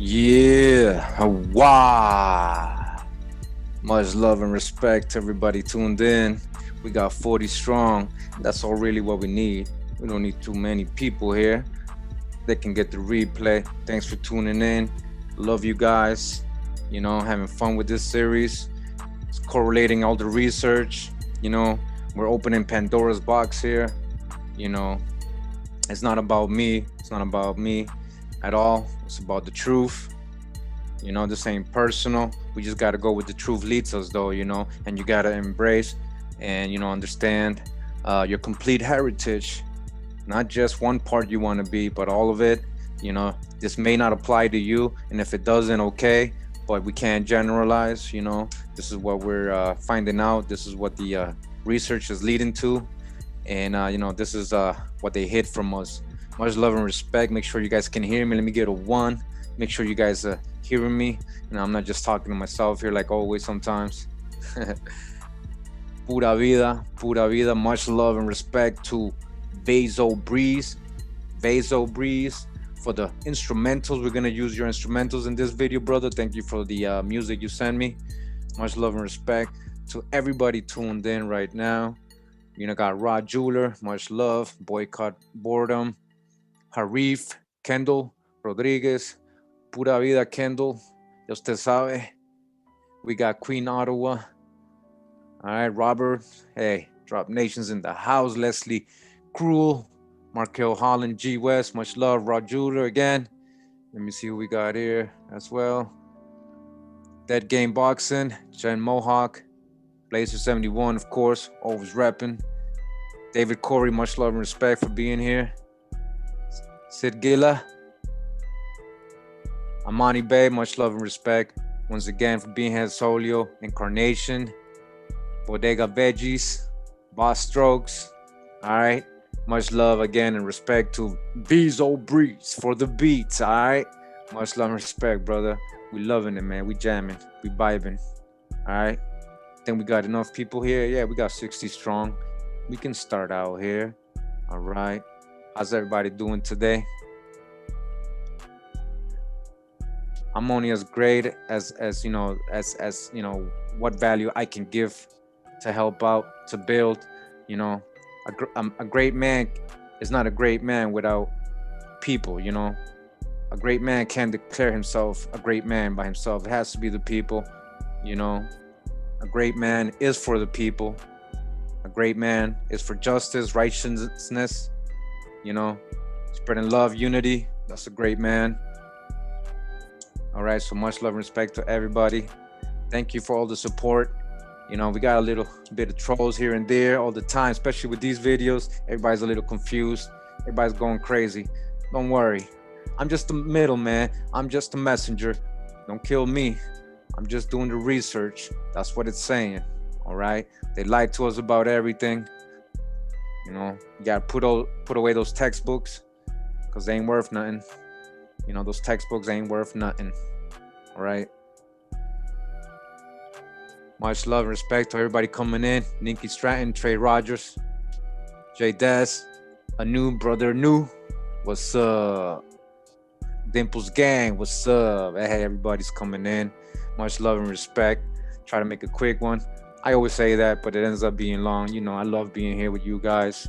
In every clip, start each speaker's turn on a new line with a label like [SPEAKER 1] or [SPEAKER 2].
[SPEAKER 1] Yeah, wow. Much love and respect to everybody tuned in. We got 40 strong. That's all really what we need. We don't need too many people here. They can get the replay. Thanks for tuning in. Love you guys. You know, having fun with this series. It's correlating all the research. You know, we're opening Pandora's box here. You know, it's not about me. It's not about me at all. It's about the truth. You know, this ain't personal. We just got to go with the truth leads us, though, you know, and you got to embrace and, you know, understand your complete heritage, not just one part you want to be, but all of it. You know, this may not apply to you. And if it doesn't, okay, but we can't generalize. You know, this is what we're finding out. This is what the research is leading to. And, you know, this is what they hid from us. Much love and respect. Make sure you guys can hear me. Let me get a 1. Make sure you guys hearing me. You know, I'm not just talking to myself here like always sometimes. Pura vida, pura vida. Much love and respect to Vaso Breeze. Vaso Breeze for the instrumentals. We're going to use your instrumentals in this video, brother. Thank you for the music you sent me. Much love and respect to everybody tuned in right now. You know, got Rod Jeweler. Much love. Boycott Boredom. Harif, Kendall, Rodriguez. Pura vida, Kendall. Ya usted sabe. We got Queen Ottawa. All right, Robert. Hey, Drop Nations in the house. Leslie Cruel. Markel Holland, G West. Much love. Rod Jeweler again. Let me see who we got here as well. Dead Game Boxing, Jen Mohawk, Blazer 71, of course, always repping. David Corey, much love and respect for being here. Sid Gilla, Amani Bay, much love and respect once again for being here. Solio, Incarnation, Bodega Veggies, Boss Strokes. All right, much love again and respect to Bezo Breeze for the beats. All right, much love and respect, brother. We loving it, man. We jamming, we vibing. All right, think we got enough people here. Yeah, we got 60 strong. We can start out here. All right, how's everybody doing today? I'm only as great as you know, as you know, what value I can give to help out, to build. You know, a great man is not a great man without people. You know, a great man can't declare himself a great man by himself. It has to be the people. You know, a great man is for the people. A great man is for justice, righteousness. You know, spreading love, unity. That's a great man. All right, so much love and respect to everybody. Thank you for all the support. You know, we got a little bit of trolls here and there all the time, especially with these videos. Everybody's a little confused. Everybody's going crazy. Don't worry. I'm just the middleman. I'm just a messenger. Don't kill me. I'm just doing the research. That's what it's saying. All right. They lied to us about everything. You know, you gotta put away those textbooks because they ain't worth nothing. You know, those textbooks ain't worth nothing. All right. Much love and respect to everybody coming in. Ninky Stratton, Trey Rogers, Jay Des, a new brother, new. What's up? Dimples Gang, what's up? Hey, everybody's coming in. Much love and respect. Try to make a quick one. I always say that, but it ends up being long. You know, I love being here with you guys.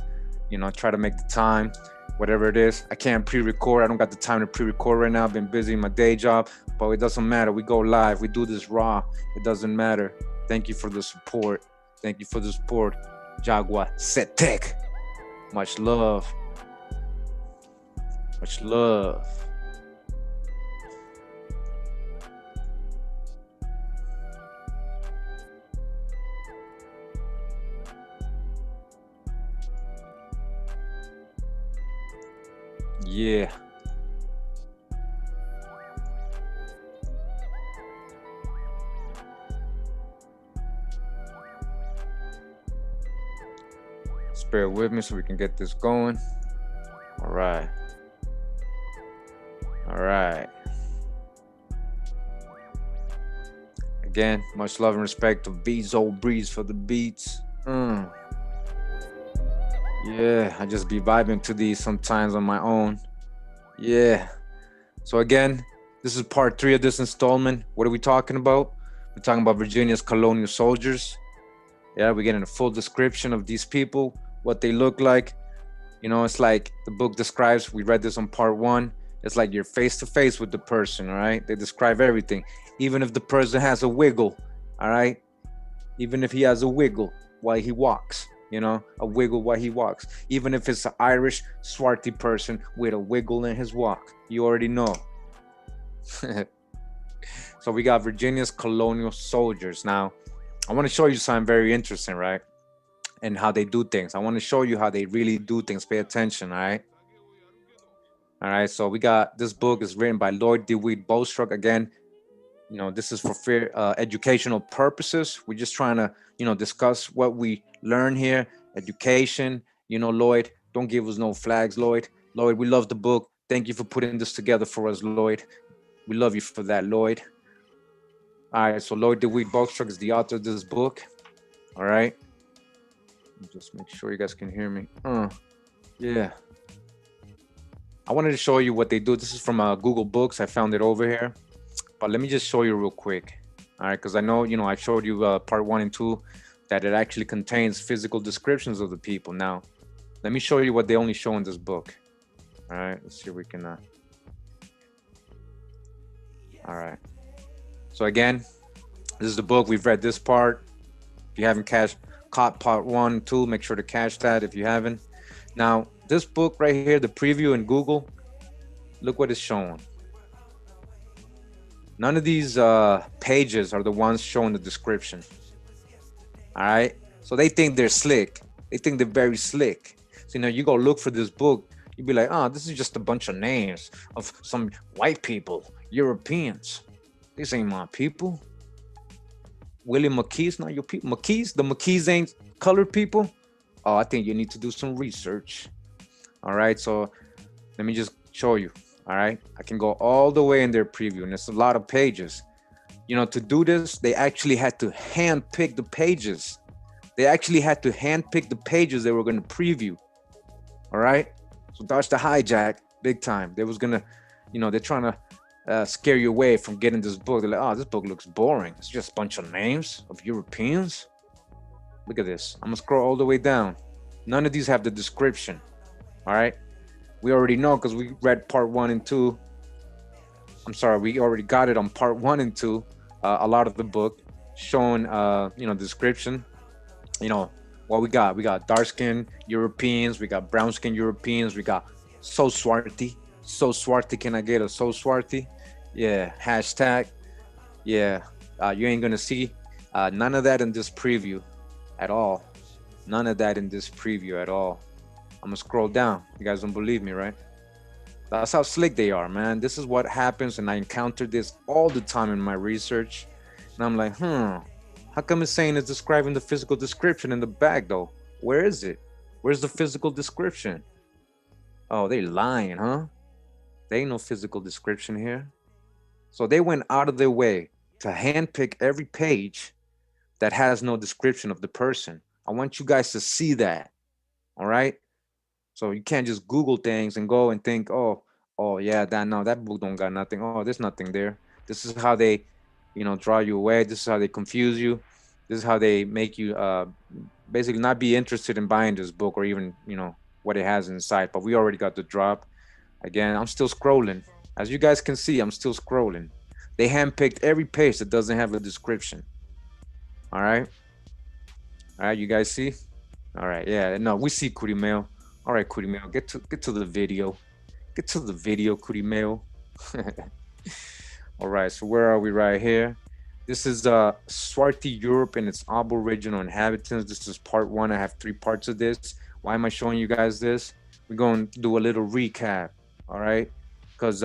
[SPEAKER 1] You know, try to make the time, whatever it is. I can't pre-record. I don't got the time to pre-record right now. I've been busy in my day job, but it doesn't matter. We go live. We do this raw. It doesn't matter. Thank you for the support. Thank you for the support. Jaguar Setek. Much love. Much love. Yeah. Just bear with me so we can get this going. All right. All right. Again, much love and respect to Bezo Breeze for the beats. Yeah, I just be vibing to these sometimes on my own. Yeah. So again, this is part 3 of this installment. What are we talking about? We're talking about Virginia's colonial soldiers. Yeah, we're getting a full description of these people, what they look like. You know, it's like the book describes, we read this on part 1. It's like you're face to face with the person, all right? They describe everything. Even if the person has a wiggle, all right? Even if he has a wiggle while he walks. You know, a wiggle while he walks. Even if it's an Irish swarthy person with a wiggle in his walk. You already know. So we got Virginia's colonial soldiers. Now, I want to show you something very interesting, right? And how they do things. I want to show you how they really do things. Pay attention, all right? All right, so we got, this book is written by Lloyd DeWitt Bostruck. Again, you know, this is for educational purposes. We're just trying to, you know, discuss what we learn here. Education, you know, Lloyd, don't give us no flags, Lloyd. Lloyd, we love the book. Thank you for putting this together for us, Lloyd. We love you for that, Lloyd. All right, so Lloyd DeWitt Bostruck is the author of this book. All right. Just make sure you guys can hear me. Yeah. I wanted to show you what they do. This is from Google Books. I found it over here. But let me just show you real quick. All right, because I know, you know, I showed you part 1 and 2 that it actually contains physical descriptions of the people. Now, let me show you what they only show in this book. All right, let's see if we can. All right. So again, this is the book. We've read this part. If you haven't caught part 1, 2, make sure to catch that if you haven't. Now, this book right here, the preview in Google, look what it's showing. None of these pages are the ones showing the description. All right. So they think they're slick. They think they're very slick. So, you go look for this book, you'd be like, oh, this is just a bunch of names of some white people, Europeans. These ain't my people. William McKee's not your people. The McKees ain't colored people. Oh, I think you need to do some research. All right. So let me just show you. All right. I can go all the way in their preview, and it's a lot of pages. To do this, they actually had to hand pick the pages. They actually had to hand pick the pages they were going to preview. All right. So that's the hijack big time. They was going to, they're trying to scare you away from getting this book. They're like, oh, this book looks boring. It's just a bunch of names of Europeans. Look at this. I'm going to scroll all the way down. None of these have the description. All right. We already know because we read part 1 and 2. I'm sorry, we already got it on part 1 and 2. A lot of the book showing, description. What we got? We got dark skin Europeans. We got brown skin Europeans. We got so swarty. So swarty. Can I get a so swarty? Yeah. Hashtag. Yeah. You ain't gonna see none of that in this preview at all. None of that in this preview at all. I'm gonna scroll down. You guys don't believe me, right? That's how slick they are, man. This is what happens, and I encounter this all the time in my research. And I'm like, how come it's saying it's describing the physical description in the back, though? Where is it? Where's the physical description? Oh, they lying, huh? There ain't no physical description here. So they went out of their way to handpick every page that has no description of the person. I want you guys to see that, all right? So you can't just Google things and go and think, oh yeah, that book don't got nothing. Oh, there's nothing there. This is how they, draw you away. This is how they confuse you. This is how they make you basically not be interested in buying this book or even, what it has inside. But we already got the drop. Again, I'm still scrolling. As you guys can see, I'm still scrolling. They handpicked every page that doesn't have a description. All right. All right, you guys see? All right, yeah, no, we see Curimeo. All right, Curimeo, get to the video. Get to the video, Curimeo. All right, so where are we right here? This is Swarty Europe and its Aboriginal inhabitants. This is part 1. I have 3 parts of this. Why am I showing you guys this? We're going to do a little recap, all right? Because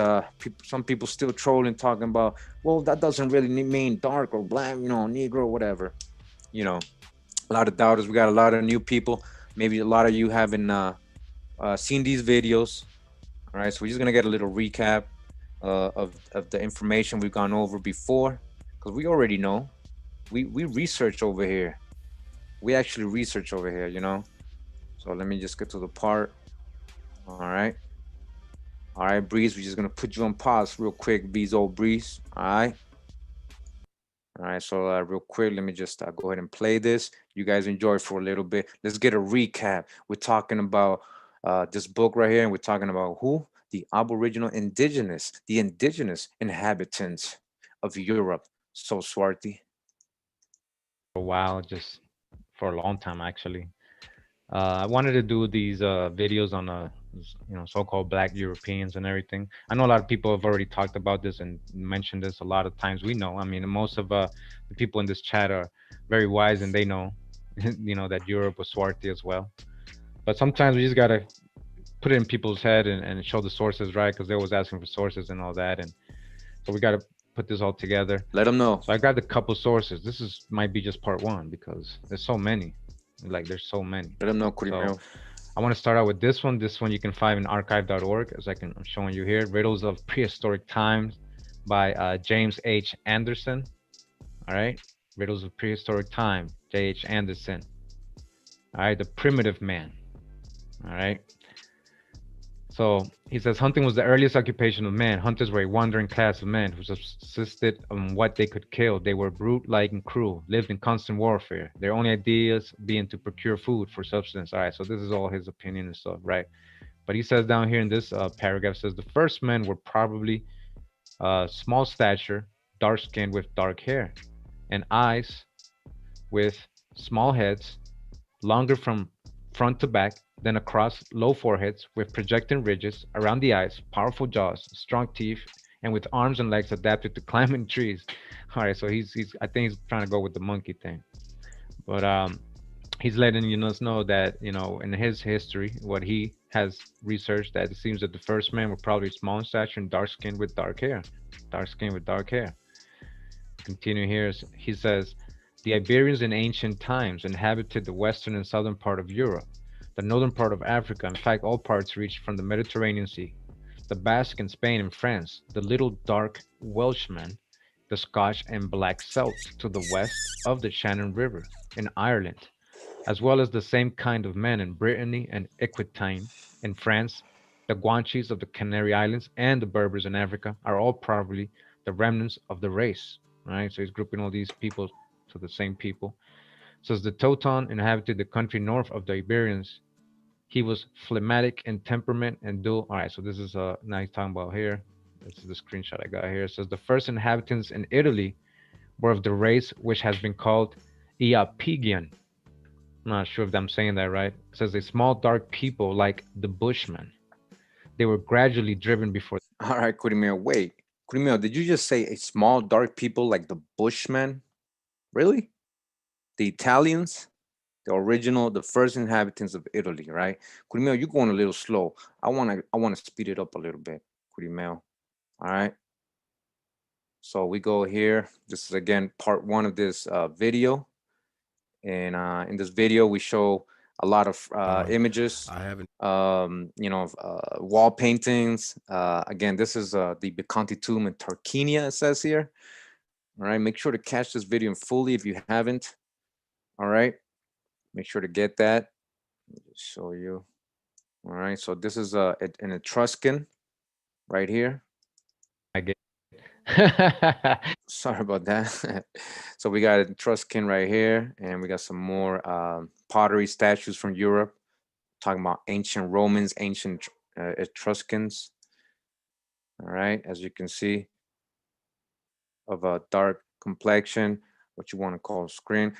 [SPEAKER 1] some people still trolling, talking about, well, that doesn't really mean dark or black, Negro, whatever. A lot of doubters. We got a lot of new people. Maybe a lot of you haven't seen these videos. All right, so we're just gonna get a little recap of the information we've gone over before, because we already know. We research over here. We actually research over here, So let me just get to the part. All right, Breeze. We're just gonna put you on pause real quick, Breeze. All right. All right, so real quick, let me just go ahead and play this. You guys enjoy for a little bit. Let's get a recap. We're talking about this book right here, and we're talking about who? The Aboriginal Indigenous, the Indigenous inhabitants of Europe. So Swarty.
[SPEAKER 2] For a while, just for a long time, actually. I wanted to do these videos on so-called Black Europeans and everything. I know a lot of people have already talked about this and mentioned this a lot of times. We know. I mean, most of the people in this chat are very wise and they know, that Europe was Swarthy as well. But sometimes we just gotta put it in people's head and show the sources, right? Because they're always asking for sources and all that, and so we gotta put this all together.
[SPEAKER 1] Let them know.
[SPEAKER 2] So I got a couple sources. This might be just part 1 because there's so many. Like there's so many.
[SPEAKER 1] Let them know,
[SPEAKER 2] So I want to start out with this one. This one you can find in archive.org, as I'm showing you here. Riddles of Prehistoric Times by James H. Anderson. All right. Riddles of Prehistoric Time, J.H. Anderson. All right. The Primitive Man. All right. So he says hunting was the earliest occupation of man. Hunters were a wandering class of men who subsisted on what they could kill. They were brute-like and cruel, lived in constant warfare, their only ideas being to procure food for subsistence. All right, so this is all his opinion and stuff, right? But he says down here in this paragraph, says the first men were probably small stature, dark-skinned with dark hair, and eyes with small heads, longer from front to back, then across low foreheads with projecting ridges around the eyes, powerful jaws, strong teeth, and with arms and legs adapted to climbing trees. All right, so he's I think he's trying to go with the monkey thing, but he's letting us know that in his history, what he has researched, that it seems that the first men were probably small in stature and dark skinned with dark hair, dark skin with dark hair. Continue here. He says, the Iberians in ancient times inhabited the western and southern part of Europe, the northern part of Africa, in fact, all parts reached from the Mediterranean Sea, the Basque in Spain and France, the little dark Welshmen, the Scotch and black Celts to the west of the Shannon River in Ireland, as well as the same kind of men in Brittany and Aquitaine in France, the Guanches of the Canary Islands, and the Berbers in Africa are all probably the remnants of the race. Right? So he's grouping all these people to the same people. Says the Teuton inhabited the country north of the Iberians. He was phlegmatic in temperament and dual. All right, so this is now he's talking about here. This is the screenshot I got here. It says the first inhabitants in Italy were of the race which has been called Iapygian. I'm not sure if I'm saying that right. It says a small dark people like the Bushmen. They were gradually driven before.
[SPEAKER 1] All right, Kurimeo, wait. Kurimeo, did you just say a small dark people like the Bushmen? Really? The Italians? The first inhabitants of Italy, right? Kurimeo, you're going a little slow. I wanna speed it up a little bit, Kurimeo. All right. So we go here. This is again part one of this video. And in this video, we show a lot of images,
[SPEAKER 3] I haven't.
[SPEAKER 1] wall paintings. Again, this is the Bicanti tomb in Tarquinia, it says here. All right, make sure to catch this video fully if you haven't. All right, make sure to get that. Let me just show you. All right, so this is an Etruscan right here.
[SPEAKER 2] I get.
[SPEAKER 1] Sorry about that. So we got Etruscan right here, and we got some more pottery statues from Europe, talking about ancient Romans, ancient Etruscans. All right, as you can see, of a dark complexion, what you want to call screen.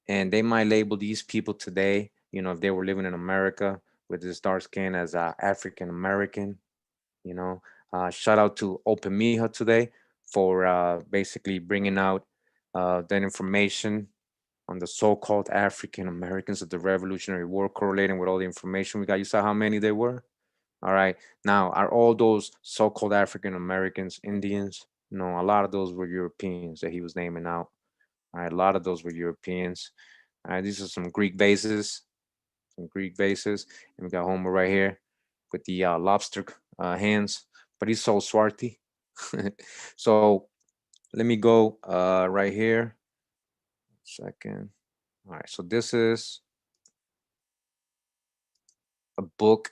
[SPEAKER 1] And they might label these people today, if they were living in America with this dark skin, as African American. Shout out to Open Mija today for basically bringing out that information on the so-called African Americans of the Revolutionary War, correlating with all the information we got. You saw how many there were? All right. Now, are all those so-called African Americans Indians? No, a lot of those were Europeans that he was naming out. All right, a lot of those were Europeans. All right, these are some Greek vases, and we got Homer right here with the lobster hands, but he's so swarty. So let me go right here. Second. All right, so this is a book,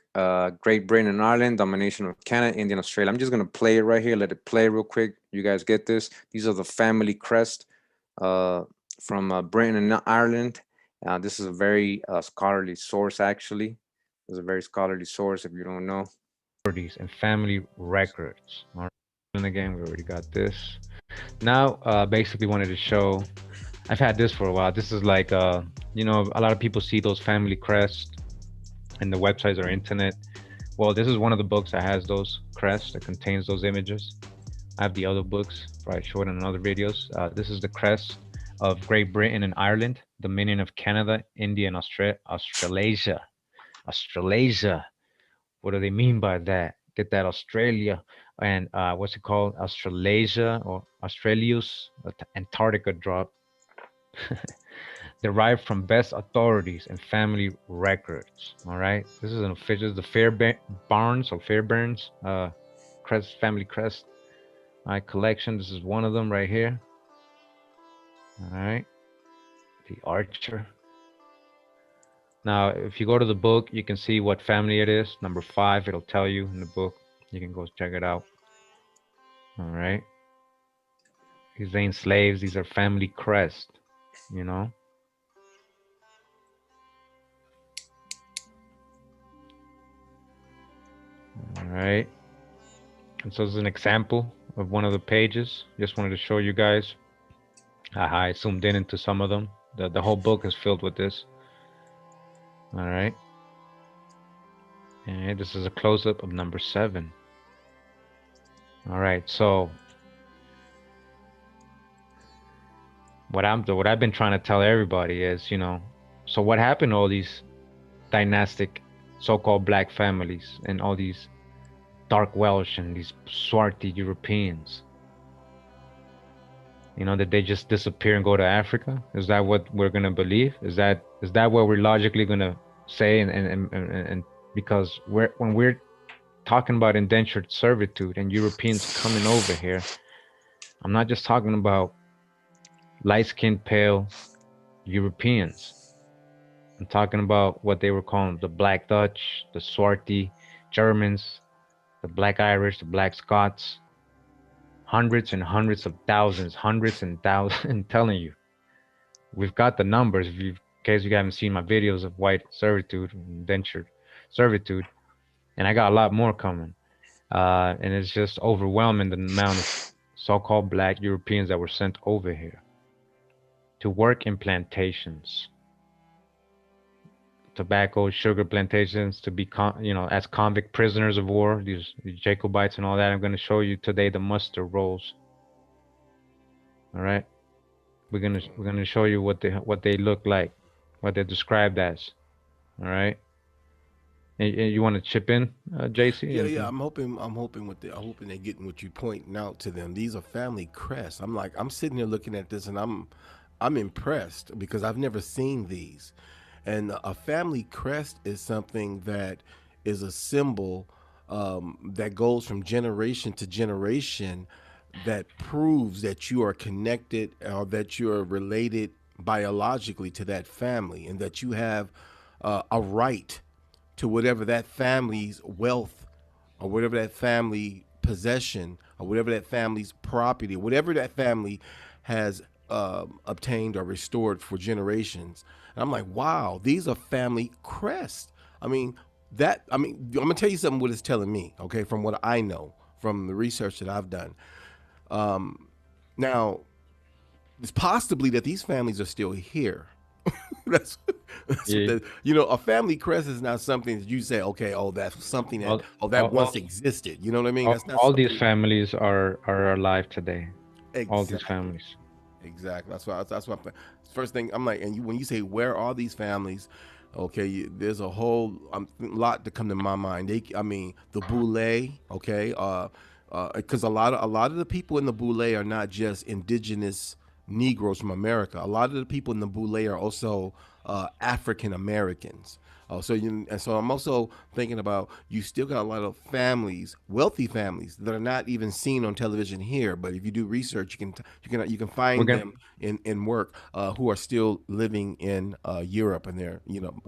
[SPEAKER 1] Great Britain and Ireland, Domination of Canada, India, and Australia. I'm just gonna play it right here. Let it play real quick. You guys get this? These are the family crest from Britain and Ireland. This is a very scholarly source, actually. It's a very scholarly source if you don't know.
[SPEAKER 2] And family records. All right. And again, we already got this. Now, basically wanted to show, I've had this for a while. This is like, a lot of people see those family crests and the websites or internet. Well, this is one of the books that has those crests, that contains those images. I have the other books, probably showed in other videos. This is the crest of Great Britain and Ireland, Dominion of Canada, India, and Australasia. Australasia. What do they mean by that? Get that, Australia. And what's it called? Australasia or Australius, Antarctica drop. Derived from best authorities and family records. All right. This is an official, the Fairbairns or Fairbairns crest, family crest. All right, collection. This is one of them right here. All right. The Archer. Now, if you go to the book, you can see what family it is. Number 5, it'll tell you in the book. You can go check it out. All right. These ain't slaves. These are family crest, All right. And so this is an example of one of the pages. Just wanted to show you guys. I zoomed in into some of them. The whole book is filled with this. All right. And this is a close-up of number 7. All right. So what I've been trying to tell everybody is, so what happened to all these dynastic so-called black families and all these dark Welsh and these swarthy Europeans? That they just disappear and go to Africa? Is that what we're gonna believe? Is that what we're logically gonna say? And because when we're talking about indentured servitude and Europeans coming over here, I'm not just talking about light-skinned, pale Europeans. I'm talking about what they were calling the Black Dutch, the Swarthy Germans, the Black Irish, the Black Scots. Hundreds and hundreds of thousands, hundreds and thousands. I'm telling you, we've got the numbers. In case you haven't seen my videos of white servitude, indentured servitude, and I got a lot more coming. And it's just overwhelming the amount of so-called black Europeans that were sent over here to work in plantations, tobacco, sugar plantations, to be, as convict prisoners of war, these Jacobites and all that. I'm going to show you today the muster rolls. All right, we're gonna show you what they look like, what they're described as. All right, and you want to chip in, JC?
[SPEAKER 3] Yeah, yeah. I'm hoping they're getting what you're pointing out to them. These are family crests. I'm sitting here looking at this, and I'm impressed because I've never seen these. And a family crest is something that is a symbol that goes from generation to generation, that proves that you are connected or that you are related biologically to that family, and that you have a right to whatever that family's wealth or whatever that family possession or whatever that family's property, whatever that family has obtained or restored for generations. And I'm like, wow, these are family crests. I mean, I'm gonna tell you something what it's telling me, okay, from what I know from the research that I've done. Now, it's possibly that these families are still here. that's, that's what
[SPEAKER 2] Yeah.
[SPEAKER 3] a family crest is not something that you say, okay, oh, that's something that,
[SPEAKER 2] all,
[SPEAKER 3] oh,
[SPEAKER 2] all,
[SPEAKER 3] that
[SPEAKER 2] all,
[SPEAKER 3] once existed. You know what I mean? That's not
[SPEAKER 2] all these
[SPEAKER 3] something.
[SPEAKER 2] families are alive today. All these
[SPEAKER 3] Exactly.
[SPEAKER 2] families.
[SPEAKER 3] Exactly. That's what first thing I'm like, and when you say where are these families, okay, there's a whole lot to come to my mind. I mean, the Boule, okay, because a lot of the people in the Boule are not just indigenous Negroes from America. A lot of the people in the Boule are also African Americans. And so I'm also thinking about, you still got a lot of families, wealthy families that are not even seen on television here. But if you do research, you can
[SPEAKER 2] We're
[SPEAKER 3] find
[SPEAKER 2] gonna
[SPEAKER 3] them in work, who are still living in Europe, and they're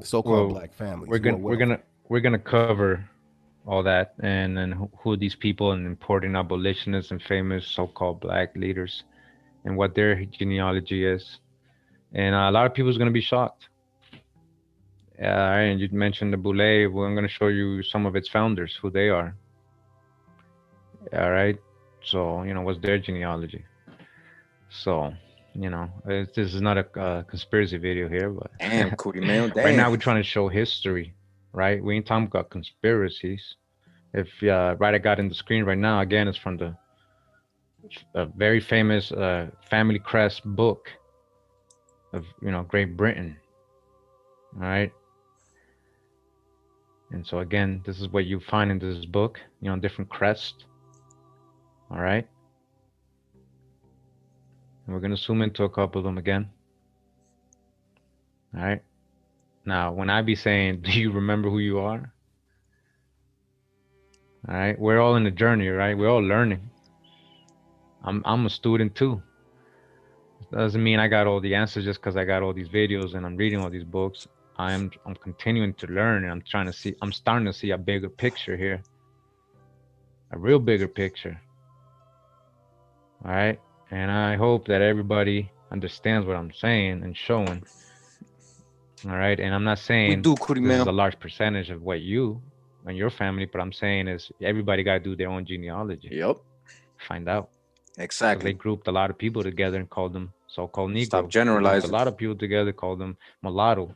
[SPEAKER 3] so-called
[SPEAKER 2] well,
[SPEAKER 3] black families
[SPEAKER 2] we're
[SPEAKER 3] who are
[SPEAKER 2] gonna we're gonna
[SPEAKER 3] wealthy.
[SPEAKER 2] we're gonna cover all that, and then who these people and important abolitionists and famous so-called black leaders and what their genealogy is. And a lot of people's gonna be shocked. And you mentioned the Boule. Well, I'm gonna show you some of its founders, who they are. All right. So what's their genealogy? So this is not a conspiracy video here, but
[SPEAKER 1] Damn, Cootie man,
[SPEAKER 2] right now
[SPEAKER 1] damn.
[SPEAKER 2] we're trying to show history, right? We ain't talking about conspiracies. If right, I got in the screen right now. Again, it's from the very famous Family Crest book of Great Britain. All right. And so again, this is what you find in this book. Different crests. All right. And we're gonna zoom into a couple of them again. All right. Now, when I be saying, "Do you remember who you are?" All right, we're all in the journey, right? We're all learning. I'm a student too. Doesn't mean I got all the answers just because I got all these videos and I'm reading all these books. I'm continuing to learn, and I'm starting to see a bigger picture here, a real bigger picture. All right, and I hope that everybody understands what I'm saying and showing. All right, and I'm not
[SPEAKER 1] We
[SPEAKER 2] saying
[SPEAKER 1] do, Cootie
[SPEAKER 2] this is
[SPEAKER 1] man.
[SPEAKER 2] a large percentage of what you and your family, but I'm saying is everybody got to do their own genealogy,
[SPEAKER 1] Yep,
[SPEAKER 2] find out. Because they
[SPEAKER 1] exactly.
[SPEAKER 2] grouped a lot of people together and called them so-called
[SPEAKER 1] Stop
[SPEAKER 2] Negro. They grouped a
[SPEAKER 1] generalizing.
[SPEAKER 2] lot of people together, called them mulatto.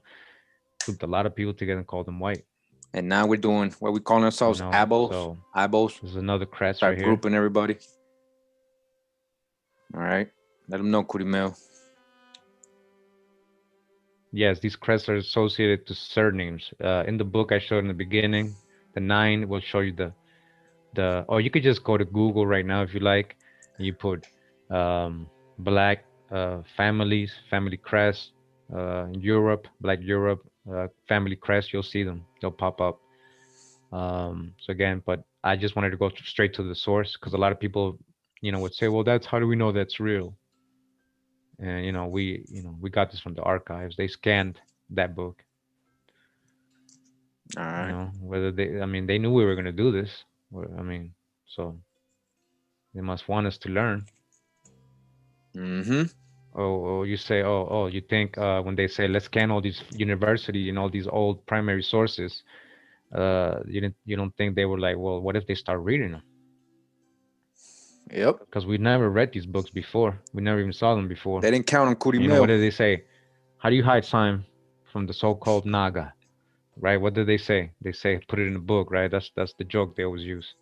[SPEAKER 2] Grouped a lot of people together and called them white.
[SPEAKER 1] And now we're doing what we call ourselves, abos.
[SPEAKER 2] So
[SPEAKER 1] Abos.
[SPEAKER 2] there's another crest
[SPEAKER 1] Start
[SPEAKER 2] right here.
[SPEAKER 1] grouping everybody. All right. Let them know, Curimel.
[SPEAKER 2] Yes, these crests are associated to surnames. In the book I showed in the beginning, the 9 will show you or you could just go to Google right now if you like. You put black families, family crest, Europe, black Europe, family crest. You'll see them. They'll pop up. So again, but I just wanted to go straight to the source because a lot of people, would say, well, how do we know that's real? And we got this from the archives. They scanned that book.
[SPEAKER 1] All right.
[SPEAKER 2] Whether they knew we were gonna do this. So they must want us to learn.
[SPEAKER 1] Mm-hmm.
[SPEAKER 2] Oh, you say, you think when they say let's scan all these university and all these old primary sources, you don't think they were like, well, what if they start reading them?
[SPEAKER 1] Yep.
[SPEAKER 2] Because we never read these books before. We never even saw them before.
[SPEAKER 1] They didn't count on Curimel.
[SPEAKER 2] What did they say? How do you hide time from the so-called Naga? Right? What did they say? They say put it in a book, right? That's the joke they always use.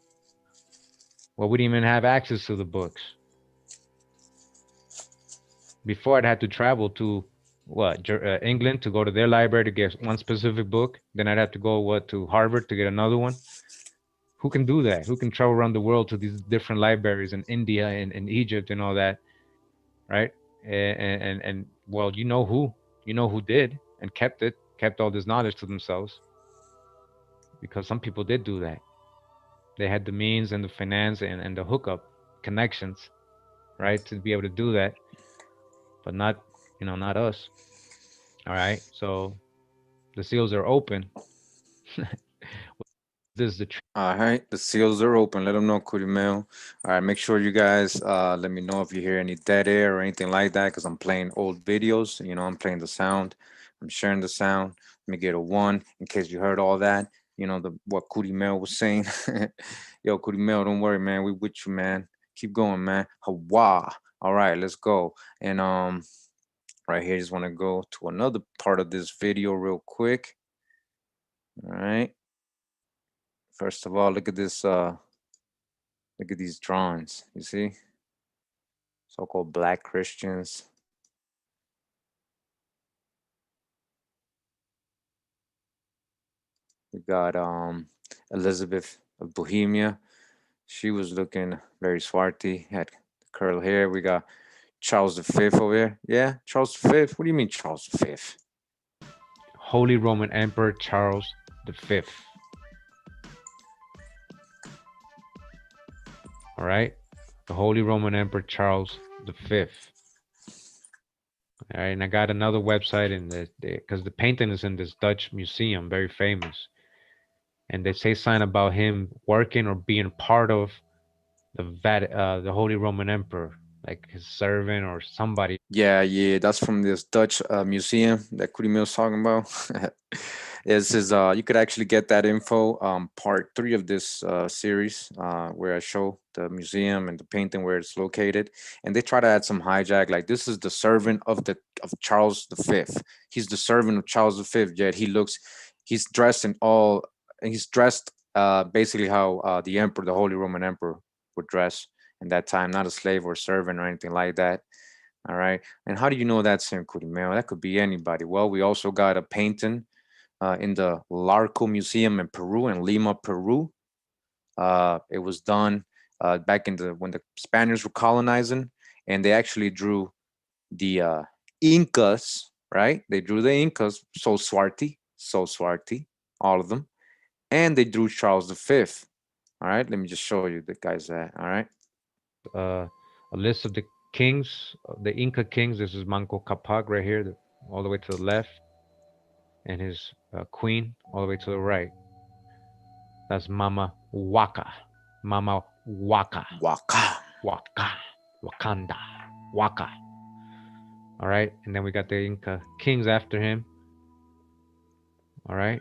[SPEAKER 2] Well, we didn't even have access to the books. Before, I'd had to travel to England to go to their library to get one specific book. Then I'd have to go to Harvard to get another one. Who can do that? Who can travel around the world to these different libraries in India and in Egypt and all that, right? And well, you know who did and kept all this knowledge to themselves, because some people did do that. They had the means and the finance and the hookup connections, right, to be able to do that, but not us. All right, so the seals are open. This is the
[SPEAKER 1] all right, the seals are open. Let them know, Curimel. All right, make sure you guys let me know if you hear any dead air or anything like that, because I'm playing old videos. I'm playing the sound. I'm sharing the sound. Let me get a 1 in case you heard all that. What Curimel was saying. Yo, Curimel, don't worry, man. We with you, man. Keep going, man. Hawa. All right, let's go. And right here, just want to go to another part of this video real quick. All right. First of all, look at this. Look at these drawings. You see, so-called Black Christians. We got Elizabeth of Bohemia. She was looking very swarthy, had curly hair. We got Charles V over here. Yeah, Charles V. What do you mean, Charles V?
[SPEAKER 2] Holy Roman Emperor Charles V. All right, the Holy Roman Emperor Charles V. All right, and I got another website because the painting is in this Dutch museum, very famous, and they say something about him working or being part of the Holy Roman Emperor, like his servant or somebody.
[SPEAKER 1] Yeah, that's from this Dutch museum that Curimil's talking about. This is you could actually get that info part 3 of this series where I show the museum and the painting where it's located, and they try to add some hijack, like this is the servant of Charles V. He's the servant of Charles V, yet he's dressed basically how the emperor, the Holy Roman Emperor, would dress in that time, not a slave or servant or anything like that. All right. And how do you know that's in Curimel? That could be anybody. Well, we also got a painting in the Larco Museum in Peru, in Lima, Peru. It was done back when the Spaniards were colonizing, and they actually drew the Incas, right? They drew the Incas, so swarthy, all of them. And they drew Charles V. All right, let me just show you the guys that, all right?
[SPEAKER 2] A list of the kings, the Inca kings. This is Manco Capac right here, all the way to the left, and his queen all the way to the right. That's Mama Waka. Mama Waka.
[SPEAKER 1] Waka.
[SPEAKER 2] Waka. Wakanda. Waka. All right, and then we got the Inca kings after him. All right.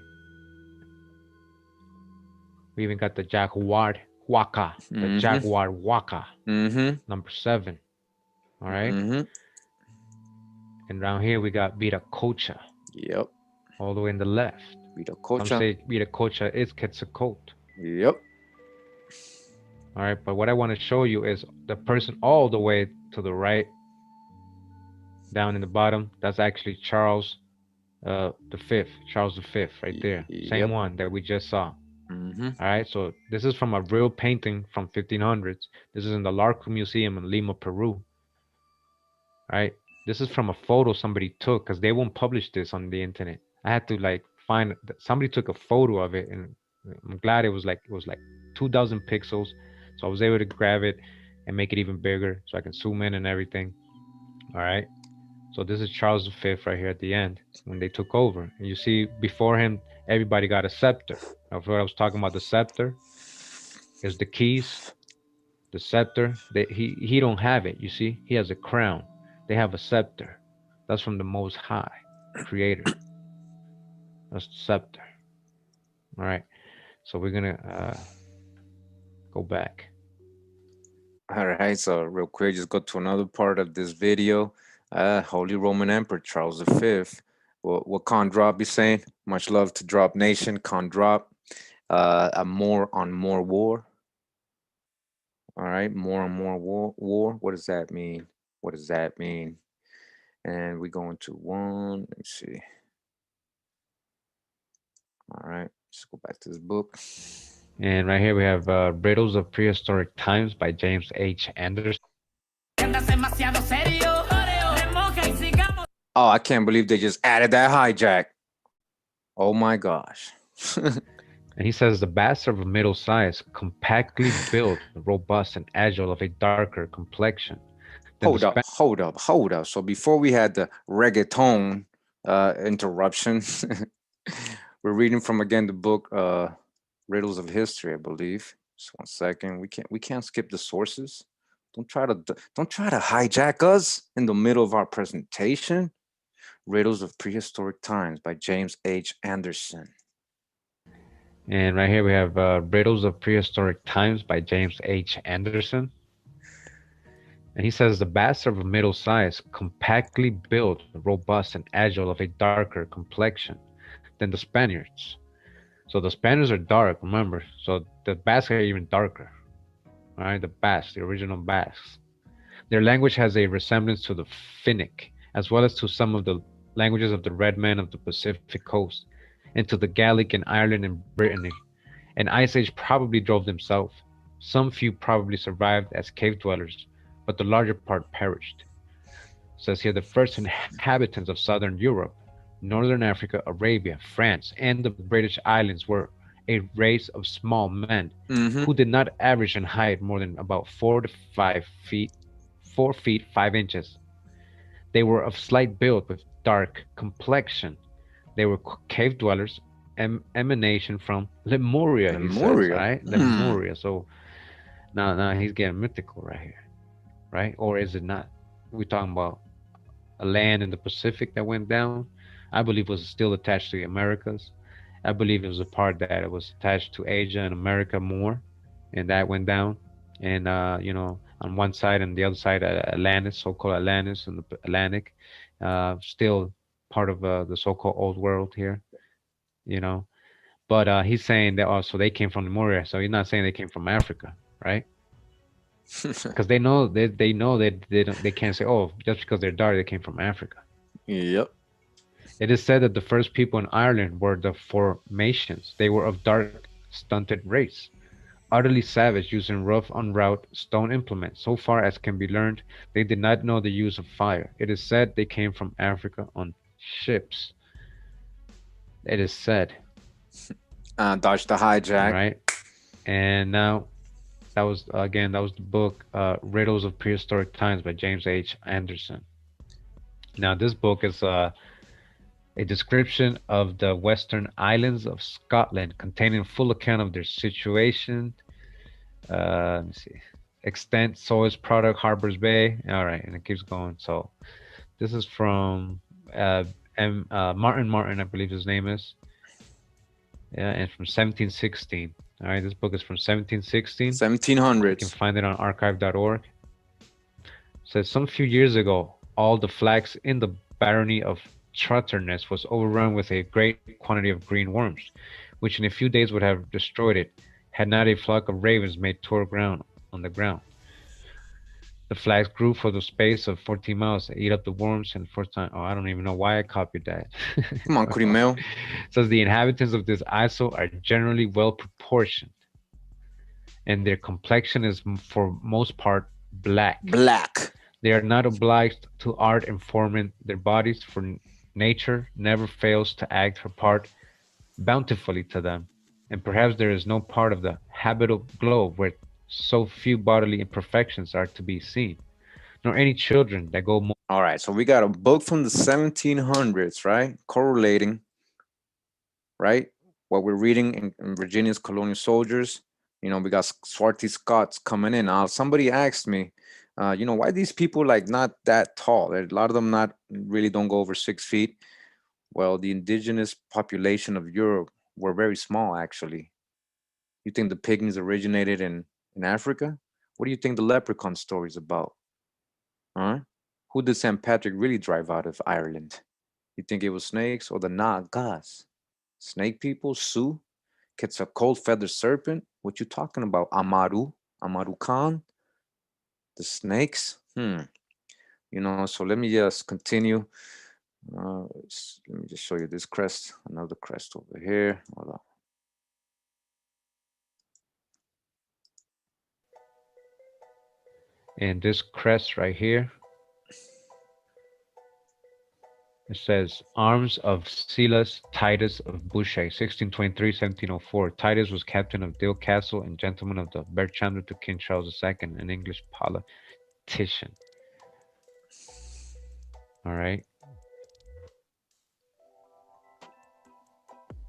[SPEAKER 2] We even got the Jaguar Waka. The Jaguar Waka. Number 7. All right. And down here we got Viracocha.
[SPEAKER 1] Yep.
[SPEAKER 2] All the way in the left. Some
[SPEAKER 1] Viracocha.
[SPEAKER 2] say Viracocha is Quetzalcoatl.
[SPEAKER 1] Yep.
[SPEAKER 2] All right, but what I want to show you is the person all the way to the right, down in the bottom. That's actually Charles the Fifth, Charles V, right there. Same
[SPEAKER 1] Yep.
[SPEAKER 2] one that we just saw.
[SPEAKER 1] Mm-hmm.
[SPEAKER 2] All right, so this is from a real painting from 1500s. This is in the Larco Museum in Lima, Peru. Right, this is from a photo somebody took because they won't publish this on the internet. I had to like find somebody took a photo of it, and I'm glad it was like 2,000 pixels, so I was able to grab it and make it even bigger so I can zoom in and everything. All right, so this is Charles V right here at the end when they took over, and you see before him everybody got a scepter. Of what I was talking about, the scepter is the keys. The scepter, he don't have it. You see, he has a crown. They have a scepter. That's from the Most High Creator. That's the scepter. All right. So we're gonna go back.
[SPEAKER 1] All right. So real quick, just go to another part of this video. Holy Roman Emperor Charles V. What Con Drop be saying? Much love to Drop Nation. Con Drop. A more on more war. All right, more and more war. What does that mean? What does that mean? And we go into one. Let me see. All right, let's go back to this book.
[SPEAKER 2] And right here we have Riddles of Prehistoric Times by James H. Anderson.
[SPEAKER 1] Oh, I can't believe they just added that hijack. Oh my gosh.
[SPEAKER 2] And he says the bastard of middle size, compactly built, robust, and agile, of a darker complexion.
[SPEAKER 1] Hold up. So before we had the reggaeton interruption, we're reading from again the book Riddles of History, I believe. Just 1 second. We can't skip the sources. Don't try to hijack us in the middle of our presentation. Riddles of Prehistoric Times by James H. Anderson.
[SPEAKER 2] And right here we have Riddles of Prehistoric Times by James H. Anderson. And he says the bastard of middle size, compactly built, robust, and agile, of a darker complexion than the Spaniards. So the Spaniards are dark, remember. So the Basques are even darker. All right, the Basques, the original Basques. Their language has a resemblance to the Finnic, as well as to some of the languages of the Red Men of the Pacific coast, and to the Gallic in Ireland and Brittany. An ice age probably drove them south. Some few probably survived as cave dwellers, but the larger part perished. It says here the first inhabitants of southern Europe, northern Africa, Arabia, France, and the British Islands were a race of small men who did not average in height more than about 4 feet 5 inches. They were of slight build with dark complexion. They were cave dwellers, emanation from Lemuria, he says, right? Lemuria. So now he's getting mythical right here, right? Or is it not? We're talking about a land in the Pacific that went down. I believe was still attached to the Americas. I believe it was a part that it was attached to Asia and America more, and that went down. And on one side and the other side, Atlantis, so-called Atlantis, and the Atlantic, still part of the so-called old world here, But he's saying that also they came from Lemuria, so he's not saying they came from Africa, right? Because they know that they can't say, oh, just because they're dark they came from Africa.
[SPEAKER 1] Yep.
[SPEAKER 2] It is said that the first people in Ireland were the Formations. They were of dark, stunted race, utterly savage, using rough, unwrought stone implements. So far as can be learned, they did not know the use of fire. It is said they came from Africa on ships. It is said.
[SPEAKER 1] Dodge the hijack.
[SPEAKER 2] Right. And now that was the book Riddles of Prehistoric Times by James H. Anderson. Now this book is a description of the western islands of Scotland, containing a full account of their situation. Let me see. Extent, soils, product, Harper's Bay. All right, and it keeps going. So this is from Martin, I believe his name is. Yeah, and from 1716. All right, this book is from 1716.
[SPEAKER 1] 1700s.
[SPEAKER 2] You can find it on archive.org. It says some few years ago, all the flags in the barony of trotterness was overrun with a great quantity of green worms, which in a few days would have destroyed it, had not a flock of ravens made tour ground on the ground. The flags grew for the space of 14 miles to eat up the worms, and the first time, oh, I don't even know why I copied that.
[SPEAKER 1] Come on, Kurimel.
[SPEAKER 2] Says the inhabitants of this isle are generally well proportioned, and their complexion is for most part black.
[SPEAKER 1] Black.
[SPEAKER 2] They are not obliged to art in forming their bodies, for nature never fails to act her part bountifully to them, and perhaps there is no part of the habitable globe where so few bodily imperfections are to be seen, nor any children that go more.
[SPEAKER 1] All right, so we got a book from the 1700s, right? Correlating, right? What we're reading in Virginia's Colonial Soldiers. You know, we got Swarty Scots coming in. Somebody asked me, you know, why these people like not that tall? A lot of them not really don't go over 6 feet. Well, the indigenous population of Europe were very small, actually. You think the pygmies originated in Africa? What do you think the leprechaun story is about? Huh? Who did St. Patrick really drive out of Ireland? You think it was snakes or the Nagas? Snake people, Sioux, Quetzalcoatl feather serpent. What you talking about? Amaru Khan, the snakes. You know. So let me just continue. Let me just show you this crest. Another crest over here. Hold on.
[SPEAKER 2] And this crest right here, it says arms of Silas Titus of Boucher, 1623-1704. Titus was captain of Dill Castle and gentleman of the bedchamber to King Charles II, an English politician. All right.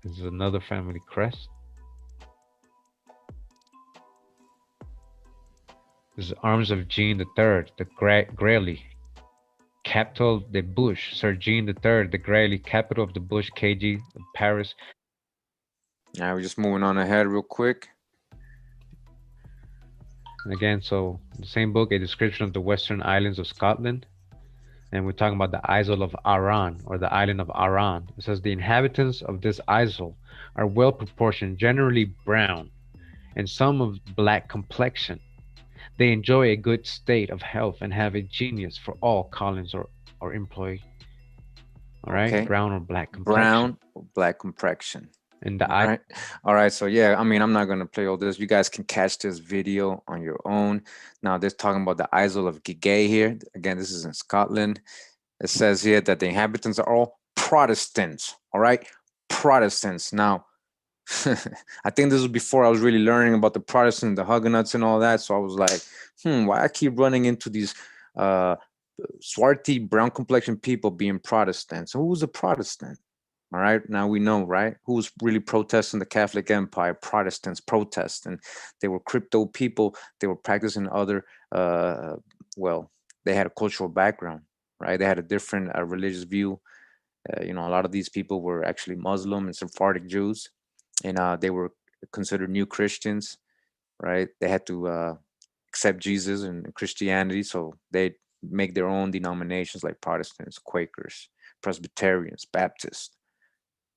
[SPEAKER 2] This is another family crest. This is arms of Jean III, the Grailly. Capital de Bush, Sir Jean III, the Grailly, capital of the Bush KG of Paris.
[SPEAKER 1] Now we're just moving on ahead real quick.
[SPEAKER 2] And again, so the same book, a description of the western islands of Scotland. And we're talking about the isle of Arran, or the island of Arran. It says the inhabitants of this isle are well proportioned, generally brown, and some of black complexion. They enjoy a good state of health and have a genius for all callings or employ. All right, okay. Brown or black complexion.
[SPEAKER 1] Brown or black complexion.
[SPEAKER 2] And the
[SPEAKER 1] all right. So yeah, I mean, I'm not gonna play all this. You guys can catch this video on your own. Now, they're talking about the Isle of Gigay here. Again, this is in Scotland. It says here that the inhabitants are all Protestants. All right, Protestants. Now, I think this was before I was really learning about the Protestant, the Huguenots, and all that. So I was like, why I keep running into these swarthy, brown complexion people being Protestants? So who's a Protestant? All right, now we know, right? Who's really protesting the Catholic Empire? Protestants protest, and they were crypto people. They were practicing other, well, they had a cultural background, right? They had a different religious view. You know, a lot of these people were actually Muslim and Sephardic Jews, and they were considered new Christians, right? They had to accept Jesus and Christianity, so they make their own denominations like Protestants, Quakers, Presbyterians, Baptists.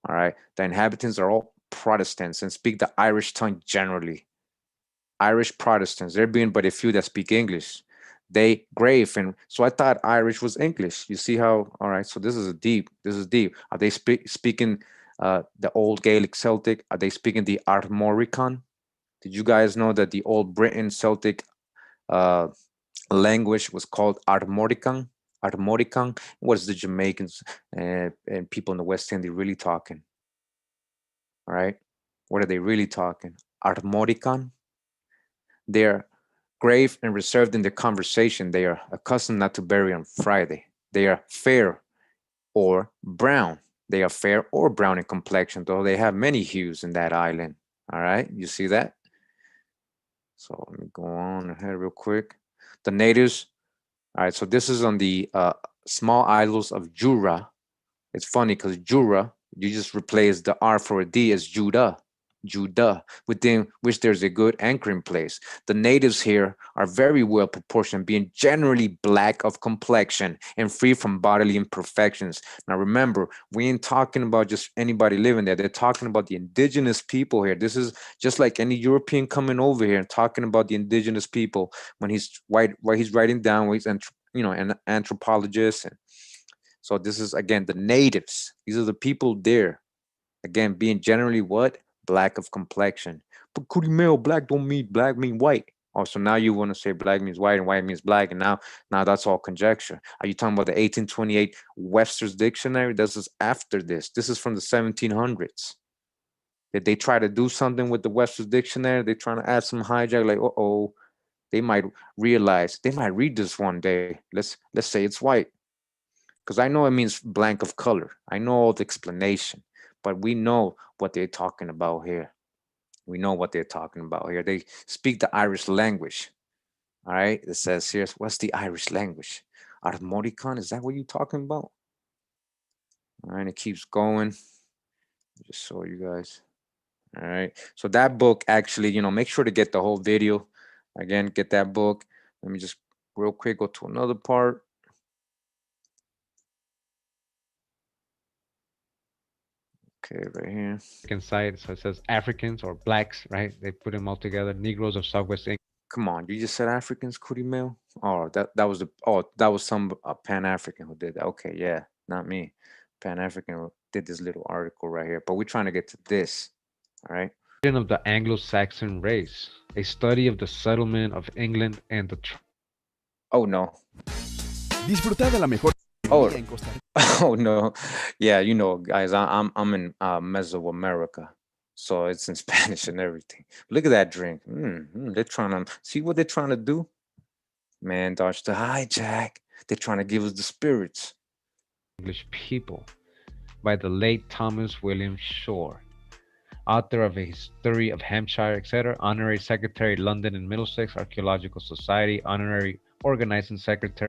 [SPEAKER 1] All right, the inhabitants are all Protestants and speak the Irish tongue generally. Irish Protestants, there being but a few that speak English. They grave, and so I thought Irish was English. You see how? All right, so this is deep. This is deep. Are they speaking the old Gaelic Celtic? Are they speaking the Armorican? Did you guys know that the old Britain Celtic language was called Armorican? Armorican. What is the Jamaicans and people in the West Indies really talking? All right, what are they really talking? Armorican. They're grave and reserved in their conversation. They are accustomed not to bury on Friday. They are fair or brown. They are fair or brown in complexion, though they have many hues in that island. All right, you see that? So let me go on ahead real quick. The natives. All right, so this is on the small isles of Jura. It's funny because Jura, you just replace the R for a D as Judah. Judah, within which there's a good anchoring place. The natives here are very well proportioned, being generally black of complexion and free from bodily imperfections. Now remember, we ain't talking about just anybody living there. They're talking about the indigenous people here. This is just like any European coming over here and talking about the indigenous people when he's he's writing down, when he's an anthropologist. And so this is again the natives. These are the people there. Again, being generally what? Black of complexion. But Male, black don't mean black mean white. Oh, so now you want to say black means white and white means black, and now that's all conjecture. Are you talking about the 1828 Webster's Dictionary? This is after this. This is from the 1700s. Did they try to do something with the Webster's Dictionary? They trying to add some hijack, like, oh, they might realize, they might read this one day. Let's say it's white. Because I know it means blank of color. I know all the explanation, but we know what they're talking about here. We know what they're talking about here. They speak the Irish language. All right. It says here, what's the Irish language? Armorican, is that what you're talking about? All right. It keeps going. Just show you guys. All right. So that book actually, make sure to get the whole video. Again, get that book. Let me just real quick go to another part. Okay, right here.
[SPEAKER 2] Side, so it says Africans or blacks, right? They put them all together. Negroes of Southwest England.
[SPEAKER 1] Come on, you just said Africans, Cootie Mail? Oh, that was some Pan African who did that. Okay, yeah, not me. Pan African did this little article right here, but we're trying to get to this. All right.
[SPEAKER 2] Of the Anglo-Saxon race, a study of the settlement of England and the.
[SPEAKER 1] Oh no.
[SPEAKER 4] Disfrutar de la mejor.
[SPEAKER 1] Oh, oh no. Yeah, guys, I'm in Mesoamerica. So it's in Spanish and everything. Look at that drink. They're trying to see what they're trying to do. Man, dodge the hijack. They're trying to give us the spirits.
[SPEAKER 2] English people by the late Thomas William Shore, author of a history of Hampshire, etc., honorary secretary, London and Middlesex Archaeological Society, honorary organizing secretary.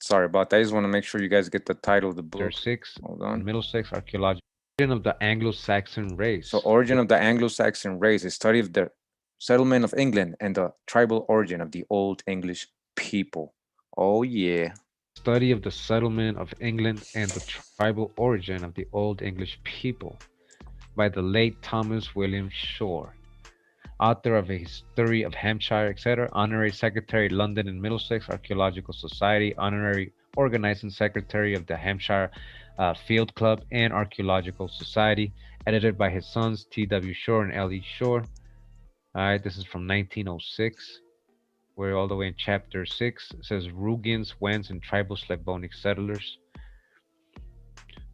[SPEAKER 1] Sorry about that. I just want to make sure you guys get the title of the book.
[SPEAKER 2] 6.
[SPEAKER 1] Hold on.
[SPEAKER 2] Middlesex Archaeological. Origin of the Anglo-Saxon race.
[SPEAKER 1] So origin of the Anglo-Saxon race is study of the settlement of England and the tribal origin of the Old English people. Oh yeah.
[SPEAKER 2] Study of the settlement of England and the tribal origin of the Old English people by the late Thomas William Shore, author of a history of Hampshire, etc., honorary secretary, London and Middlesex Archaeological Society, honorary organizing secretary of the Hampshire Field Club and Archaeological Society, edited by his sons T.W. Shore and L.E. Shore. All right, this is from 1906. We're all the way in chapter 6. It says Rugians, Wends, and tribal Slavonic settlers.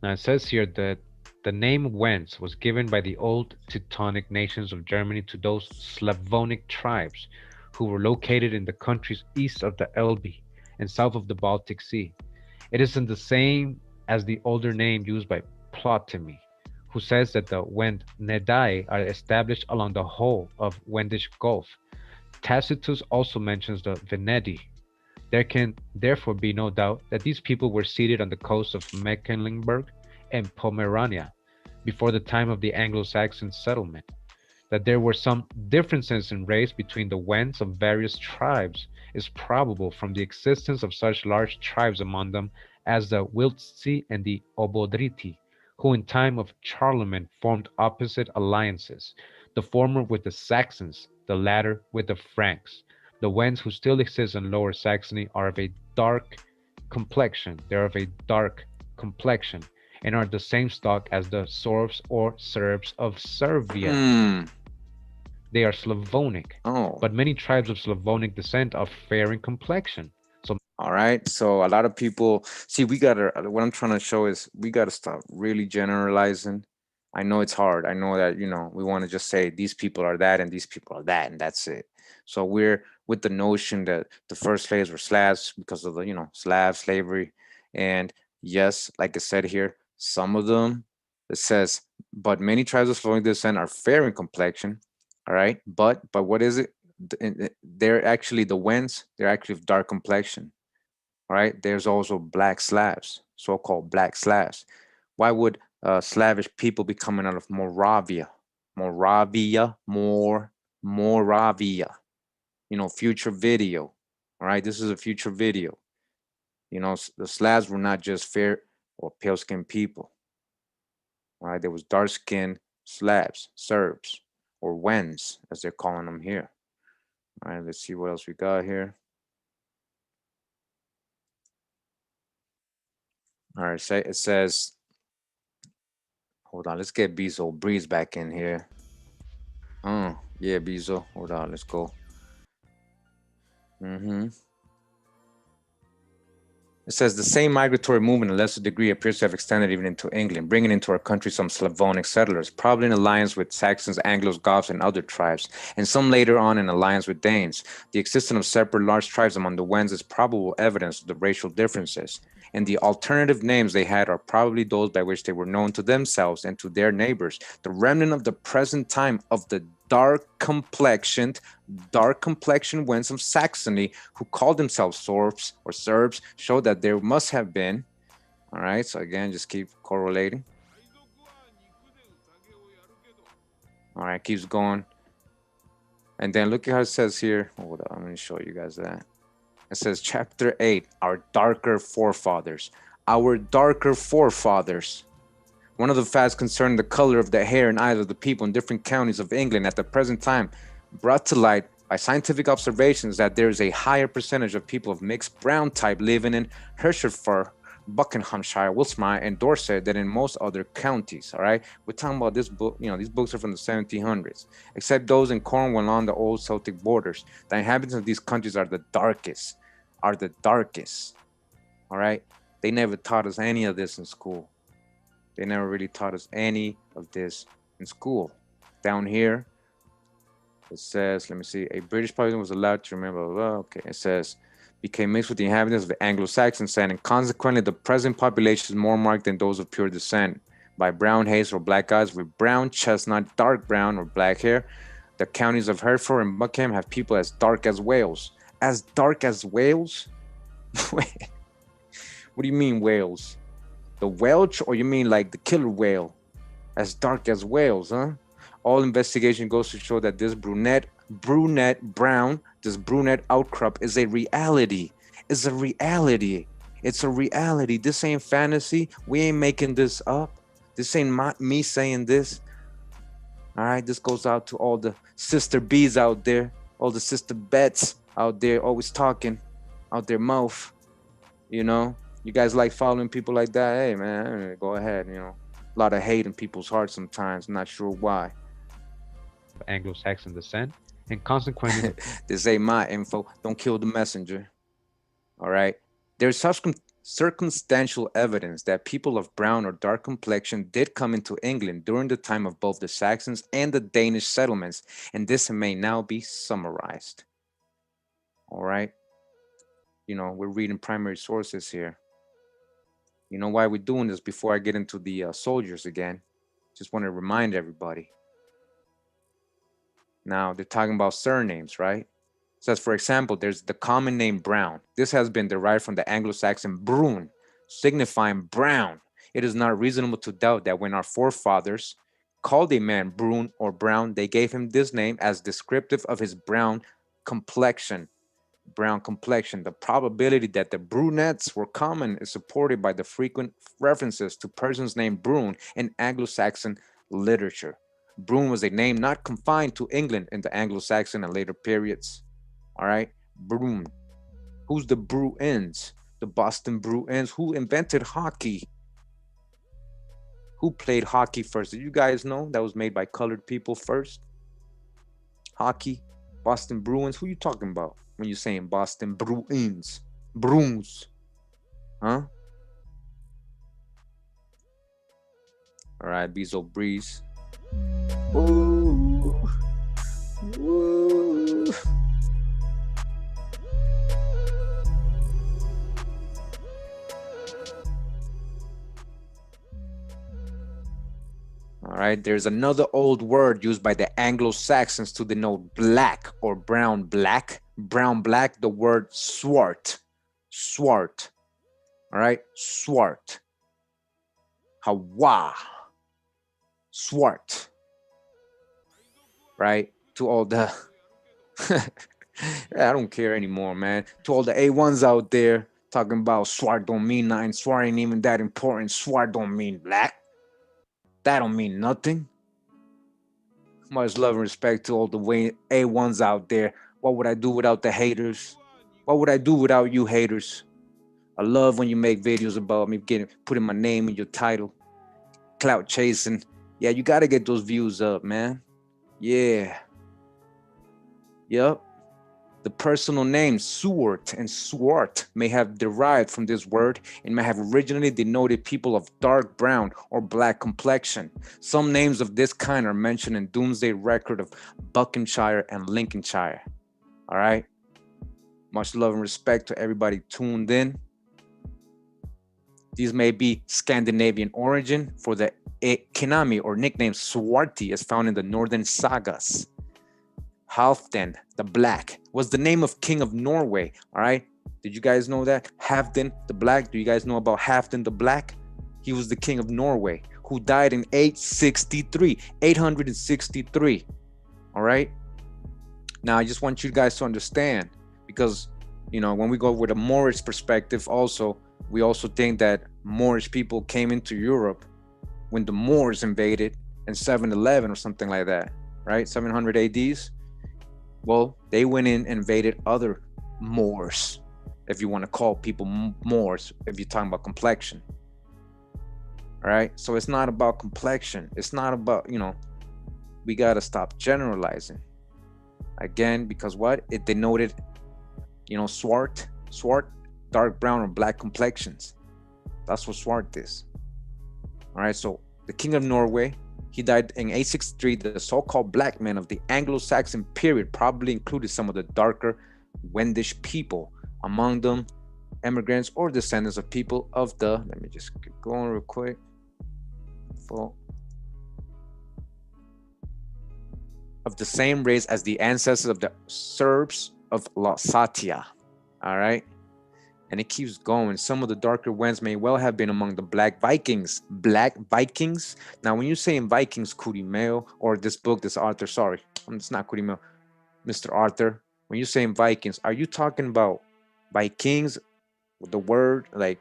[SPEAKER 2] Now it says here that the name Wends was given by the old Teutonic nations of Germany to those Slavonic tribes who were located in the countries east of the Elbe and south of the Baltic Sea. It isn't the same as the older name used by Ptolemy, who says that the Wendnedae are established along the whole of Wendish Gulf. Tacitus also mentions the Venedi. There can therefore be no doubt that these people were seated on the coast of Mecklenburg and Pomerania before the time of the Anglo-Saxon settlement. That there were some differences in race between the Wends of various tribes is probable from the existence of such large tribes among them as the Wiltzi and the Obodriti, who in time of Charlemagne formed opposite alliances, the former with the Saxons, the latter with the Franks. The Wends who still exist in Lower Saxony are of a dark complexion. They're of a dark complexion and are the same stock as the Sorbs or Serbs of Serbia. They are Slavonic, but many tribes of Slavonic descent are fair in complexion. So,
[SPEAKER 1] all right. So a lot of people see, what I'm trying to show is we gotta stop really generalizing. I know it's hard. I know that, we want to just say these people are that and these people are that, and that's it. So we're with the notion that the first slaves were Slavs because of the, Slav slavery. And yes, like I said here, some of them, it says, but many tribes of Slavonic descent are fair in complexion. All right. But what is it? They're actually the Wends, they're actually of dark complexion. All right. There's also black Slavs, so-called black Slavs. Why would Slavish people be coming out of Moravia? Moravia, Moravia. You know, future video. All right, this is a future video. You know, the Slavs were not just fair or pale-skinned people. All right, there was dark-skinned Slavs, Serbs, or Wends, as they're calling them here. All right, let's see what else we got here. All right, so it says, hold on, let's get Bezo Breeze back in here. Yeah, Bezo, hold on, let's go. It says the same migratory movement, in a lesser degree, appears to have extended even into England, bringing into our country some Slavonic settlers, probably in alliance with Saxons, Anglos, Goths, and other tribes, and some later on in alliance with Danes. The existence of separate large tribes among the Wends is probable evidence of the racial differences, and the alternative names they had are probably those by which they were known to themselves and to their neighbors. The remnant of the present time of the dark complexioned Wends of Saxony, who called themselves Serbs, show that there must have been. All right, so again, just keep correlating. All right, keeps going. And then look at how it says here. Hold on, I'm going to show you guys that. It says chapter 8, our darker forefathers. Our darker forefathers. One of the facts concerning the color of the hair and eyes of the people in different counties of England at the present time brought to light by scientific observations that there is a higher percentage of people of mixed brown type living in Hertfordshire, Buckinghamshire, Wiltshire, and Dorset than in most other counties. All right, we're talking about this book. You know, these books are from the 1700s, except those in Cornwall along the old Celtic borders. The inhabitants of these countries are the darkest. All right, they never taught us any of this in school. They never really taught us any of this in school. Down here, it says, let me see, a British population was allowed to remember, okay, it says, became mixed with the inhabitants of the Anglo-Saxon descent, and consequently the present population is more marked than those of pure descent, by brown haze or black eyes with brown, chestnut, dark brown, or black hair. The counties of Hertford and Buckingham have people as dark as Wales. As dark as Wales? What do you mean Wales? The Welsh, or you mean like the killer whale? As dark as Wales, huh? All investigation goes to show that this brunette brown, this brunette outcrop is a reality. It's a reality. This ain't fantasy. We ain't making this up. This ain't me saying this. All right, this goes out to all the sister bees out there, all the sister Bets out there, always talking out their mouth, you know? You guys like following people like that? Hey, man, go ahead. You know, a lot of hate in people's hearts sometimes. I'm not sure why.
[SPEAKER 2] Anglo-Saxon descent, and consequently,
[SPEAKER 1] this ain't my info. Don't kill the messenger. All right. There's circumstantial evidence that people of brown or dark complexion did come into England during the time of both the Saxons and the Danish settlements, and this may now be summarized. All right. You know, we're reading primary sources here. You know why we're doing this before I get into the soldiers again? Just want to remind everybody. Now, they're talking about surnames, right? It says, for example, there's the common name Brown. This has been derived from the Anglo-Saxon brun, signifying brown. It is not reasonable to doubt that when our forefathers called a man brun or brown, they gave him this name as descriptive of his brown complexion. The probability that the brunettes were common is supported by the frequent references to persons named Brune in Anglo-Saxon literature. Brune was a name not confined to England in the Anglo-Saxon and later periods. All right, Brune. Who's the Bruins? The Boston Bruins. Who invented hockey? Who played hockey first? Did you guys know that was made by colored people first? Hockey, Boston Bruins. Who you talking about when you're saying Boston Bruins? Bruins, huh? All right, Bezo Breeze. Ooh. Ooh. All right, there's another old word used by the Anglo-Saxons to denote black or brown black. Brown black, the word swart. Swart. All right, swart. Hawa. Swart. right? To all the I don't care anymore, man. To all the A1s out there talking about swart don't mean nothing, swart ain't even that important, swart don't mean black. That don't mean nothing. Much love and respect to all the A1s out there. What would I do without the haters? What would I do without you haters? I love when you make videos about me putting my name in your title, clout chasing. Yeah, you gotta get those views up, man. Yeah. Yep. The personal names Swart and Swart may have derived from this word and may have originally denoted people of dark brown or black complexion. Some names of this kind are mentioned in Domesday record of Buckinghamshire and Lincolnshire. All right. Much love and respect to everybody tuned in. These may be Scandinavian origin, for the Kinami or nickname Swarti is found in the northern sagas. Halfdan the Black was the name of King of Norway. All right. Did you guys know that? Halfdan the Black. Do you guys know about Halfdan the Black? He was the King of Norway who died in 863. All right. Now, I just want you guys to understand, because, you know, when we go with a Moorish perspective, also, we also think that Moorish people came into Europe when the Moors invaded in 711 or something like that, right? 700 ADs. Well, they went in and invaded other Moors, if you want to call people Moors, if you're talking about complexion. All right. So it's not about complexion. It's not about, you know, we got to stop generalizing. Again, because what? It denoted, you know, swart, dark brown or black complexions. That's what swart is. All right. So the King of Norway, he died in 863. The so-called black men of the Anglo-Saxon period probably included some of the darker Wendish people, among them immigrants or descendants of people of the, let me just get going real quick. Of the same race as the ancestors of the Serbs of Lasatia. All right. And it keeps going. Some of the darker ones may well have been among the Black Vikings. Black Vikings. Now, when you say in Vikings, Kurimeo, or this book, this Arthur, sorry, it's not Kurimeo, Mr. Arthur. When you say in Vikings, are you talking about Vikings, the word, like,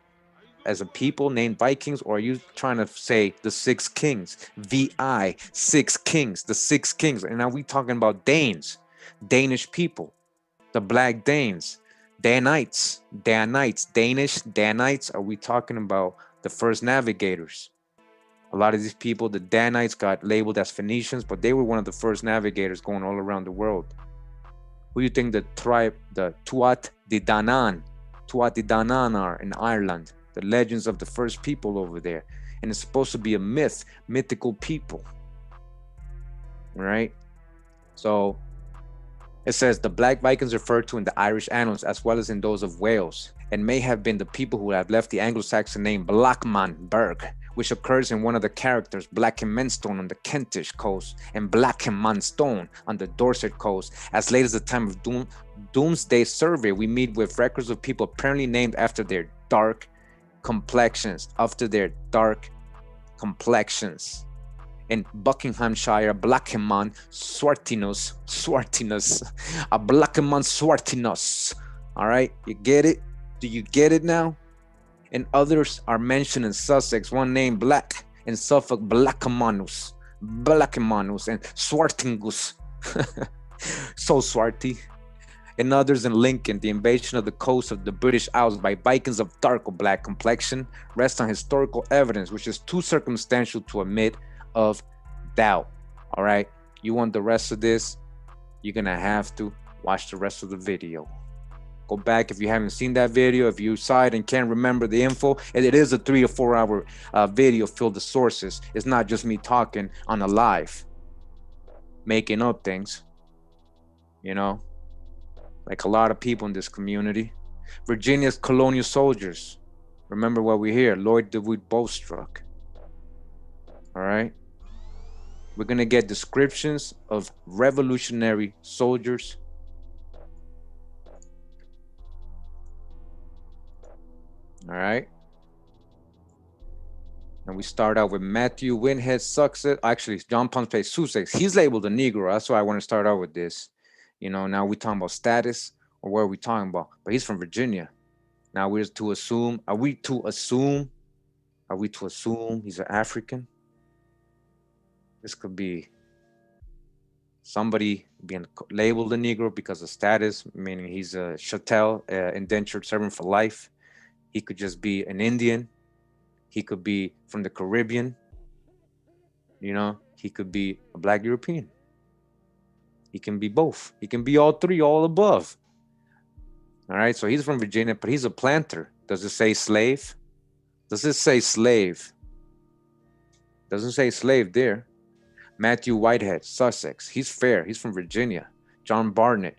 [SPEAKER 1] as a people named Vikings, or are you trying to say the six kings? VI, six kings, the six kings. And now we talking about Danes, Danish people, the Black Danes, Danites, Danish, Danites. Are we talking about the first navigators? A lot of these people, the Danites, got labeled as Phoenicians, but they were one of the first navigators going all around the world. Who do you think the tribe, the Tuat de Danann are in Ireland? The legends of the first people over there. And it's supposed to be a mythical people. All right. So it says the Black Vikings referred to in the Irish annals as well as in those of Wales, and may have been the people who have left the Anglo-Saxon name Blackmanberg, which occurs in one of the characters Blackenmanstone on the Kentish coast and Blackenmanstone on the Dorset coast. As late as the time of Domesday survey, we meet with records of people apparently named after their dark complexions. In Buckinghamshire, Blackeman Swartinus, a Blackeman Swartinus. All right, you get it? Do you get it now? And others are mentioned in Sussex, one named Black, in Suffolk, Blackemanus, and Swartingus. So swarty. And others in Lincoln, the invasion of the coast of the British Isles by Vikings of dark or black complexion rests on historical evidence, which is too circumstantial to admit of doubt. All right. You want the rest of this? You're going to have to watch the rest of the video. Go back if you haven't seen that video. If you saw it and can't remember the info, it is a 3 or 4 hour video filled with sources. It's not just me talking on a live, making up things, you know, like a lot of people in this community. Virginia's colonial soldiers. Remember what we hear, Lloyd DeWitt Bowstruck. All right. We're going to get descriptions of revolutionary soldiers. All right. And we start out with Matthew Winhead Sussex. Actually, John Pompey Sussex. He's labeled a Negro. That's why I want to start out with this. You know, now we talking about status, or what are we talking about? But he's from Virginia. Now we're to assume, are we to assume he's an African? This could be somebody being labeled a Negro because of status, meaning he's a chattel, indentured servant for life. He could just be an Indian. He could be from the Caribbean. You know, he could be a Black European. He can be both. He can be all three, all above. All right, so he's from Virginia, but he's a planter. Does it say slave? Does it say slave? Doesn't say slave there. Matthew Whitehead, Sussex. He's fair. He's from Virginia. John Barnett.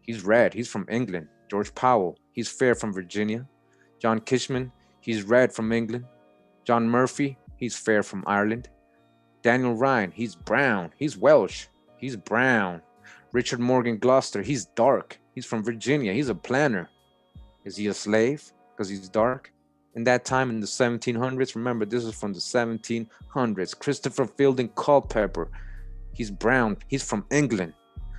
[SPEAKER 1] He's red. He's from England. George Powell. He's fair from Virginia. John Kishman. He's red from England. John Murphy. He's fair from Ireland. Daniel Ryan. He's brown. He's Welsh. He's brown. Richard Morgan Gloucester. He's dark. He's from Virginia. He's a planter. Is he a slave because he's dark? In that time in the 1700s, remember this is from the 1700s. Christopher Fielding Culpeper, he's brown, he's from England.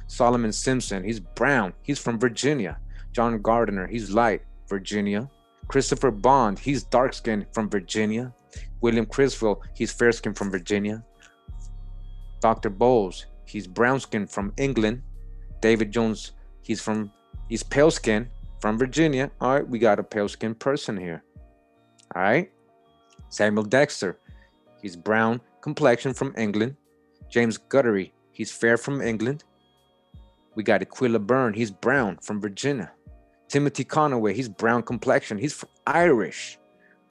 [SPEAKER 1] Solomon Simpson, he's brown, he's from Virginia. John Gardiner, he's light, Virginia. Christopher Bond, he's dark skinned from Virginia. William Criswell, he's fair skinned from Virginia. Dr. Bowles, he's brown skinned from England. David Jones, he's pale skinned from Virginia. All right, we got a pale skinned person here. All right. Samuel Dexter, he's brown complexion from England. James Guttery, he's fair from England. We got Aquila Byrne, he's brown from Virginia. Timothy Conaway, he's brown complexion. He's Irish.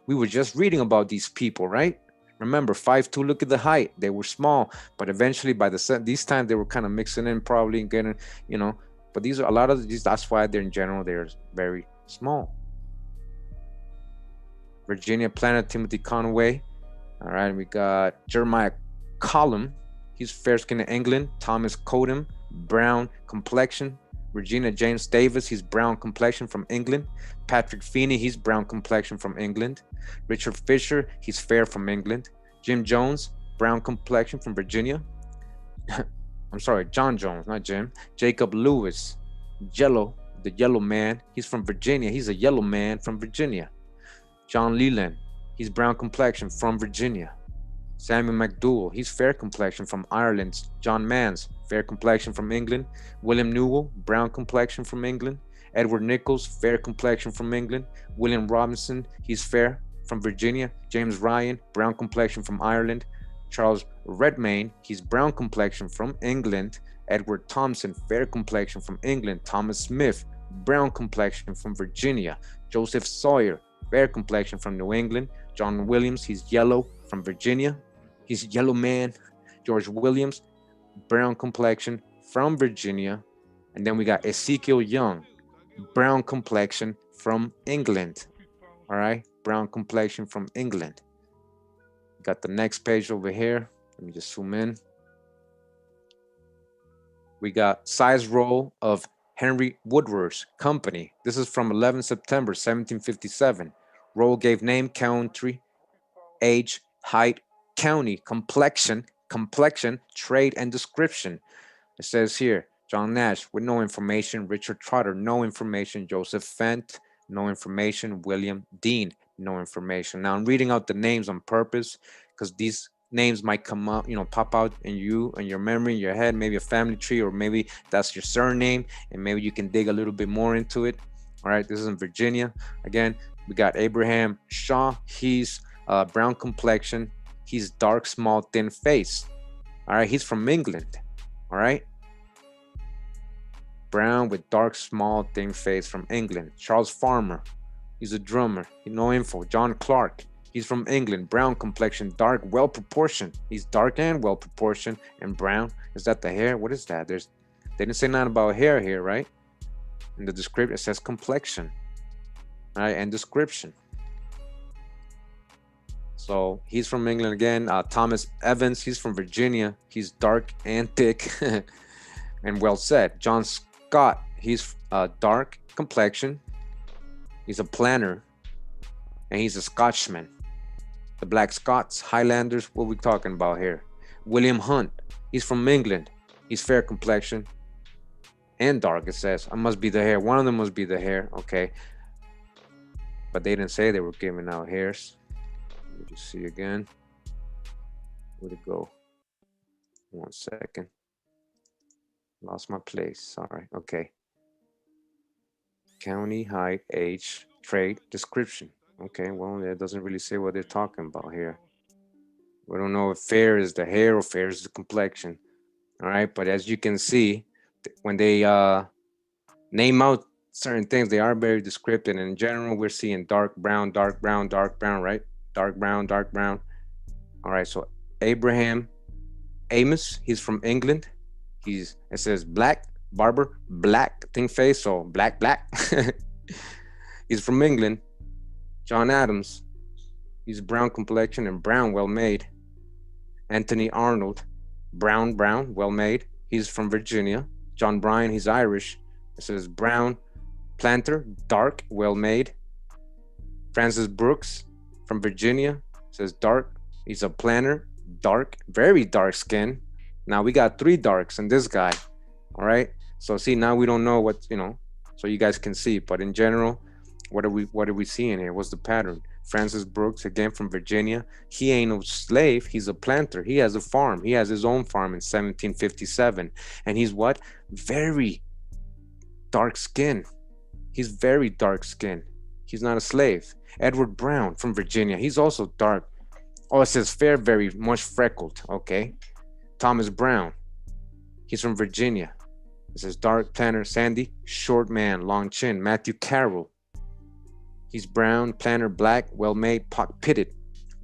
[SPEAKER 1] We were just reading about these people, right? Remember, 5'2", look at the height. They were small, but eventually by these times they were kind of mixing in, probably getting, you know. But these are a lot of these. That's why they're in general they're very small. Virginia planter Timothy Conway. All right, we got Jeremiah Collum. He's fair skinned in England. Thomas Codham, brown complexion. Regina James Davis, he's brown complexion from England. Patrick Feeney, he's brown complexion from England. Richard Fisher, he's fair from England. Jim Jones, brown complexion from Virginia. I'm sorry, John Jones, not Jim. Jacob Lewis, yellow, the yellow man. He's from Virginia. He's a yellow man from Virginia. John Leland, he's brown complexion from Virginia. Samuel McDowell, he's fair complexion from Ireland. John Mans, fair complexion from England. William Newell, brown complexion from England. Edward Nichols, fair complexion from England. William Robinson, he's fair from Virginia. James Ryan, brown complexion from Ireland. Charles Redmayne, he's brown complexion from England. Edward Thompson, fair complexion from England. Thomas Smith, brown complexion from Virginia. Joseph Sawyer, fair complexion from New England. John Williams, he's yellow from Virginia. He's a yellow man. George Williams, brown complexion from Virginia. And then we got Ezekiel Young, brown complexion from England. All right, brown complexion from England. Got the next page over here. Let me just zoom in. We got size roll of Henry Woodward's company. This is from 11 September 1757. Roll gave name, country, age, height, county, complexion, trade, and description. It says here, John Nash with no information, Richard Trotter, no information, Joseph Fent, no information, William Dean, no information. Now I'm reading out the names on purpose because these names might come up, you know, pop out in your memory, in your head, maybe a family tree, or maybe that's your surname, and maybe you can dig a little bit more into it. All right, this is in Virginia. Again, we got Abraham Shaw. He's brown complexion. He's dark, small, thin face. All right, he's from England. All right. Brown with dark, small, thin face from England. Charles Farmer. He's a drummer. No info. John Clark. He's from England. Brown complexion, dark, well proportioned. He's dark and well proportioned and brown. Is that the hair? What is that? They didn't say nothing about hair here, right? In the description, it says complexion. All right, and description. So he's from England again. Thomas Evans, he's from Virginia. He's dark and thick and well said. John Scott, he's dark complexion. He's a planner and he's a Scotchman. The Black Scots, Highlanders, what we talking about here? William Hunt, he's from England. He's fair complexion and dark, it says. I must be the hair. One of them must be the hair, okay. But they didn't say they were giving out hairs. Let me just see again. Where'd it go? 1 second. Lost my place, sorry, okay. County, height, age, trade, description. Okay, well, it doesn't really say what they're talking about here. We don't know if fair is the hair or fair is the complexion. All right, but as you can see, when they name out certain things, they are very descriptive. And in general, we're seeing dark brown, dark brown, dark brown, right? Dark brown, dark brown. All right, so Abraham Amos, he's from England. It says black, barber, black, thing face, so black, black. He's from England. John Adams, he's brown complexion and brown, well made. Anthony Arnold, brown, brown, well made. He's from Virginia. John Bryan, he's Irish. It says brown, planter, dark, well made. Francis Brooks from Virginia, says dark. He's a planter, dark, very dark skin. Now we got 3 darks in this guy. All right. So see, now we don't know what, so you guys can see, but in general, what are we seeing here? What's the pattern? Francis Brooks, again from Virginia. He ain't no slave. He's a planter. He has a farm. He has his own farm in 1757. And he's what? Very dark skin. He's very dark skin. He's not a slave. Edward Brown from Virginia. He's also dark. Oh, it says fair, very much freckled. Okay. Thomas Brown. He's from Virginia. It says dark, planter, sandy, short man, long chin. Matthew Carroll. He's brown, planter, black, well-made, pock-pitted.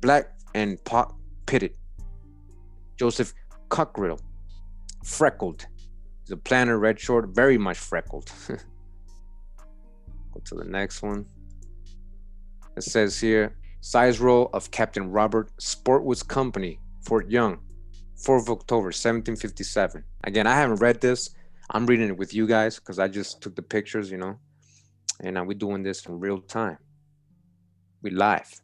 [SPEAKER 1] Black and pock-pitted. Joseph Cockrill, freckled. He's a planter, red short, very much freckled. Go to the next one. It says here, size roll of Captain Robert Sportwood's Company, Fort Young, 4th of October, 1757. Again, I haven't read this. I'm reading it with you guys because I just took the pictures, and we're doing this in real time. We live.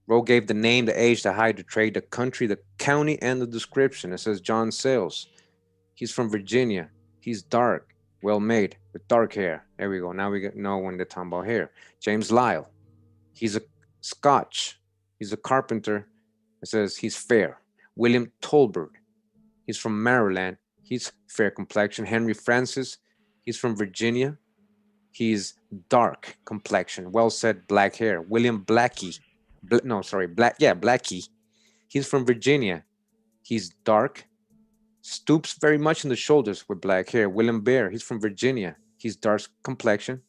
[SPEAKER 1] Rowe gave the name, the age, the height, the trade, the country, the county, and the description. It says John Sayles. He's from Virginia. He's dark, well made, with dark hair. There we go. Now we know when they're talking about hair. James Lyle. He's a Scotch. He's a carpenter. It says he's fair. William Tolbert. He's from Maryland. He's fair complexion. Henry Francis. He's from Virginia. He's dark complexion, well said, black hair. William Blackie, Blackie. He's from Virginia. He's dark, stoops very much in the shoulders with black hair. William Bear, he's from Virginia. He's dark complexion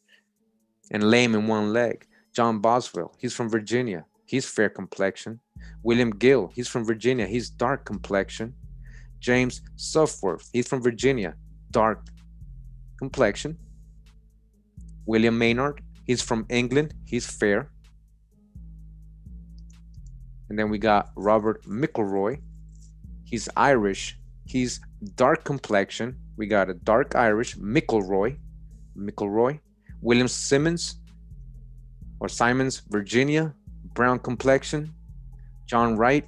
[SPEAKER 1] and lame in one leg. John Boswell, he's from Virginia. He's fair complexion. William Gill, he's from Virginia. He's dark complexion. James Sufworth, he's from Virginia. Dark complexion. William Maynard, he's from England. He's fair. And then we got Robert McElroy. He's Irish. He's dark complexion. We got a dark Irish, McElroy. William Simmons, or Simons, Virginia, brown complexion. John Wright,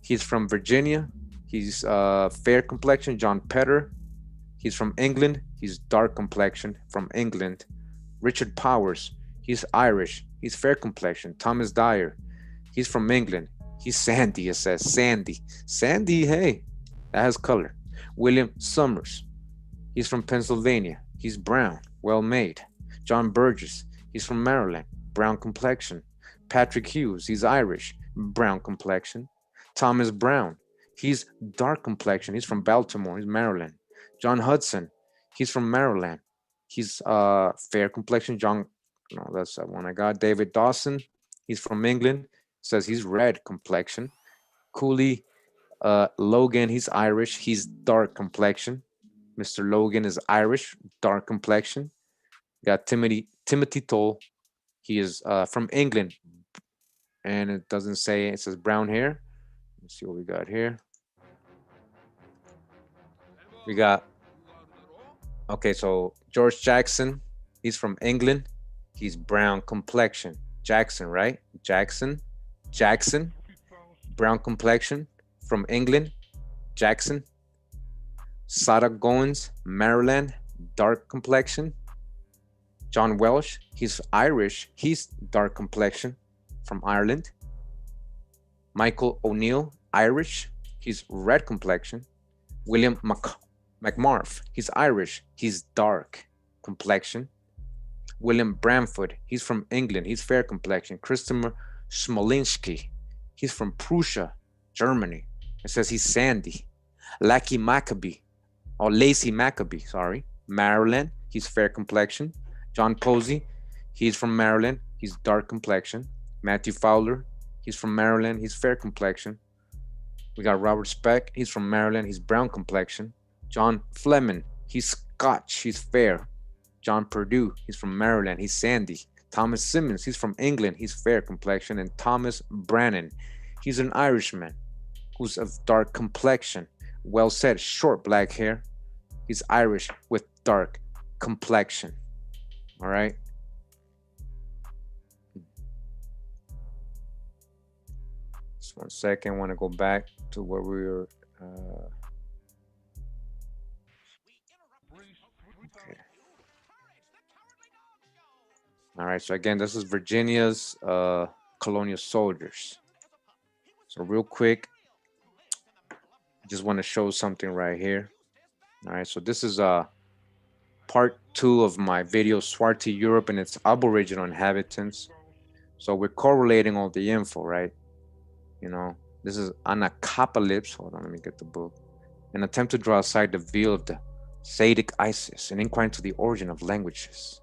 [SPEAKER 1] he's from Virginia. He's fair complexion. John Petter, he's from England. He's dark complexion from England. Richard Powers, he's Irish. He's fair complexion. Thomas Dyer, he's from England. He's sandy, it says. Sandy. Sandy, hey, that has color. William Summers, he's from Pennsylvania. He's brown, well made. John Burgess, he's from Maryland. Brown complexion. Patrick Hughes, he's Irish. Brown complexion. Thomas Brown, he's dark complexion. He's from Baltimore. He's Maryland. John Hudson, he's from Maryland. He's fair complexion. That's that one I got. David Dawson, he's from England. Says he's red complexion. Cooley Logan, he's Irish. He's dark complexion. Mr. Logan is Irish, dark complexion. Got Timothy Toll. He is from England. And it doesn't say, it says brown hair. Let's see what we got here. We got, okay, so George Jackson, he's from England. He's brown complexion. Jackson, right? Jackson. Jackson, brown complexion, from England, Jackson. Sarah Goins, Maryland, dark complexion. John Welsh, he's Irish, he's dark complexion, from Ireland. Michael O'Neill, Irish, he's red complexion. William McMarth, he's Irish, he's dark complexion. William Bramford, he's from England, he's fair complexion. Christopher Smolinski, he's from Prussia, Germany. It says he's sandy. Lackey Maccabee, or Lacey Maccabee, sorry, Maryland, he's fair complexion. John Posey, he's from Maryland, he's dark complexion. Matthew Fowler, he's from Maryland, he's fair complexion. We got Robert Speck, he's from Maryland, he's brown complexion. John Fleming, he's Scotch, he's fair. John Purdue, he's from Maryland, he's sandy. Thomas Simmons, he's from England, he's fair complexion. And Thomas Brannan, he's an Irishman who's of dark complexion. Well said, short black hair. He's Irish with dark complexion. All right. Just 1 second. I want to go back to where we were. Okay. All right. So again, this is Virginia's colonial soldiers. So real quick, I just want to show something right here. All right. So this is part 2 of my video, Swarty Europe and its Aboriginal inhabitants. So we're correlating all the info, right? You know, this is Anacapolis. Hold on, let me get the book. An attempt to draw aside the veil of the Sadic Isis, an inquiry into the origin of languages.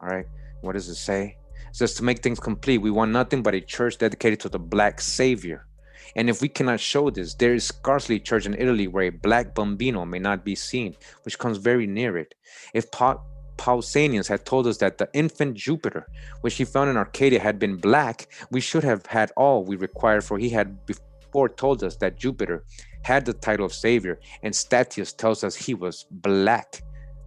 [SPEAKER 1] All right, what does it say? It says, to make things complete, we want nothing but a church dedicated to the Black Savior. And if we cannot show this, there is scarcely a church in Italy where a black bambino may not be seen, which comes very near it. If Pausanias had told us that the infant Jupiter, which he found in Arcadia, had been black, we should have had all we required, for he had before told us that Jupiter had the title of Savior, and Statutes tells us he was black.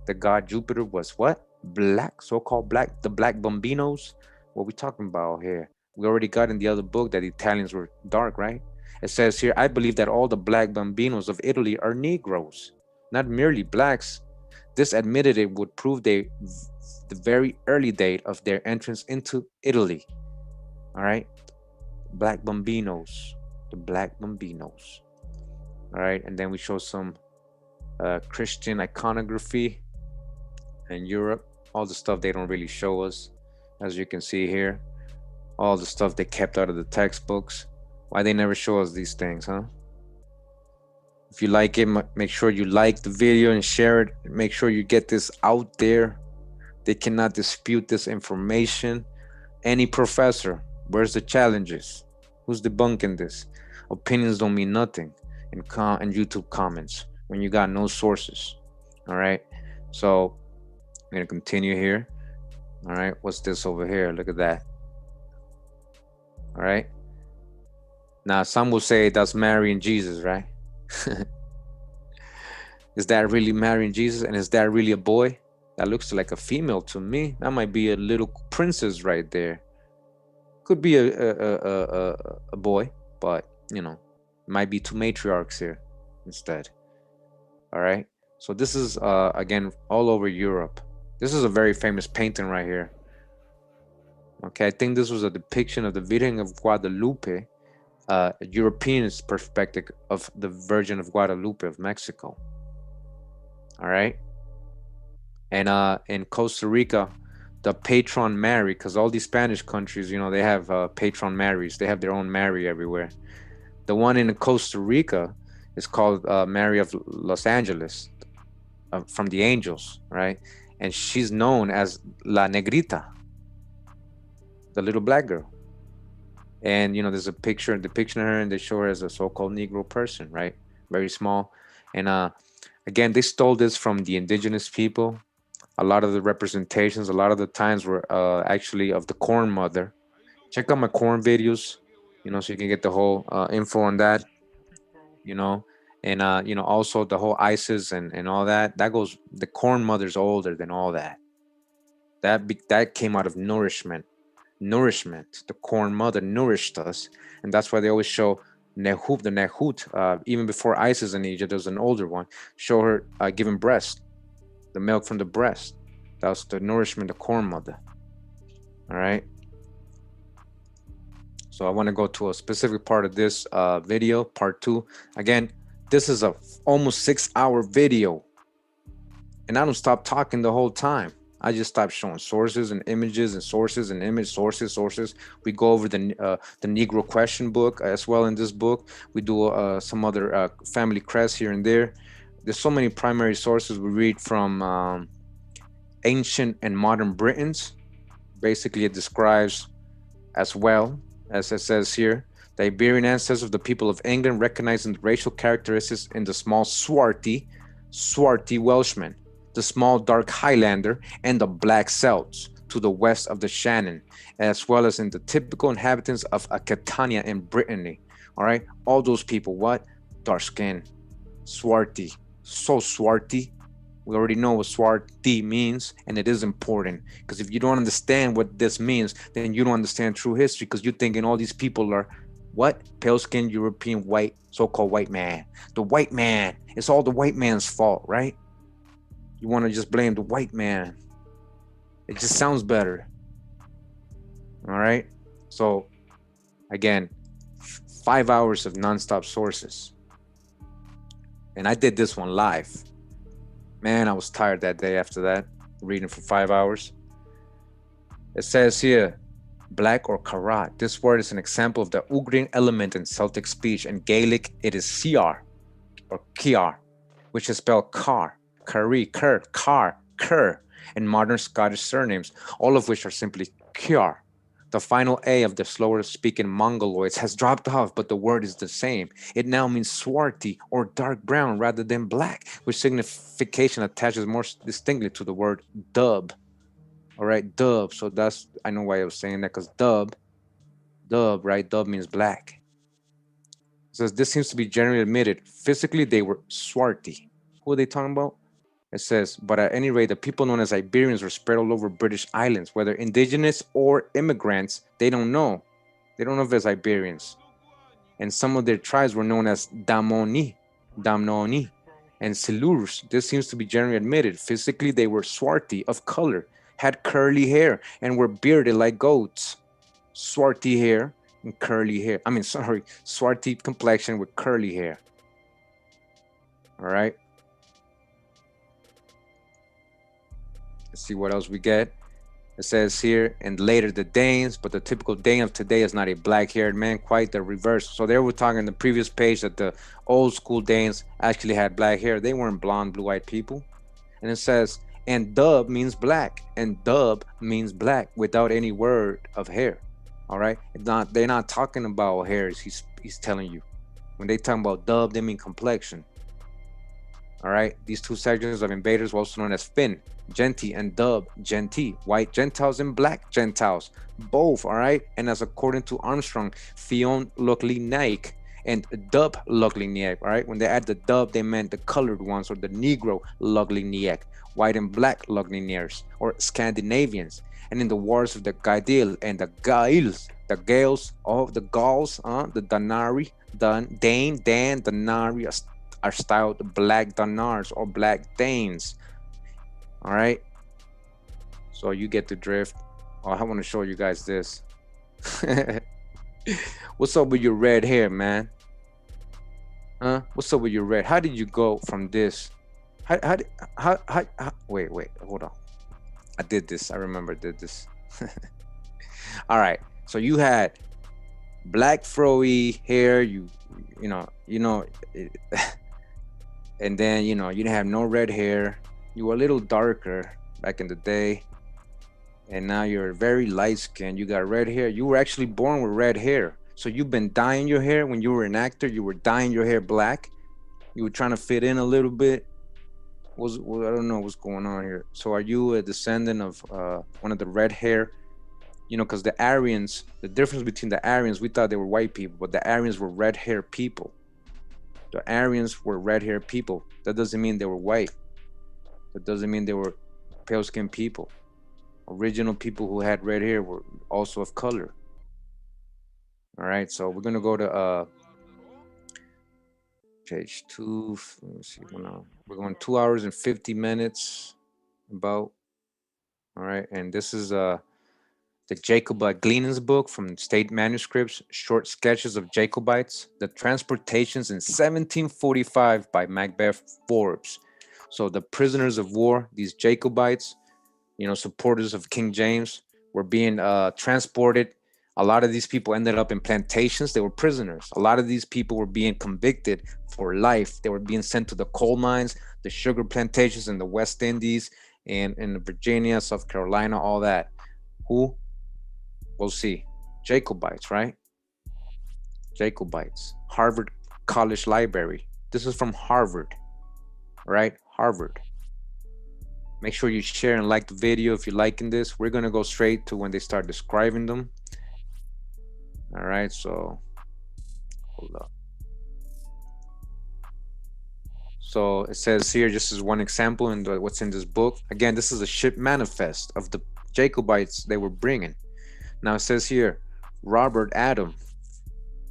[SPEAKER 1] The god Jupiter was what? Black, so-called black, the black bambinos. What are we talking about here? We already got in the other book that the Italians were dark, right? It says here, I believe that all the black bambinos of Italy are Negroes, not merely blacks. This admitted it would prove the very early date of their entrance into Italy. All right, black bambinos, the black bambinos. All right, and then we show some Christian iconography in Europe. All the stuff they don't really show us, as you can see here. All the stuff they kept out of the textbooks. Why they never show us these things, huh? If you like it, make sure you like the video and share it. Make sure you get this out there. They cannot dispute this information. Any professor, where's the challenges? Who's debunking this? Opinions don't mean nothing in YouTube comments when you got no sources. All right. So I'm gonna continue here. All right. What's this over here? Look at that. All right. Now some will say that's Mary and Jesus, right? Is that really Mary and Jesus? And is that really a boy? That looks like a female to me. That might be a little princess right there. Could be a boy, but you know, might be two matriarchs here instead. All right. So this is again all over Europe. This is a very famous painting right here. Okay, I think this was a depiction of the Virgin of Guadalupe, a European perspective of the Virgin of Guadalupe of Mexico. All right. And in Costa Rica, the patron Mary, because all these Spanish countries, you know, they have patron Marys. They have their own Mary everywhere. The one in Costa Rica is called Mary of Los Angeles, from the angels, right? And she's known as La Negrita, the little black girl. And you know, there's a depiction of her, and they show her as a so-called Negro person, right? Very small. And again, they stole this from the indigenous people. A lot of the representations, a lot of the times were actually of the corn mother. Check out my corn videos, you know, so you can get the whole info on that, you know. And you know, also the whole ISIS and all that goes, the corn mother's older than all that. That came out of nourishment. nourishment. The corn mother nourished us, and that's why they always show Nehut, the Nehut, even before Isis in Egypt. There's an older one, show her giving breast, the milk from the breast. That was the nourishment, the corn mother. All right. So I want to go to a specific part of this video, part 2. Again, this is a almost 6-hour video, and I don't stop talking the whole time. I just stopped showing sources and images and sources and image sources. We go over the Negro question book as well in this book. We do some other family crests here and there. There's so many primary sources we read from ancient and modern Britons. Basically, it describes as well, as it says here, the Iberian ancestors of the people of England, recognizing the racial characteristics in the small swarthy Welshman, the small dark Highlander, and the black Celts to the west of the Shannon, as well as in the typical inhabitants of Aquitania in Brittany. All right, all those people, what? Dark skin, swarthy, so swarthy. We already know what swarthy means, and it is important, because if you don't understand what this means, then you don't understand true history, because you're thinking all these people are what? Pale-skinned European white, so-called white man. The white man, it's all the white man's fault, right? You want to just blame the white man. It just sounds better. All right. So again, 5 hours of nonstop sources. And I did this one live. Man, I was tired that day after that, reading for 5 hours. It says here, black or karat. This word is an example of the Ugrian element in Celtic speech. In Gaelic, it is siar or kiar, which is spelled car. Curry, Cur, Car, Cur, and modern Scottish surnames, all of which are simply Kjar. The final A of the slower speaking Mongoloids has dropped off, but the word is the same. It now means swarthy or dark brown rather than black, which signification attaches more distinctly to the word dub. All right, dub. So that's, I know why I was saying that, because dub, right? Dub means black. So this seems to be generally admitted. Physically, they were swarthy. Who are they talking about? It says, but at any rate, the people known as Iberians were spread all over British islands, whether indigenous or immigrants. They don't know. They don't know if it's Iberians. And some of their tribes were known as Damnoni, and Silurs. This seems to be generally admitted. Physically, they were swarthy of color, had curly hair, and were bearded like goats. Swarthy hair and curly hair. Swarthy complexion with curly hair. All right. Let's see what else we get. It says here, and later the Danes, but the typical Dane of today is not a black-haired man, quite the reverse. So they were talking in the previous page that the old school Danes actually had black hair. They weren't blonde, blue-eyed people. And it says, and dub means black, and dub means black without any word of hair. All right, they're not talking about hairs. He's telling you. When they talk about dub, they mean complexion. All right, these two sections of invaders were also known as Finn, Genti, and Dub, Genti, white Gentiles and black Gentiles, both, all right? And as according to Armstrong, Fionn Lochliniac and Dub Lochliniac, all right? When they add the Dub, they meant the colored ones, or the Negro Lochliniac, white and black Lochliniers, or Scandinavians. And in the wars of the Gaedil and the Gaels, the Gales, the Gauls, the Danari, Dane, Dan, Danari, are styled black Danars or black Danes. All right, so you get the drift. Oh, I want to show you guys this. What's up with your red hair, man? What's up with your red? How did you go from this? Wait, hold on. I did this. I remember I did this. All right, so you had black froey hair. You know. And then, you didn't have no red hair. You were a little darker back in the day. And now you're very light skinned. You got red hair. You were actually born with red hair. So you've been dyeing your hair. When you were an actor, you were dyeing your hair black. You were trying to fit in a little bit. I don't know what's going on here. So are you a descendant of one of the red hair? Because the Aryans, the difference between the Aryans, we thought they were white people, but the Aryans were red hair people. The Aryans were red-haired people. That doesn't mean they were white. That doesn't mean they were pale-skinned people. Original people who had red hair were also of color. All right, so we're gonna go to page 2. Let me see. We're going 2 hours and 50 minutes about. All right, and this is the Jacobite Gleanings book from State Manuscripts, Short Sketches of Jacobites, The Transportations in 1745 by Macbeth Forbes. So the prisoners of war, these Jacobites, supporters of King James, were being transported. A lot of these people ended up in plantations. They were prisoners. A lot of these people were being convicted for life. They were being sent to the coal mines, the sugar plantations in the West Indies, and in Virginia, South Carolina, all that. Who? We'll see. Jacobites, right? Jacobites. Harvard College Library. This is from Harvard, right? Harvard. Make sure you share and like the video if you're liking this. We're going to go straight to when they start describing them. All right, so hold up. So it says here, just as one example in what's in this book. Again, this is a ship manifest of the Jacobites they were bringing. Now it says here, Robert Adam,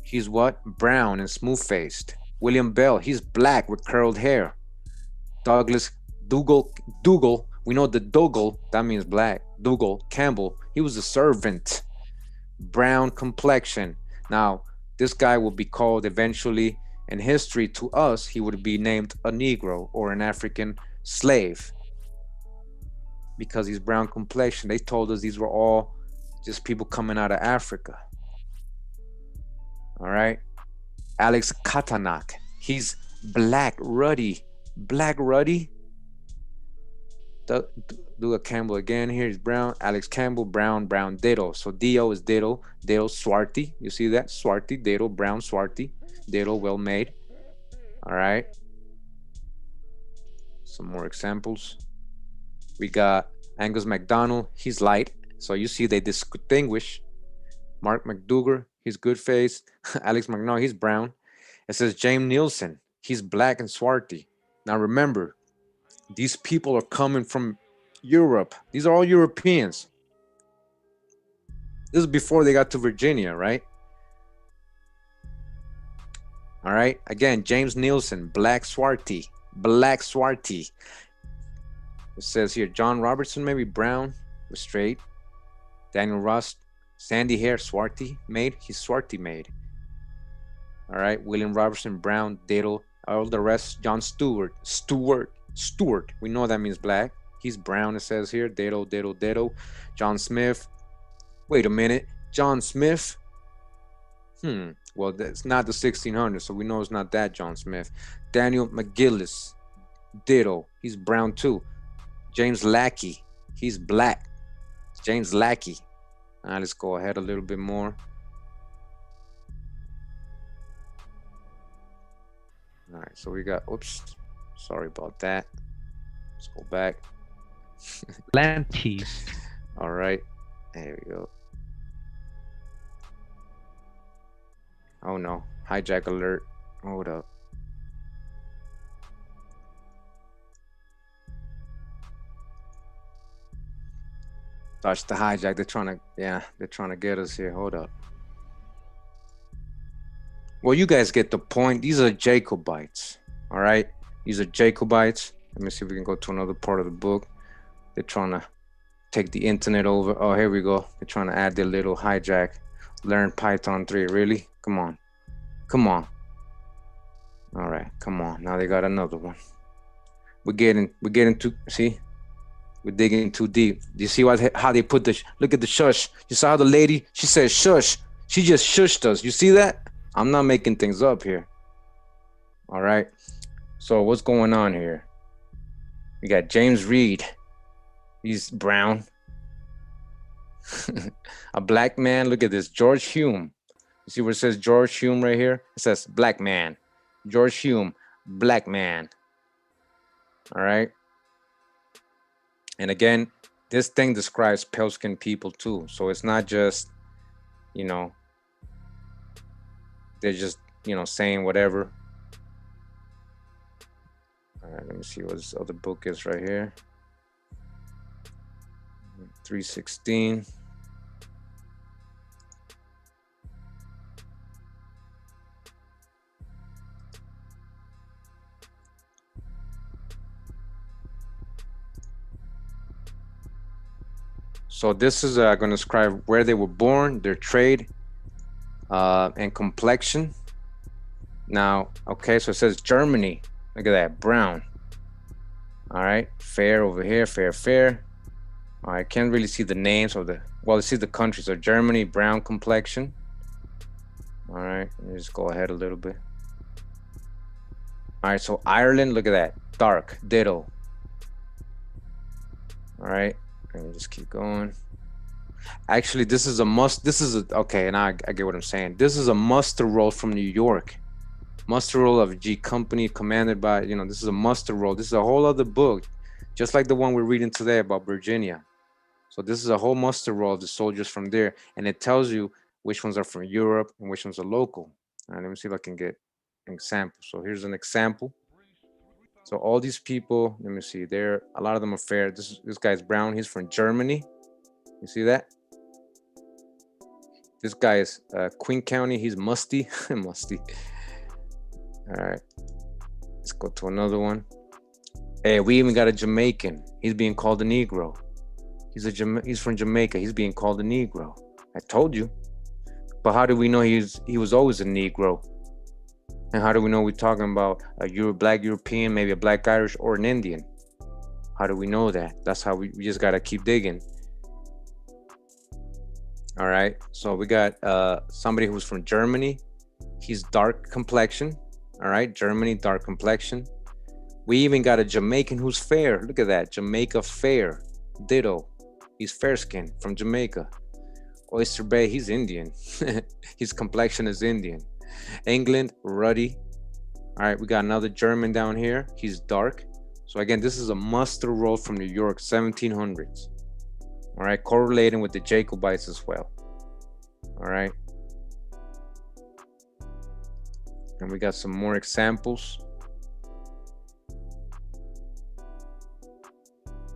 [SPEAKER 1] he's what? Brown and smooth-faced. William Bell, he's black with curled hair. Douglas Dougal, we know the Dougal, that means black. Dougal Campbell, he was a servant. Brown complexion. Now, this guy will be called eventually in history to us, he would be named a Negro or an African slave because he's brown complexion. They told us these were all just people coming out of Africa. All right. Alex Katanak, he's black ruddy. Douglas Campbell again here is brown. Alex Campbell, brown ditto. So Dio is ditto swarty. You see that? Swarty, ditto, brown, swarty, ditto, well made. All right. Some more examples. We got Angus MacDonald, he's light. So you see they distinguish. Mark McDougar, he's good face. Alex McNaught, he's brown. It says James Nielsen, he's black and swarty. Now remember, these people are coming from Europe. These are all Europeans. This is before they got to Virginia, right? All right. Again, James Nielsen, black swarty. It says here, John Robertson, maybe brown with straight. Daniel Ross, sandy hair, swarty made. He's swarty made. All right. William Robertson, brown, ditto. All the rest, John Stewart. We know that means black. He's brown, it says here. Ditto. John Smith. Wait a minute. John Smith? Well, that's not the 1600s, so we know it's not that John Smith. Daniel McGillis. Ditto. He's brown too. James Lackey. He's black. James Lackey. All right, let's go ahead a little bit more. All right, so we got, oops, sorry about that. Let's go back.
[SPEAKER 2] Lantis.
[SPEAKER 1] All right, there we go. Oh no, hijack alert. Hold up. Touch the hijack. They're trying to get us here. Hold up. Well, you guys get the point. These are Jacobites. All right. These are Jacobites. Let me see if we can go to another part of the book. They're trying to take the internet over. Oh, here we go. They're trying to add their little hijack. Learn Python 3. Really? Come on. All right. Come on. Now they got another one. We're getting too, see? We're digging too deep. Do you see how they put look at the shush. You saw how the lady, she said shush. She just shushed us. You see that? I'm not making things up here. All right. So what's going on here? We got James Reed. He's brown. A black man. Look at this. George Hume. You see where it says George Hume right here? It says black man. George Hume, black man. All right. And again, this thing describes pale-skinned people too. So it's not just, they're just, saying whatever. All right, let me see what this other book is right here. 316. So this is going to describe where they were born, their trade, and complexion. Now, okay, so it says Germany. Look at that, brown. All right, fair over here, fair, fair. All right, can't really see the names of the, well, see the countries. So Germany, brown complexion. All right, let me just go ahead a little bit. All right, so Ireland, look at that, dark, ditto. All right, let me just keep going. Actually, this is a must. This is a, okay, and I get what I'm saying. This is a muster roll from New York. Muster roll of G Company commanded by, you know, this is a muster roll. This is a whole other book, just like the one we're reading today about Virginia. So this is a whole muster roll of the soldiers from there. And it tells you which ones are from Europe and which ones are local. All right, let me see if I can get an example. So here's an example. So all these people, let me see, there, a lot of them are fair. This guy's brown, he's from Germany. You see that? This guy is Queen County, he's musty, musty. All right, let's go to another one. Hey, we even got a Jamaican. He's being called a Negro. He's from Jamaica. He's being called a Negro. I told you. But how do we know he was always a Negro? And how do we know we're talking about a black European, maybe a black Irish, or an Indian? How do we know that? That's how we just gotta keep digging. All right, so we got somebody who's from Germany. He's dark complexion. All right, Germany, dark complexion. We even got a Jamaican who's fair. Look at that, Jamaica fair, ditto. He's fair skinned from Jamaica. Oyster Bay, he's Indian. His complexion is Indian. England, ruddy. All right, we got another German down here. He's dark. So again, this is a muster roll from New York, 1700s. All right, correlating with the Jacobites as well. All right. And we got some more examples.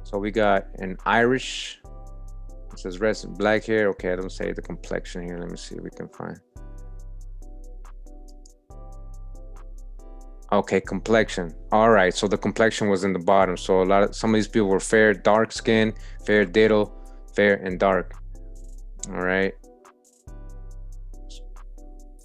[SPEAKER 1] So we got an Irish. It says red, black hair. Okay, I don't say the complexion here. Let me see if we can find. Okay, complexion. All right, so the complexion was in the bottom. So some of these people were fair, dark skin, fair, ditto, fair, and dark. All right.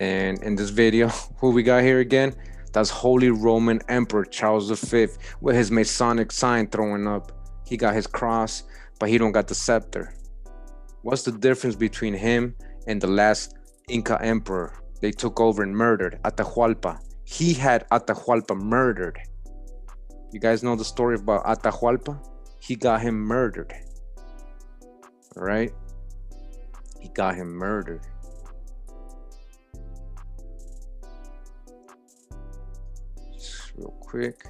[SPEAKER 1] And in this video, who we got here again? That's Holy Roman Emperor Charles V with his Masonic sign throwing up. He got his cross, but he don't got the scepter. What's the difference between him and the last Inca emperor they took over and murdered, Atahualpa? He had Atahualpa murdered. You guys know the story about Atahualpa? He got him murdered. All right? He got him murdered. Just real quick.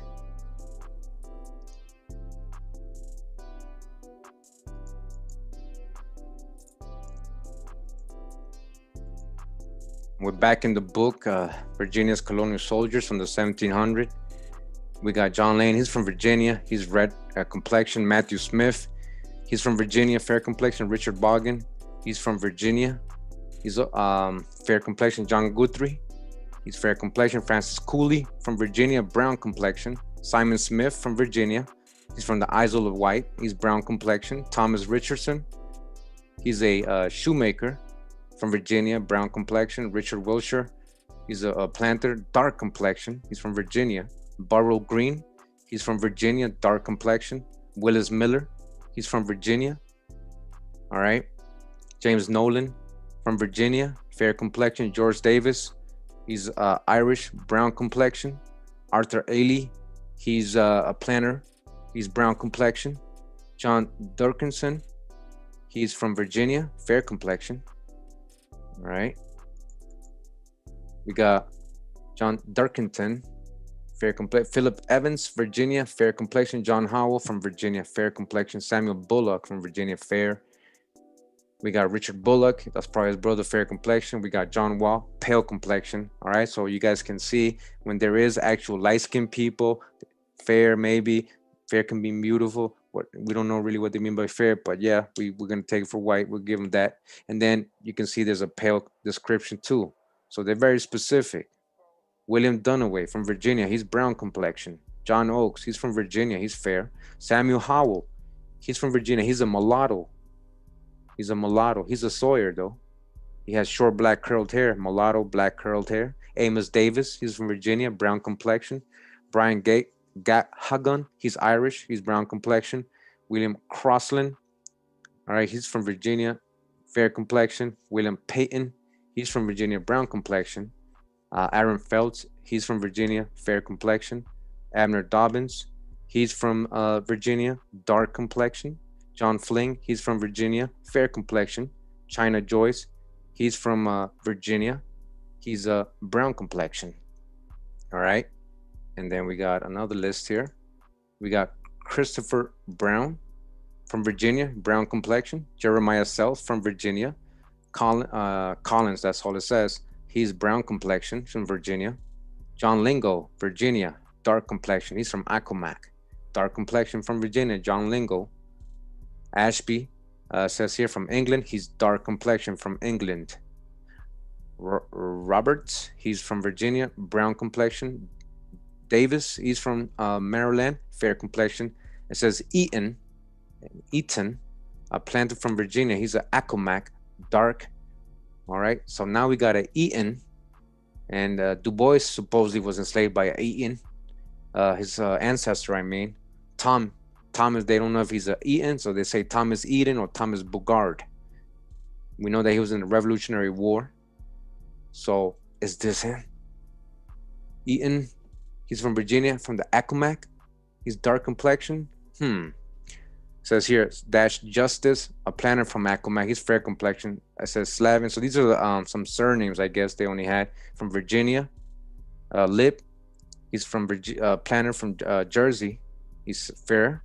[SPEAKER 1] We're back in the book, Virginia's Colonial Soldiers from the 1700s. We got John Lane, he's from Virginia. He's red complexion. Matthew Smith, he's from Virginia, fair complexion. Richard Boggin, he's from Virginia. He's fair complexion. John Guthrie, he's fair complexion. Francis Cooley from Virginia, brown complexion. Simon Smith from Virginia, he's from the Isle of Wight, he's brown complexion. Thomas Richardson, he's a shoemaker from Virginia, brown complexion. Richard Wilshire, he's a planter, dark complexion. He's from Virginia. Burrell Green, he's from Virginia, dark complexion. Willis Miller, he's from Virginia. All right. James Nolan from Virginia, fair complexion. George Davis, he's Irish, brown complexion. Arthur Ailey, he's a planter. He's brown complexion. John Durkinson, he's from Virginia, fair complexion. All right. We got John Durkington, fair complexion. Philip Evans, Virginia, fair complexion. John Howell from Virginia, fair complexion. Samuel Bullock from Virginia, fair. We got Richard Bullock, that's probably his brother, fair complexion. We got John Wall, pale complexion. All right, so you guys can see when there is actual light-skinned people, fair maybe, fair can be beautiful. what we don't know really what they mean by fair, but yeah, we're gonna take it for white. We'll give them that. And then you can see there's a pale description too. So they're very specific. William Dunaway from Virginia, he's brown complexion. John Oakes, he's from Virginia, he's fair. Samuel Howell, he's from Virginia, he's a mulatto. He's a mulatto. He's a Sawyer though. He has short black curled hair, mulatto, black curled hair. Amos Davis, he's from Virginia, brown complexion. Brian Hagun, he's Irish, he's brown complexion. William Crossland, all right, he's from Virginia, fair complexion. William Payton, he's from Virginia, brown complexion. Aaron Feltz, he's from Virginia, fair complexion. Abner Dobbins, he's from Virginia, dark complexion. John Fling, he's from Virginia, fair complexion. China Joyce, he's from Virginia, he's a brown complexion. All right. And then we got another list here. We got Christopher Brown from Virginia, brown complexion. Jeremiah Self from Virginia. Collins, that's all it says. He's brown complexion from Virginia. John Lingo, Virginia, dark complexion. He's from Accomack. Dark complexion from Virginia, John Lingo. Ashby says here from England. He's dark complexion from England. Roberts, he's from Virginia, brown complexion. Davis, he's from Maryland, fair complexion. It says Eaton, a planter from Virginia. He's an Accomack, dark. All right, so now we got a Eaton, and Du Bois supposedly was enslaved by a Eaton, his ancestor, I mean. Thomas, they don't know if he's a Eaton, so they say Thomas Eden or Thomas Bugard. We know that he was in the Revolutionary War. So is this him? Eaton, he's from Virginia, from the Accomack. He's dark complexion. Says here, Dash Justice, a planter from Accomack. He's fair complexion. It says Slavin. So these are some surnames, I guess, they only had from Virginia. Lip, he's from planter from Jersey. He's fair.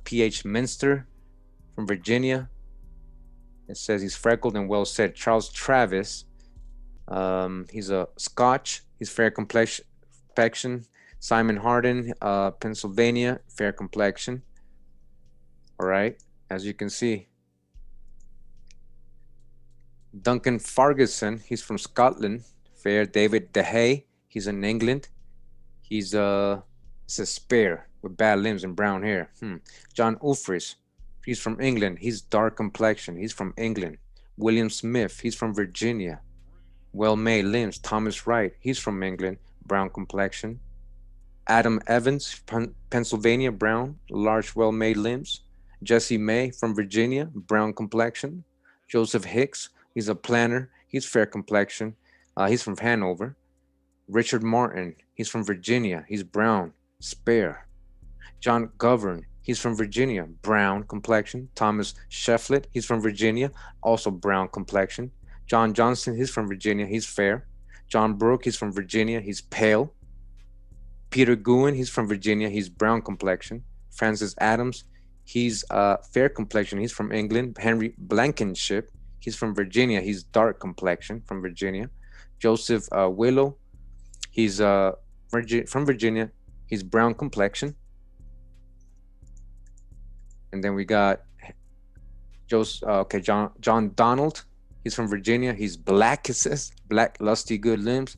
[SPEAKER 1] P.H. Minster from Virginia. It says he's freckled and well set. Charles Travis, he's a Scotch. He's fair complexion. Simon Harden, Pennsylvania, fair complexion. All right, as you can see. Duncan Ferguson, he's from Scotland, fair. David DeHay, he's in England. He's it's a spare with bad limbs and brown hair. John Ufris, he's from England. He's dark complexion. He's from England. William Smith, he's from Virginia. Well-made limbs. Thomas Wright, he's from England, brown complexion. Adam Evans, Pennsylvania, brown, large, well-made limbs. Jesse May from Virginia, brown complexion. Joseph Hicks, he's a planter. He's fair complexion. He's from Hanover. Richard Martin, he's from Virginia. He's brown, spare. John Govern, he's from Virginia, brown complexion. Thomas Shefflet, he's from Virginia, also brown complexion. John Johnston, he's from Virginia, he's fair. John Brooke, he's from Virginia, he's pale. Peter Guin, he's from Virginia, he's brown complexion. Francis Adams, he's fair complexion, he's from England. Henry Blankenship, he's from Virginia, he's dark complexion from Virginia. Joseph Willow, he's from Virginia, he's brown complexion. And then we got John Donald, he's from Virginia, he's black, it says, black, lusty, good limbs,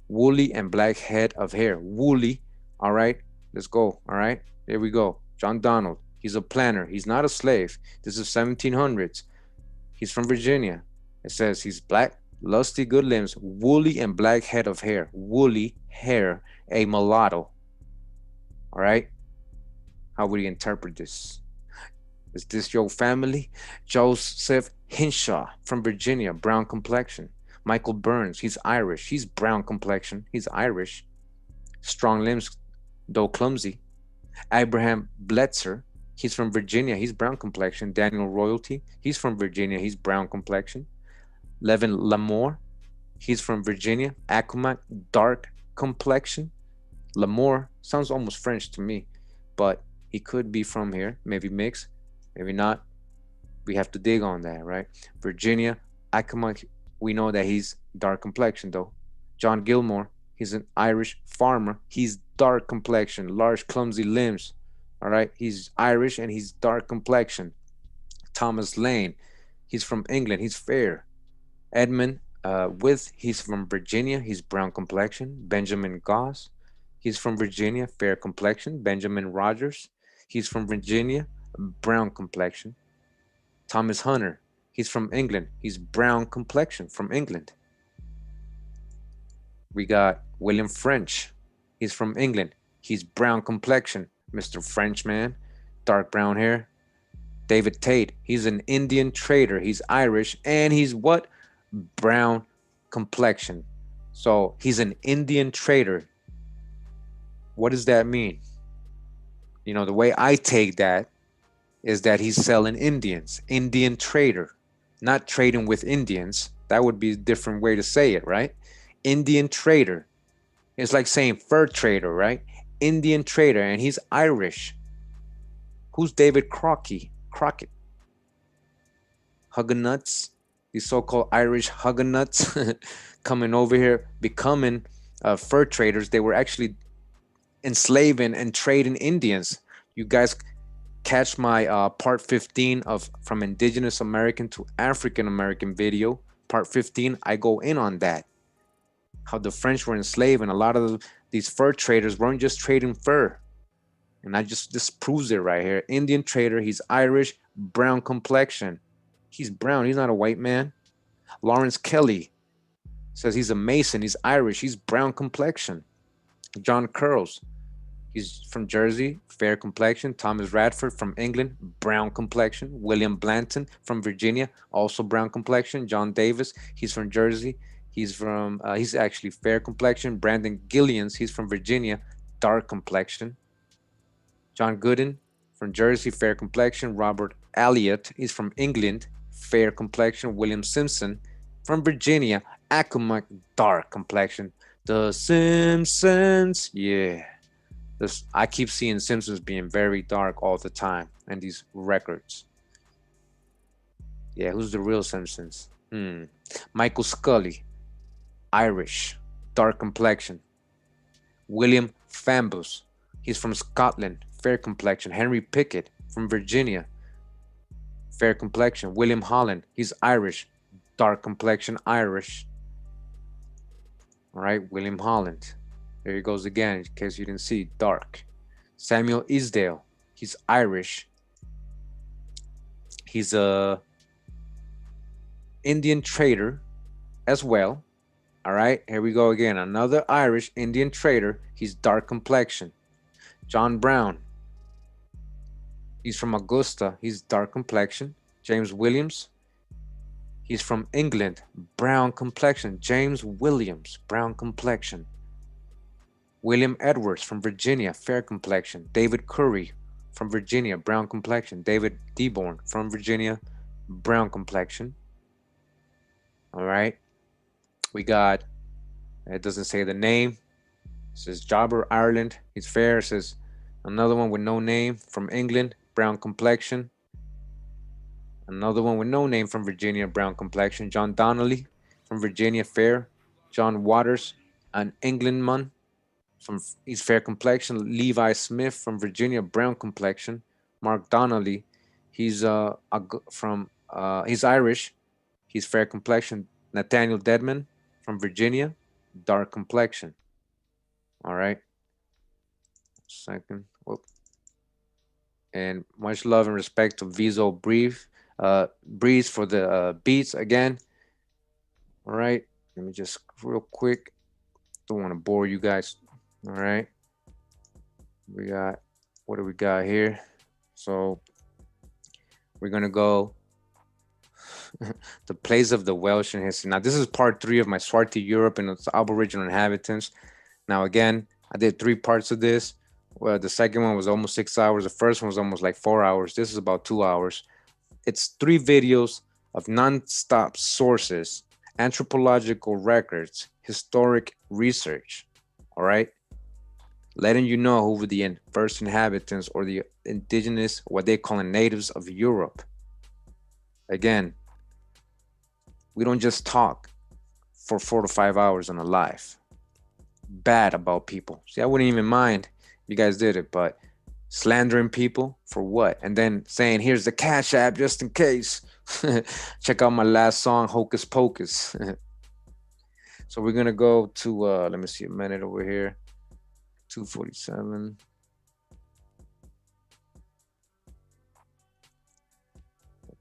[SPEAKER 1] woolly and black head of hair. Woolly, all right, let's go, all right, here we go. John Donald, he's a planter, he's not a slave. This is 1700s. He's from Virginia. It says he's black, lusty, good limbs, woolly and black head of hair. Woolly hair, a mulatto. All right, how would you interpret this? Is this your family? Joseph Hinshaw from Virginia, brown complexion. Michael Burns, he's Irish. He's brown complexion. He's Irish. Strong limbs, though clumsy. Abraham Bletzer, he's from Virginia. He's brown complexion. Daniel Royalty, he's from Virginia. He's brown complexion. Levin Lamore, he's from Virginia. Accomack, dark complexion. Lamore sounds almost French to me, but he could be from here. Maybe mixed, maybe not. We have to dig on that, right? Virginia, Accomack, we know that he's dark complexion though. John Gilmore, he's an Irish farmer. He's dark complexion, large, clumsy limbs. All right, he's Irish and he's dark complexion. Thomas Lane, he's from England, he's fair. Edmund he's from Virginia, he's brown complexion. Benjamin Goss, he's from Virginia, fair complexion. Benjamin Rogers, he's from Virginia, brown complexion. Thomas Hunter, he's from England, he's brown complexion from England. We got William French, he's from England, he's brown complexion, Mr. Frenchman, dark brown hair. David Tate, he's an Indian trader, he's Irish, and he's what? Brown complexion. So he's an Indian trader. What does that mean? You know, the way I take that is that he's selling Indians, Indian trader, not trading with Indians. That would be a different way to say it, right? Indian trader. It's like saying fur trader, right? Indian trader, and he's Irish. Who's David Crockett? Huggernuts, these so-called Irish Huggernuts coming over here, becoming fur traders. They were actually enslaving and trading Indians. You guys catch my part 15 of From Indigenous American to African American video. Part 15, I go in on that. How the French were enslaved, and a lot of these fur traders weren't just trading fur. And I just, this proves it right here. Indian trader, he's Irish, brown complexion. He's brown, he's not a white man. Lawrence Kelly says he's a Mason, he's Irish, he's brown complexion. John Curls, he's from Jersey, fair complexion. Thomas Radford from England, brown complexion. William Blanton from Virginia, also brown complexion. John Davis, he's from Jersey. He's actually fair complexion. Brandon Gillians, he's from Virginia, dark complexion. John Gooden from Jersey, fair complexion. Robert Elliott, he's from England, fair complexion. William Simpson from Virginia, Accomac, dark complexion. The Simpsons, yeah. I keep seeing Simpsons being very dark all the time and these records. Yeah, who's the real Simpsons? Michael Scully, Irish, dark complexion. William Fambus, he's from Scotland, fair complexion. Henry Pickett from Virginia, fair complexion. William Holland, he's Irish, dark complexion, Irish. All right, William Holland. There he goes again, in case you didn't see, dark. Samuel Isdale, he's Irish. He's a Indian trader as well. All right, here we go again. Another Irish Indian trader. He's dark complexion. John Brown, he's from Augusta. He's dark complexion. James Williams, he's from England, brown complexion. James Williams, brown complexion. William Edwards from Virginia, fair complexion. David Curry from Virginia, brown complexion. David Deborn from Virginia, brown complexion. All right. We got, it doesn't say the name. It says Jobber, Ireland. He's fair. It says another one with no name from England, brown complexion. Another one with no name from Virginia, brown complexion. John Donnelly from Virginia, fair. John Waters, an Englandman, he's fair complexion. Levi Smith from Virginia, brown complexion. Mark Donnelly, he's Irish, he's fair complexion. Nathaniel Dedman from Virginia, dark complexion. All right. Second. Whoop. And much love and respect to Viso Breeze for the beats again. All right. Let me just real quick. Don't want to bore you guys. All right. We got, what do we got here? So we're going to go the place of the Welsh in history. Now, this is part 3 of my Swarthy Europe and its Aboriginal inhabitants. Now, again, I did 3 parts of this. Well, the second one was almost 6 hours. The first one was almost like 4 hours. This is about 2 hours. It's 3 videos of non-stop sources, anthropological records, historic research. All right. Letting you know who were the first inhabitants or the indigenous, what they call natives of Europe. Again, we don't just talk for 4 to 5 hours on a live bad about people. See, I wouldn't even mind if you guys did it, but Slandering people for what? And then saying, here's the Cash App just in case. Check out my last song, Hocus Pocus. So we're gonna go to let me see a minute over here. 247.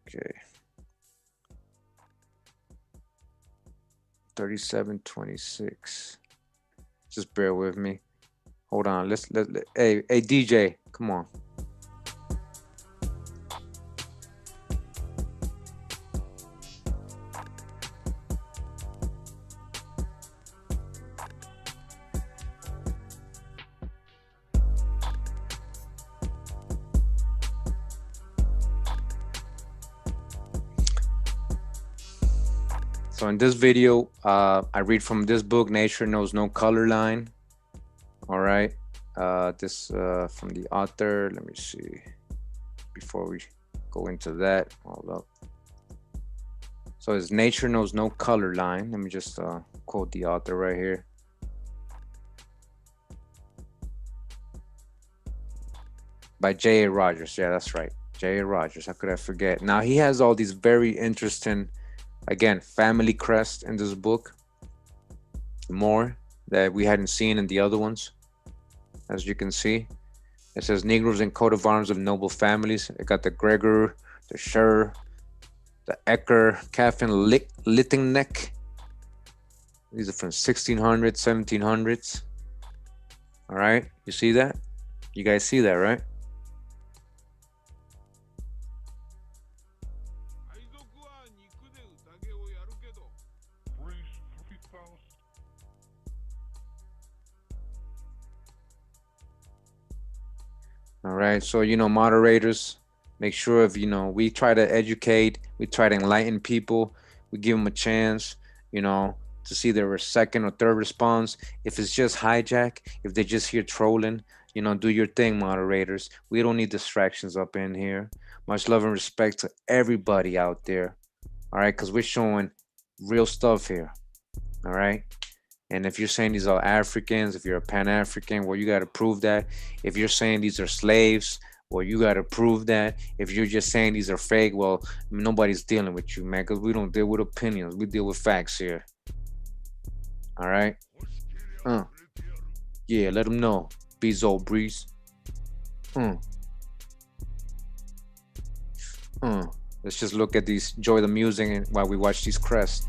[SPEAKER 1] Okay. 3726. Just bear with me. Hold on. Hey DJ, come on. So in this video, I read from this book, Nature Knows No Color Line. All right. This from the author. Let me see. Before we go into that, hold up. So it's Nature Knows No Color Line. Let me just quote the author right here. By J.A. Rogers. Yeah, that's right. J.A. Rogers. How could I forget? Now he has all these very interesting, again, family crest in this book. More that we hadn't seen in the other ones. As you can see, it says Negroes and coat of arms of noble families. It got the Gregor, the Scher, the Ecker, Caffin, Littingneck. These are from 1600s, 1700s. All right, you see that? You guys see that, right? All right, so moderators, make sure if we try to educate, we try to enlighten people, we give them a chance, to see their second or third response. If it's just hijack, if they're just here trolling, do your thing, moderators. We don't need distractions up in here. Much love and respect to everybody out there. All right, because we're showing real stuff here. All right. And if you're saying these are Africans, if you're a Pan-African, well, you got to prove that. If you're saying these are slaves, well, you got to prove that. If you're just saying these are fake, well, nobody's dealing with you, man, because we don't deal with opinions. We deal with facts here. All right? Yeah, let them know. Bezo Breeze. Let's just look at these, enjoy the music while we watch these crests.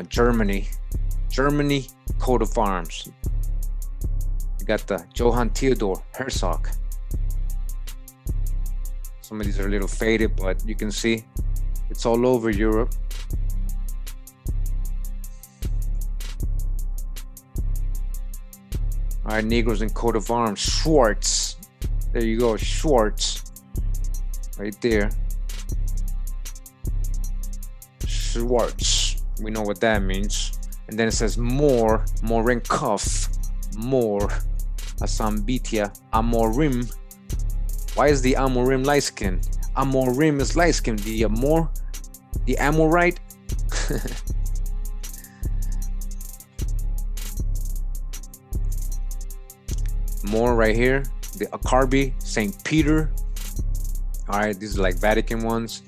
[SPEAKER 1] Germany coat of arms. You got the Johann Theodor Herzog. Some of these are a little faded, but you can see it's all over Europe. All right, Negroes in coat of arms. Schwartz. There you go, Schwartz. Right there. Schwartz. We know what that means. And then it says more, Morenkopf, more, Asambitia, Amorim. Why is the Amorim light skin? Amorim is light skin. The Amorite. More right here. The Akarbi, St. Peter. All right, these are like Vatican ones.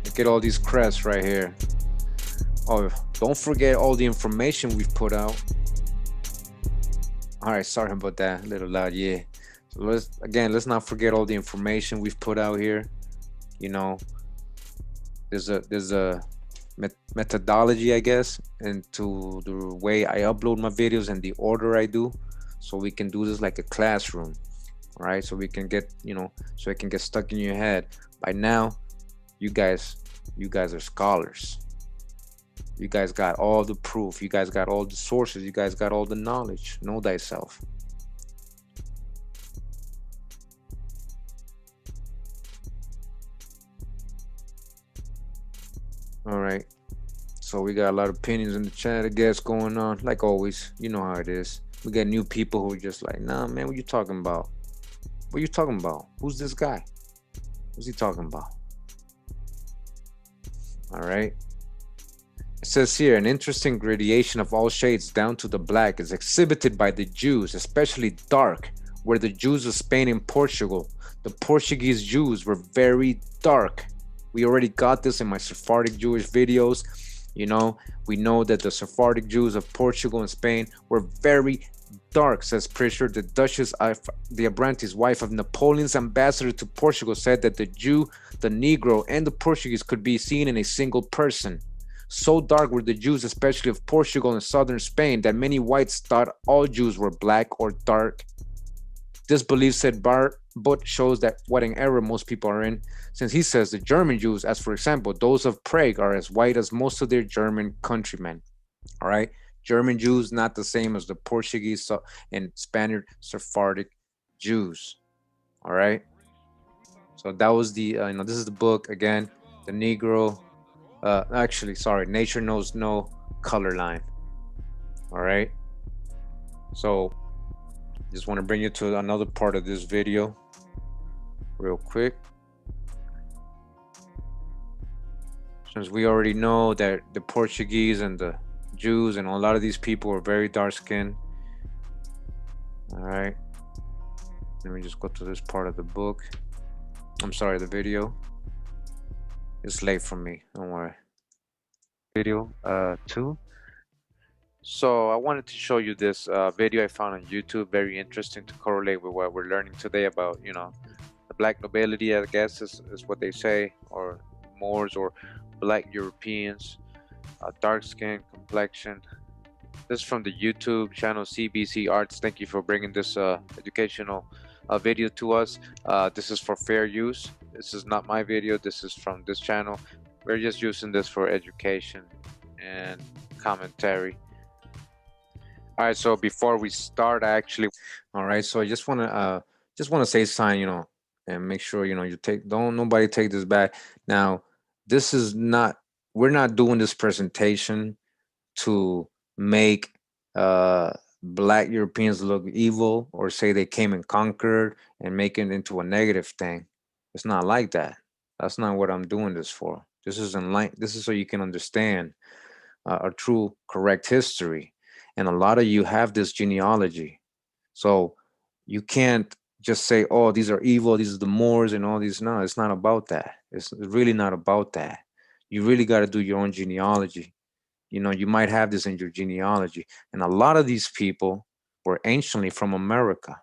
[SPEAKER 1] Look at all these crests right here. Oh, don't forget all the information we've put out. All right, sorry about that, a little loud. Yeah, so let's not forget all the information we've put out here. There's a methodology, I guess, into the way I upload my videos and the order I do, so we can do this like a classroom. All right, so we can get so it can get stuck in your head. By now, you guys are scholars. You guys got all the proof. You guys got all the sources. You guys got all the knowledge. Know thyself. All right. So we got a lot of opinions in the chat, I guess, going on. Like always, you know how it is. We got new people who are just like, nah, man, what you talking about? What you talking about? Who's this guy? What's he talking about? All right. It says here, an interesting gradation of all shades down to the black is exhibited by the Jews, especially dark, where the Jews of Spain and Portugal. The Portuguese Jews were very dark. We already got this in my Sephardic Jewish videos. You know, we know that the Sephardic Jews of Portugal and Spain were very dark, says Pritchard. The Duchess the Abrantes, wife of Napoleon's ambassador to Portugal, said that the Jew, the Negro, and the Portuguese could be seen in a single person. So dark were the Jews, especially of Portugal and southern Spain, that many whites thought all Jews were black or dark. This belief, said But shows that what an error most people are in, since he says the German Jews, as for example, those of Prague, are as white as most of their German countrymen. All right, German Jews not the same as the Portuguese and Spaniard Sephardic Jews. All right, so that was the this is the book again, the Negro. Actually, sorry, Nature Knows No Color Line. All right, so just want to bring you to another part of this video real quick, since we already know that the Portuguese and the Jews and a lot of these people were very dark skinned. All right, let me just go to this part of the book. I'm sorry, the video. It's late for me, don't worry. Video 2. So I wanted to show you this video I found on YouTube, very interesting to correlate with what we're learning today about, the black nobility, I guess is what they say, or Moors or black Europeans, dark skin, complexion. This is from the YouTube channel CBC Arts. Thank you for bringing this educational video to us. This is for fair use. This is not my video. This is from this channel. We're just using this for education and commentary. All right, so before we start, all right, so I just want to say something, and make sure you don't nobody take this back. Now, this is not, we're not doing this presentation to make black Europeans look evil or say they came and conquered and make it into a negative thing. It's not like that. That's not what I'm doing this for. This is so you can understand a true correct history. And a lot of you have this genealogy, so you can't just say, oh, these are evil, these are the Moors and all these. No, it's not about that. It's really not about that. You really got to do your own genealogy. You might have this in your genealogy, and a lot of these people were anciently from America.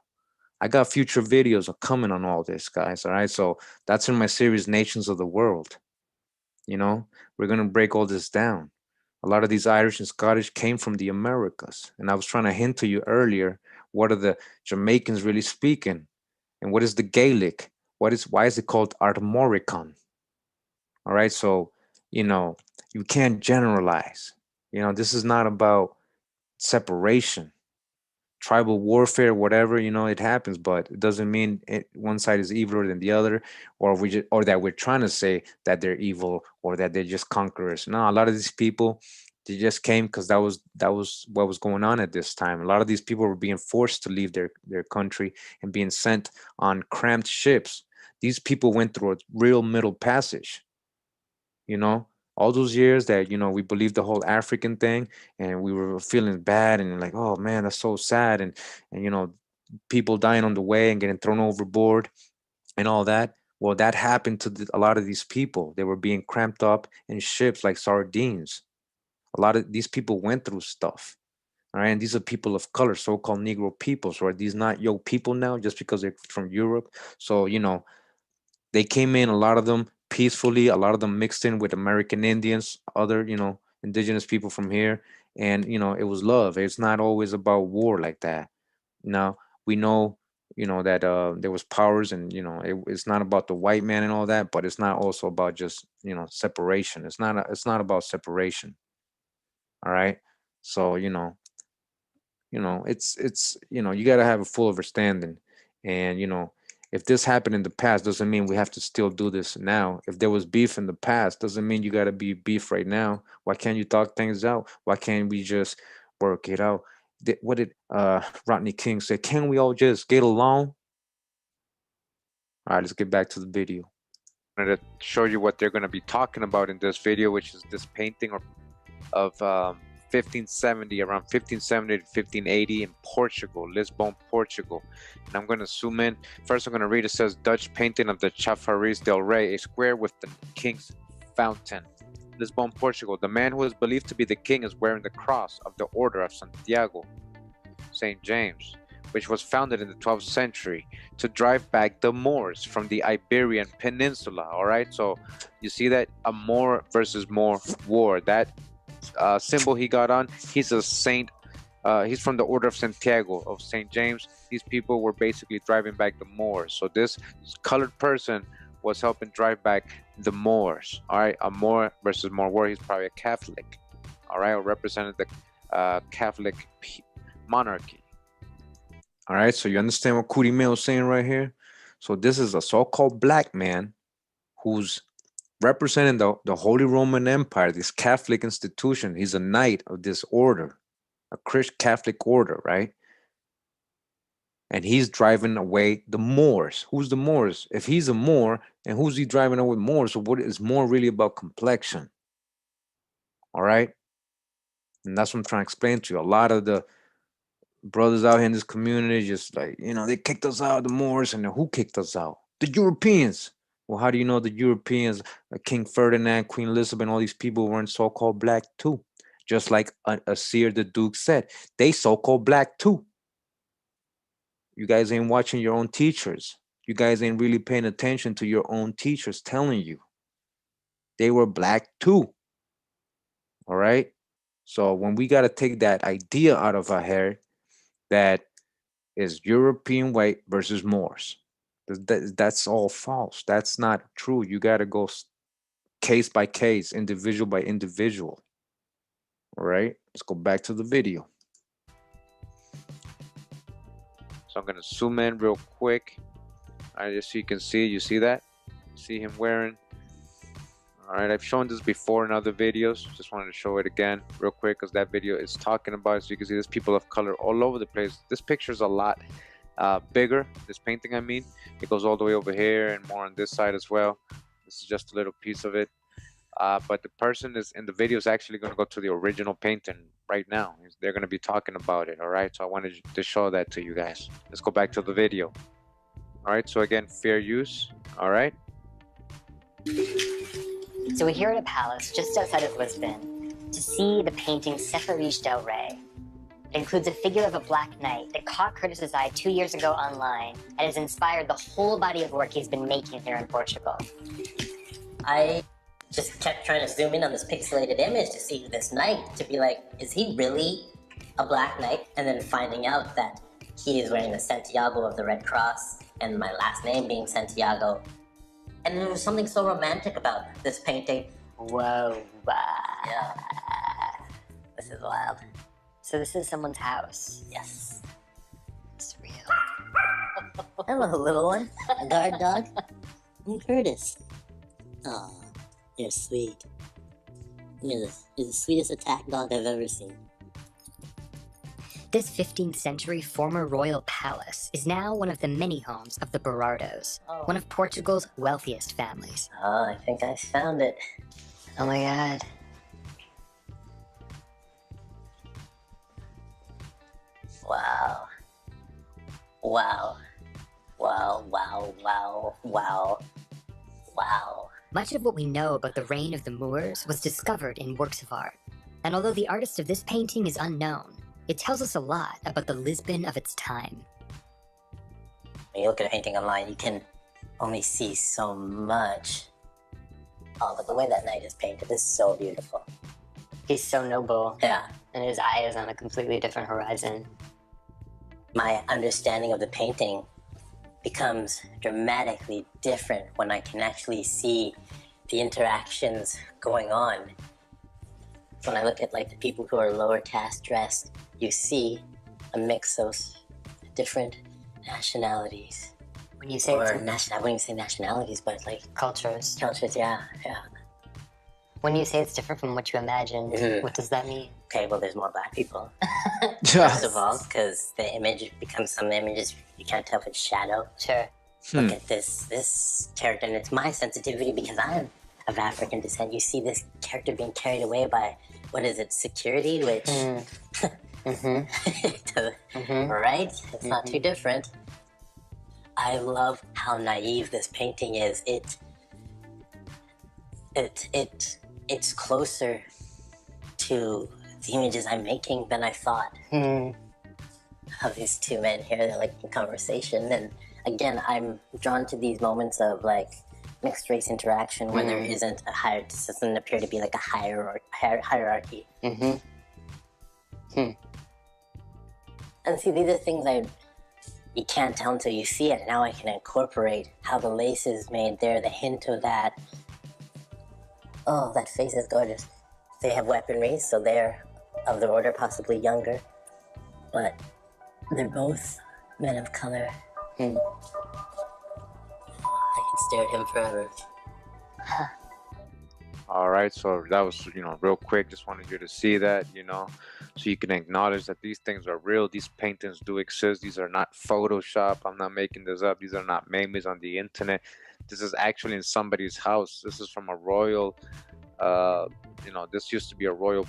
[SPEAKER 1] I got future videos coming on all this, guys. All right, so that's in my series Nations of the World. We're gonna break all this down. A lot of these Irish and Scottish came from the Americas. And I was trying to hint to you earlier, what are the Jamaicans really speaking? And what is the Gaelic? Why is it called Armoricon? All right, so, you can't generalize. This is not about separation, tribal warfare, whatever, it happens, but it doesn't mean one side is eviler than the other, or that we're trying to say that they're evil or that they're just conquerors. No, a lot of these people, they just came because that was what was going on at this time. A lot of these people were being forced to leave their country and being sent on cramped ships. These people went through a real middle passage. All those years that we believed the whole African thing, and we were feeling bad and like, oh man, that's so sad, and people dying on the way and getting thrown overboard and all that. Well, that happened to a lot of these people. They were being cramped up in ships like sardines. A lot of these people went through stuff. All right, and these are people of color, so-called Negro peoples. Right, these not yo people now just because they're from Europe. So they came in, a lot of them peacefully, a lot of them mixed in with American Indians, other, indigenous people from here. And, it was love. It's not always about war like that. Now, we know, that there was powers and, it's not about the white man and all that, but it's not also about just, separation. It's not about separation. All right. So, it's you got to have a full understanding. And, If this happened in the past, doesn't mean we have to still do this now. If there was beef in the past, doesn't mean you got to be beef right now. Why can't you talk things out? Why can't we just work it out? What did Rodney King say? Can we all just get along? All right, let's get back to the video. I'm going to show you what they're going to be talking about in this video, which is this painting of 1570, around 1570 to 1580 in Portugal, Lisbon, Portugal. And I'm going to zoom in. First, I'm going to read. It says, Dutch painting of the Chafariz del Rey, a square with the king's fountain. Lisbon, Portugal. The man who is believed to be the king is wearing the cross of the Order of Santiago, St. James, which was founded in the 12th century to drive back the Moors from the Iberian Peninsula. All right, so you see that a Moor versus Moor war. That symbol he got on, he's a saint. He's from the Order of Santiago of St. James. These people were basically driving back the Moors. So this colored person was helping drive back the Moors. All right, a Moor versus Moor war. He's probably a Catholic. All right, or represented the Catholic monarchy. All right, so you understand what Kurimeo is saying right here? So this is a so-called black man who's representing the Holy Roman Empire, this Catholic institution. He's a knight of this order, a Christian Catholic order, right? And he's driving away the Moors. Who's the Moors? If he's a Moor, and who's he driving away Moors? So what is Moor really about? Complexion. All right? And that's what I'm trying to explain to you. A lot of the brothers out here in this community just like, you know, they kicked us out, the Moors, and then who kicked us out? The Europeans. Well, how do you know the Europeans, King Ferdinand, Queen Elizabeth, all these people weren't so-called black too? Just like Asir the Duke said, they so-called black too. You guys ain't watching your own teachers. You guys ain't really paying attention to your own teachers telling you. They were black too. All right? So when we got to take that idea out of our head, that is European white versus Moors. That's all false. That's not true. You got to go case by case, individual by individual. All right, let's go back to the video. So I'm going to zoom in real quick. All right, just so you can see. You see that? See him wearing. All right, I've shown this before in other videos. Just wanted to show it again real quick because that video is talking about it. So you can see there's people of color all over the place. This picture is a lot bigger. This painting, I mean, it goes all the way over here and more on this side as well. This is just a little piece of it. But the person is in the video is actually going to go to the original painting right now. They're going to be talking about it. All right, so I wanted to show that to you guys. Let's go back to the video. All right, so again, fair use. All right.
[SPEAKER 5] So we're here at a palace just outside of Lisbon to see the painting Chafariz del Rey. It includes a figure of a black knight that caught Curtis's eye 2 years ago online and has inspired the whole body of work he's been making here in Portugal.
[SPEAKER 6] I just kept trying to zoom in on this pixelated image to see this knight, to be like, is he really a black knight? And then finding out that he is wearing the Santiago of the Red Cross and my last name being Santiago. And there was something so romantic about this painting.
[SPEAKER 5] Whoa,
[SPEAKER 6] Yeah. This is wild.
[SPEAKER 5] So this is someone's house.
[SPEAKER 6] Yes.
[SPEAKER 5] It's real.
[SPEAKER 6] Hello, little one. A guard dog. I'm Curtis. Aw, you're sweet. You're the sweetest attack dog I've ever seen.
[SPEAKER 5] This 15th century former royal palace is now one of the many homes of the Berardos, one of Portugal's wealthiest families.
[SPEAKER 6] Oh, I think I found it.
[SPEAKER 5] Oh my god.
[SPEAKER 6] Wow. Wow. Wow, wow, wow, wow. Wow.
[SPEAKER 5] Much of what we know about the reign of the Moors was discovered in works of art. And although the artist of this painting is unknown, it tells us a lot about the Lisbon of its time.
[SPEAKER 6] When you look at a painting online, you can only see so much. Oh, but the way that knight is painted is so beautiful.
[SPEAKER 5] He's so noble.
[SPEAKER 6] Yeah.
[SPEAKER 5] And his eye is on a completely different horizon.
[SPEAKER 6] My understanding of the painting becomes dramatically different when I can actually see the interactions going on. When I look at like the people who are lower caste dressed, you see a mix of different nationalities.
[SPEAKER 5] When you say
[SPEAKER 6] or
[SPEAKER 5] it's
[SPEAKER 6] I wouldn't say nationalities, but like
[SPEAKER 5] cultures.
[SPEAKER 6] cultures. Yeah.
[SPEAKER 5] When you say it's different from what you imagined, what does that mean?
[SPEAKER 6] Okay, well, there's more black people.
[SPEAKER 1] Yeah.
[SPEAKER 6] First of all, because the image becomes some images you can't tell if it's shadow.
[SPEAKER 5] Sure.
[SPEAKER 6] Look at this character, and it's my sensitivity because I'm of African descent. You see this character being carried away by, what is it, security, which, right? It's not too different. I love how naive this painting is. It's closer to the images I'm making than I thought. Of these two men here, they're like in conversation, and again, I'm drawn to these moments of like mixed race interaction where there isn't a higher, it doesn't appear to be like a hierarchy. And see, these are things you can't tell until you see it. Now I can incorporate how the lace is made there, the hint of that. Oh, that face is gorgeous. They have weaponry, so they're of the order, possibly younger, but they're both men of color. I can stare at him forever.
[SPEAKER 2] All right, so that was, real quick. Just wanted you to see that, so you can acknowledge that these things are real. These paintings do exist. These are not Photoshop. I'm not making this up. These are not memes on the internet. This is actually in somebody's house. This is from a royal, this used to be a royal,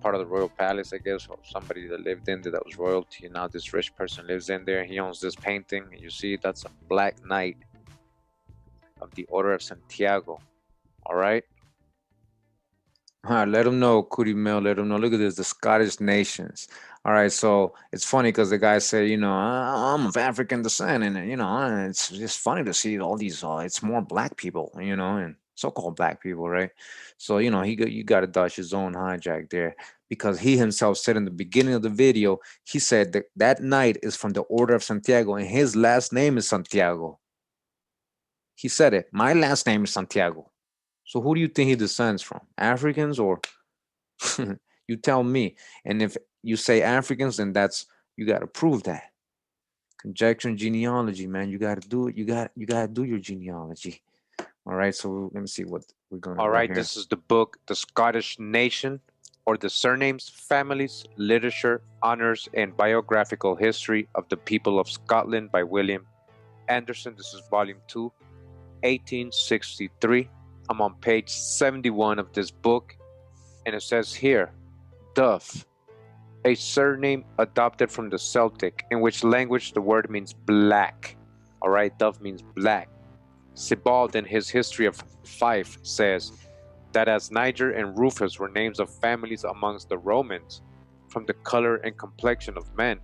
[SPEAKER 2] part of the royal palace, I guess, or somebody that lived in there that was royalty. And now this rich person lives in there. He owns this painting. And you see, that's a Black Knight of the Order of Santiago. All right.
[SPEAKER 1] All right, let them know, Cootie Mail. Let them know. Look at this, the Scottish nations. All right, so it's funny because the guy said, I'm of African descent, and it's just funny to see all these. It's more black people, and so-called black people, right? So you got to dodge his own hijack there because he himself said in the beginning of the video, he said that knight is from the Order of Santiago, and his last name is Santiago. He said it. My last name is Santiago. So who do you think he descends from? Africans or you tell me. And if you say Africans, then you got to prove that. Conjecture and genealogy, man. You got to do it. You got to do your genealogy. All right. So let me see what we're going to do.
[SPEAKER 2] All right.
[SPEAKER 1] Here.
[SPEAKER 2] This is the book, The Scottish Nation, or the Surnames, Families, Literature, Honors, and Biographical History of the People of Scotland by William Anderson. This is volume 2, 1863. I'm on page 71 of this book, and it says here, Dove, a surname adopted from the Celtic, in which language the word means black. All right, Dove means black. Sebald, in his History of Fife, says that as Niger and Rufus were names of families amongst the Romans, from the color and complexion of men,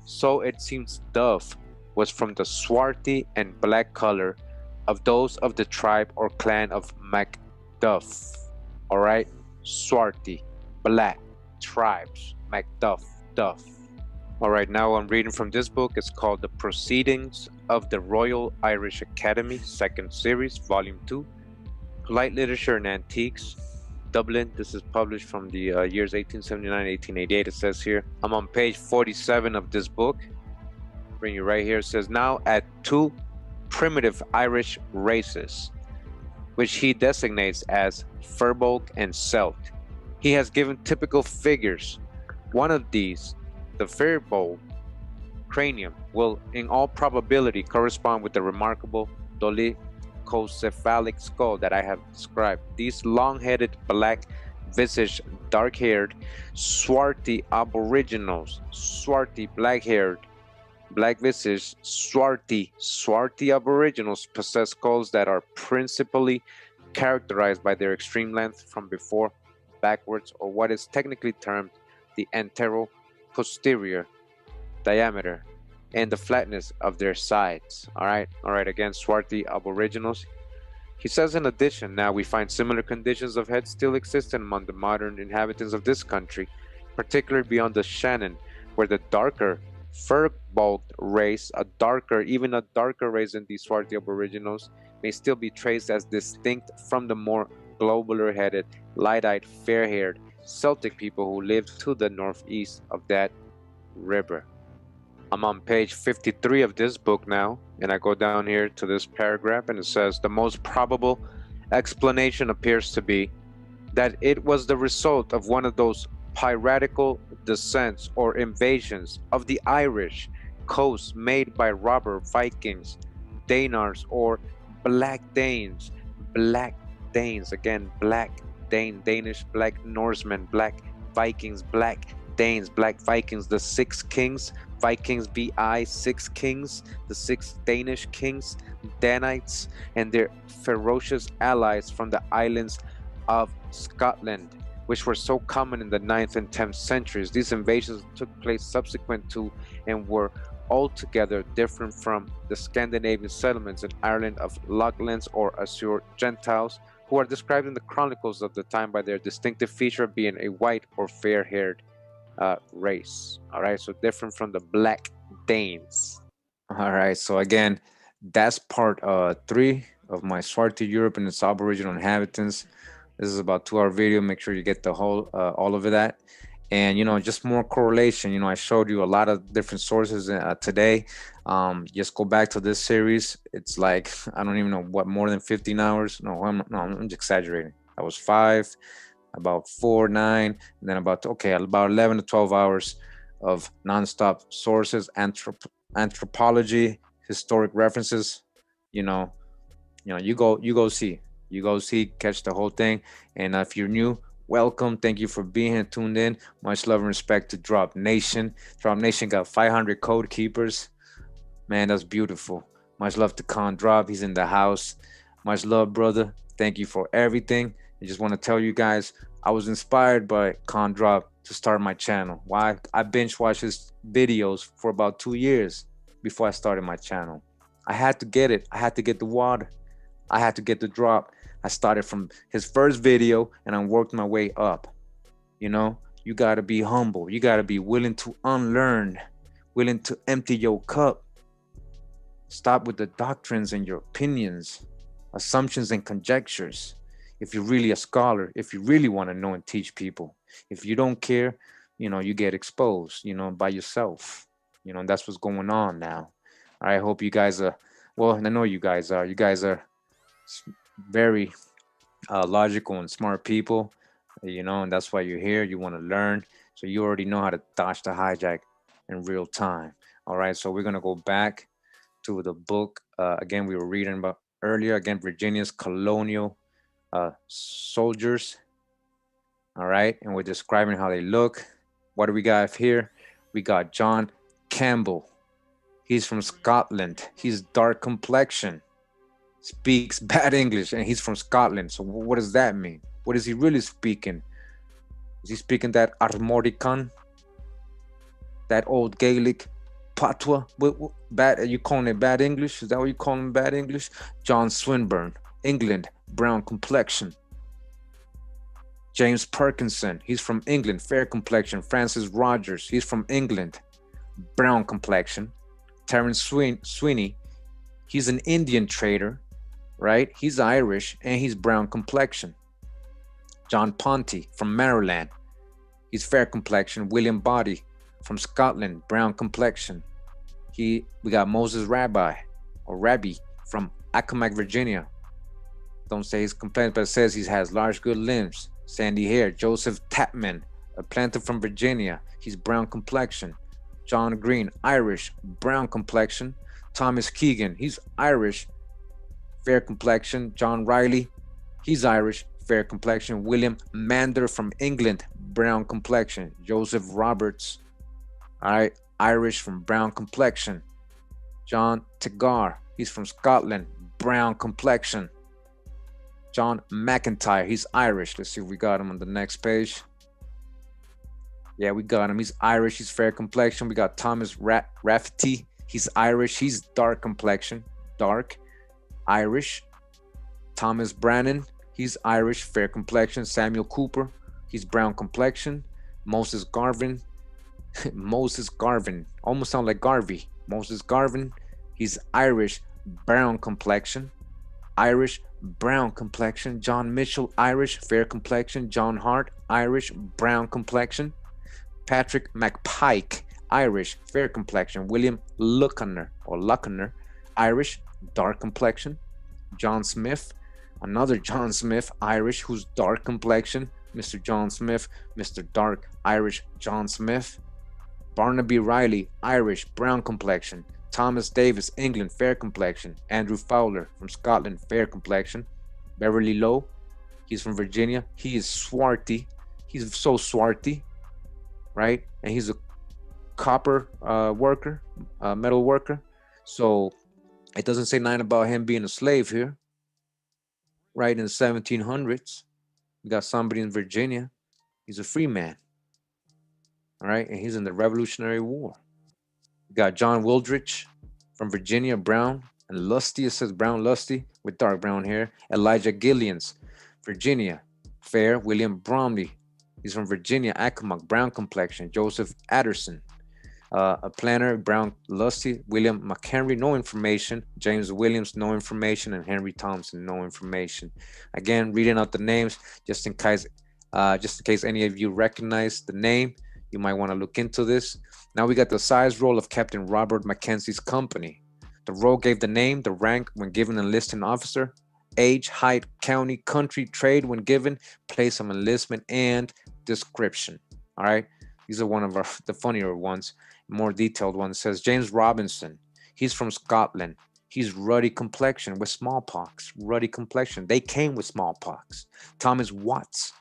[SPEAKER 2] so it seems Dove was from the swarthy and black color of those of the tribe or clan of Macduff. All right, swarthy, black, tribes, Macduff, Duff. All right, now I'm reading from this book. It's called The Proceedings of the Royal Irish Academy, 2nd series, volume 2, Light Literature and Antiques, Dublin. This is published from the years 1879, 1888. It says here, I'm on page 47 of this book. Bring you right here. It says, now at 2 primitive Irish races, which he designates as Firbolg and Celt. He has given typical figures. One of these, the Firbolg cranium, will in all probability correspond with the remarkable dolichocephalic skull that I have described. These long-headed, black-visaged, dark-haired, swarthy aboriginals, swarthy, black-haired, black-visaged, swarthy aboriginals possess skulls that are principally characterized by their extreme length from before backwards, or what is technically termed the antero-posterior diameter, and the flatness of their sides. All right, again, swarthy aboriginals. He says, in addition, now we find similar conditions of head still existent among the modern inhabitants of this country, particularly beyond the Shannon, where the darker Firbolg race, even a darker race than these swarthy aboriginals, may still be traced as distinct from the more globular-headed, light-eyed, fair-haired Celtic people who lived to the northeast of that river.
[SPEAKER 7] I'm on page 53 of this book now, and I go down here to this paragraph, and it says, the most probable explanation appears to be that it was the result of one of those piratical descents or invasions of the Irish coast made by robber Vikings, Danars, or Black Danes. Black Danes, again, Black Dane, Danish, Black Norsemen, Black Vikings, Black Danes, Black Vikings, the 6 kings, Vikings BI, 6 kings, the 6 Danish kings, Danites, and their ferocious allies from the islands of Scotland, which were so common in the 9th and 10th centuries. These invasions took place subsequent to and were altogether different from the Scandinavian settlements in Ireland of Lachlands or Azure Gentiles, who are described in the chronicles of the time by their distinctive feature of being a white or fair-haired race. All right, so different from the Black Danes.
[SPEAKER 1] All right, so again, that's part 3 of my Swarty Europe and its Aboriginal inhabitants. This is about 2-hour video. Make sure you get the whole, all of that. And, you know, just more correlation. You know, I showed you a lot of different sources today. Just go back to this series. It's like, I don't even know what, more than 15 hours. I'm just exaggerating. I was 5, about 4, 9, and then about 11 to 12 hours of nonstop sources, anthropology, historic references. You go see, catch the whole thing. And if you're new, welcome. Thank you for being here, tuned in. Much love and respect to Drop Nation. Drop Nation got 500 code keepers. Man, that's beautiful. Much love to Con Drop. He's in the house. Much love, brother. Thank you for everything. I just want to tell you guys, I was inspired by Con Drop to start my channel. Why? I binge watched his videos for about 2 years before I started my channel. I had to get it. I had to get the water. I had to get the drop. I started from his first video and I worked my way up. You know, you got to be humble. You got to be willing to unlearn, willing to empty your cup. Stop with the doctrines and your opinions, assumptions and conjectures. If you're really a scholar, if you really want to know and teach people, if you don't care, you know, you get exposed, you know, by yourself. You know, that's what's going on now. I hope you guys are, well, I know you guys are. You guys are very logical and smart people, you know, and that's why you're here. You want to learn. So you already know how to dodge the hijack in real time. All right, so we're going to go back to the book. Again, we were reading about earlier, again, Virginia's colonial soldiers. All right, and we're describing how they look. What do we got here? We got John Campbell. He's from Scotland. He's dark complexion, speaks bad English, and he's from Scotland. So what does that mean? What is he really speaking? Is he speaking that Armorican, that old Gaelic patois? Bad? Are you calling it bad English? Is that what you call him, bad English? John Swinburne, England, brown complexion. James Perkinson, he's from England, fair complexion. Francis Rogers, he's from England, brown complexion. Terence Sweeney, he's an Indian trader, right? He's Irish and he's brown complexion. John Ponty from Maryland, he's fair complexion. William Body from Scotland, brown complexion. We got Moses Rabbi from Accomack, Virginia. Don't say his complexion, but it says he has large, good limbs, sandy hair. Joseph Tapman, a planter from Virginia, he's brown complexion. John Green, Irish, brown complexion. Thomas Keegan, he's Irish, fair complexion. John Riley, he's Irish, fair complexion. William Mander from England, brown complexion. Joseph Roberts, all right, Irish from brown complexion. John Tegar, he's from Scotland, brown complexion. John McIntyre, he's Irish. Let's see if we got him on the next page. Yeah, we got him. He's Irish. He's fair complexion. We got Thomas Rafferty. He's Irish. He's dark complexion. Dark. Irish. Thomas Brannan. He's Irish. Fair complexion. Samuel Cooper. He's brown complexion. Moses Garvin. Moses Garvin. Almost sound like Garvey. Moses Garvin. He's Irish. Brown complexion. Irish. Brown complexion. John Mitchell. Irish. Fair complexion. John Hart. Irish. Brown complexion. Patrick McPike, Irish, fair complexion. William Luckner, Irish, dark complexion. John Smith, another John Smith, Irish, who's dark complexion. Mr. John Smith, Mr. Dark, Irish, John Smith. Barnaby Riley, Irish, brown complexion. Thomas Davis, England, fair complexion. Andrew Fowler from Scotland, fair complexion. Beverly Lowe, he's from Virginia. He is swarthy. He's so swarthy, right? And he's a copper worker, metal worker. So it doesn't say nothing about him being a slave here, right? In the 1700s, we got somebody in Virginia. He's a free man, all right? And he's in the Revolutionary War. We got John Wildrich from Virginia, brown and lusty. It says brown lusty with dark brown hair. Elijah Gillians, Virginia, fair. William Bromley, he's from Virginia, Accomack, brown complexion. Joseph Adderson, a planner, brown lusty. William McHenry, no information. James Williams, no information. And Henry Thompson, no information. Again, reading out the names just in case any of you recognize the name. You might want to look into this. Now we got the size roll of Captain Robert Mackenzie's company. The roll gave the name, the rank when given enlisting officer, age, height, county, country, trade when given, place of enlistment, and description. All right, these are one of the funnier ones. More detailed one says James Robinson. He's from Scotland. He's ruddy complexion with smallpox. Ruddy complexion. They came with smallpox. Thomas Watts.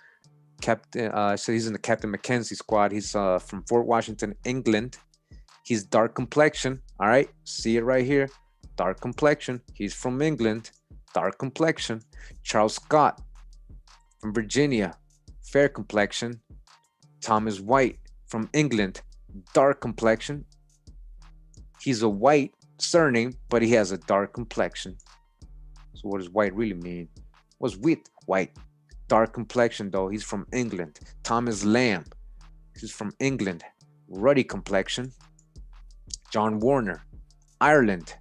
[SPEAKER 1] Captain, so he's in the Captain Mackenzie squad. He's from Fort Washington, England. He's dark complexion. All right, see it right here. Dark complexion. He's from England. Dark complexion. Charles Scott from Virginia, fair complexion. Thomas White from England, dark complexion. He's a white surname, but he has a dark complexion. So what does white really mean? What's with white? Dark complexion though, he's from England. Thomas Lamb, he's from England, ruddy complexion. John Warner, Ireland,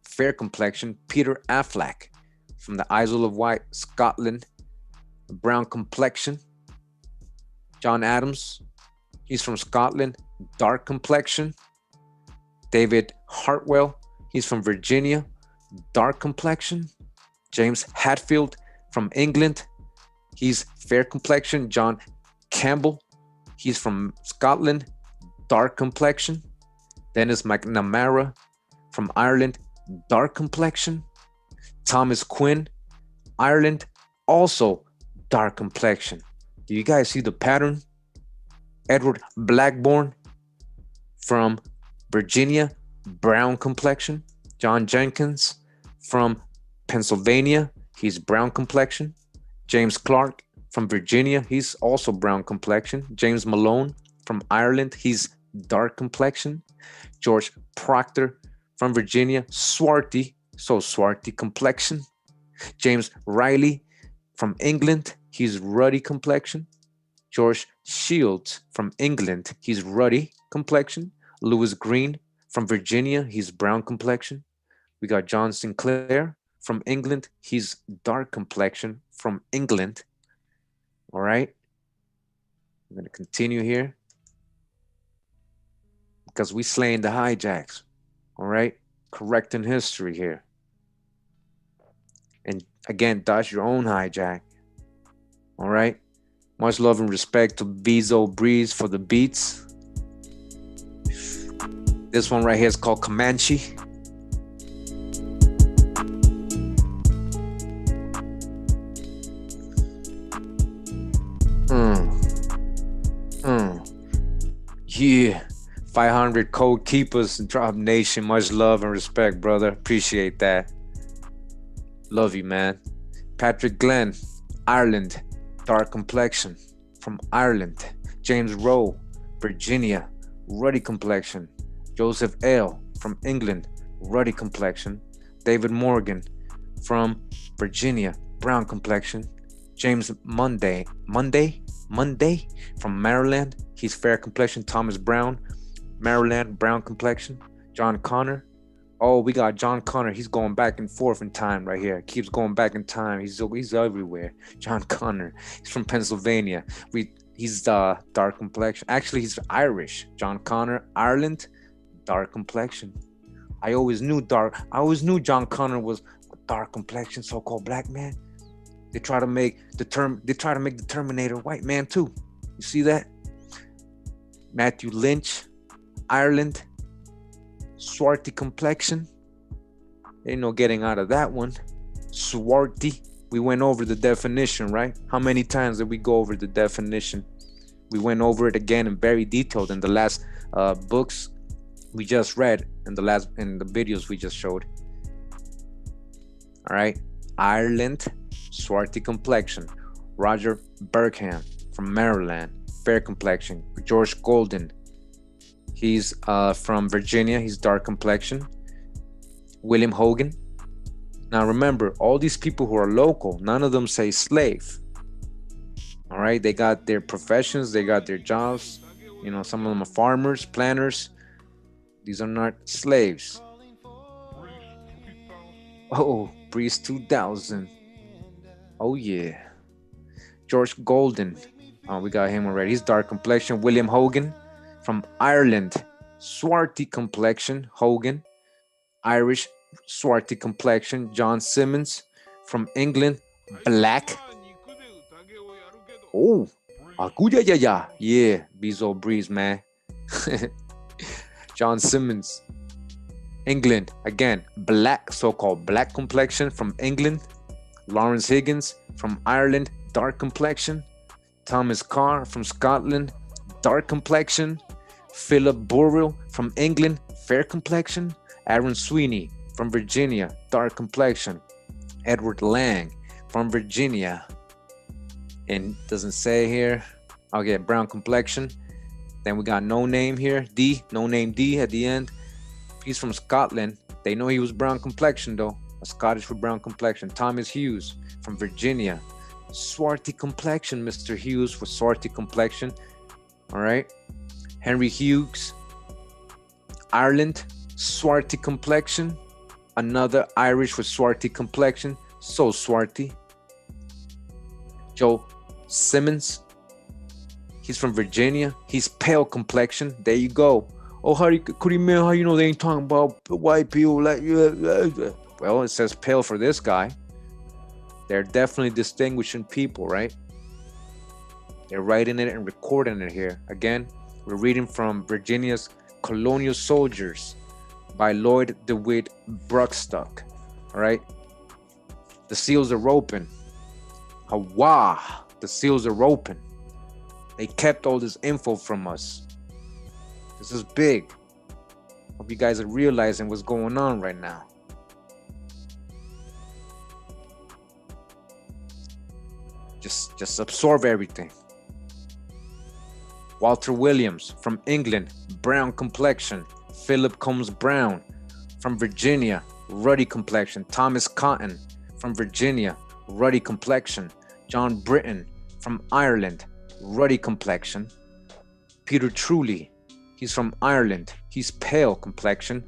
[SPEAKER 1] fair complexion. Peter Affleck from the Isle of Wight, Scotland, brown complexion. John Adams, he's from Scotland, dark complexion. David Hartwell, he's from Virginia, dark complexion. James Hatfield from England, he's fair complexion. John Campbell, he's from Scotland, dark complexion. Dennis McNamara from Ireland, dark complexion. Thomas Quinn, Ireland, also dark complexion. Do you guys see the pattern? Edward Blackburn from Virginia, brown complexion. John Jenkins from Pennsylvania, he's brown complexion. James Clark from Virginia, he's also brown complexion. James Malone from Ireland, he's dark complexion. George Proctor from Virginia, swarthy, so swarthy complexion. James Riley from England, he's ruddy complexion. George Shields from England, he's ruddy complexion. Lewis Green from Virginia, he's brown complexion. We got John Sinclair from England, he's dark complexion from England. All right, I'm gonna continue here because we slaying the hijacks. All right, correcting history here. And again, dodge your own hijack. All right. Much love and respect to Bezo Breeze for the beats. This one right here is called Comanche. Yeah. 500 code keepers and Drop Nation. Much love and respect, brother. Appreciate that. Love you, man. Patrick Glenn, Ireland, dark complexion from Ireland. James Rowe, Virginia, ruddy complexion. Joseph L. from England, ruddy complexion. David Morgan from Virginia, brown complexion. James Monday from Maryland, he's fair complexion. Thomas Brown, Maryland, brown complexion. John Connor. Oh, we got John Connor. He's going back and forth in time right here. Keeps going back in time. He's everywhere. John Connor. He's from Pennsylvania. He's dark complexion. Actually, he's Irish. John Connor, Ireland, dark complexion. I always knew John Connor was a dark complexion, so-called black man. They try to make the Terminator white man too. You see that? Matthew Lynch, Ireland, swarty complexion. Ain't no getting out of that one. Swarty. We went over the definition, right? How many times did we go over the definition? We went over it again in very detailed in the last books we just read, in the videos we just showed. All right. Ireland, swarty complexion. Roger Bergham from Maryland, fair complexion. George Golden, he's from Virginia, he's dark complexion. William Hogan. Now remember, all these people who are local, none of them say slave. All right, they got their professions, they got their jobs. You know, some of them are farmers, planters. These are not slaves. Oh, Breeze 2000. Oh yeah. George Golden. Oh, we got him already. He's dark complexion. William Hogan from Ireland. Swarty complexion. Hogan. Irish. Swarty complexion. John Simmons from England. Black. Oh. Yeah. Bezo Breeze, man. John Simmons. England. Again. Black. So-called black complexion from England. Lawrence Higgins from Ireland. Dark complexion. Thomas Carr from Scotland. Dark complexion. Philip Burrell from England. Fair complexion. Aaron Sweeney from Virginia, dark complexion. Edward Lang from Virginia, and doesn't say here. I'll get brown complexion. Then we got no name here, no name D at the end. He's from Scotland. They know he was brown complexion though, a Scottish with brown complexion. Thomas Hughes from Virginia, swarty complexion. Mr. Hughes with swarty complexion. All right. Henry Hughes, Ireland, swarty complexion. Another Irish with swarty complexion. So swarty. Joe Simmons. He's from Virginia. He's pale complexion. There you go. Oh, how you know they ain't talking about white people like you? Well, it says pale for this guy. They're definitely distinguishing people, right? They're writing it and recording it here. Again, we're reading from Virginia's Colonial Soldiers by Lloyd DeWitt Bruckstock. All right. The seals are open. Hawa. The seals are open. They kept all this info from us. This is big. Hope you guys are realizing what's going on right now. Just absorb everything. Walter Williams from England, brown complexion. Philip Combs Brown from Virginia, ruddy complexion. Thomas Cotton from Virginia, ruddy complexion. John Britton from Ireland, ruddy complexion. Peter Truly, he's from Ireland, he's pale complexion.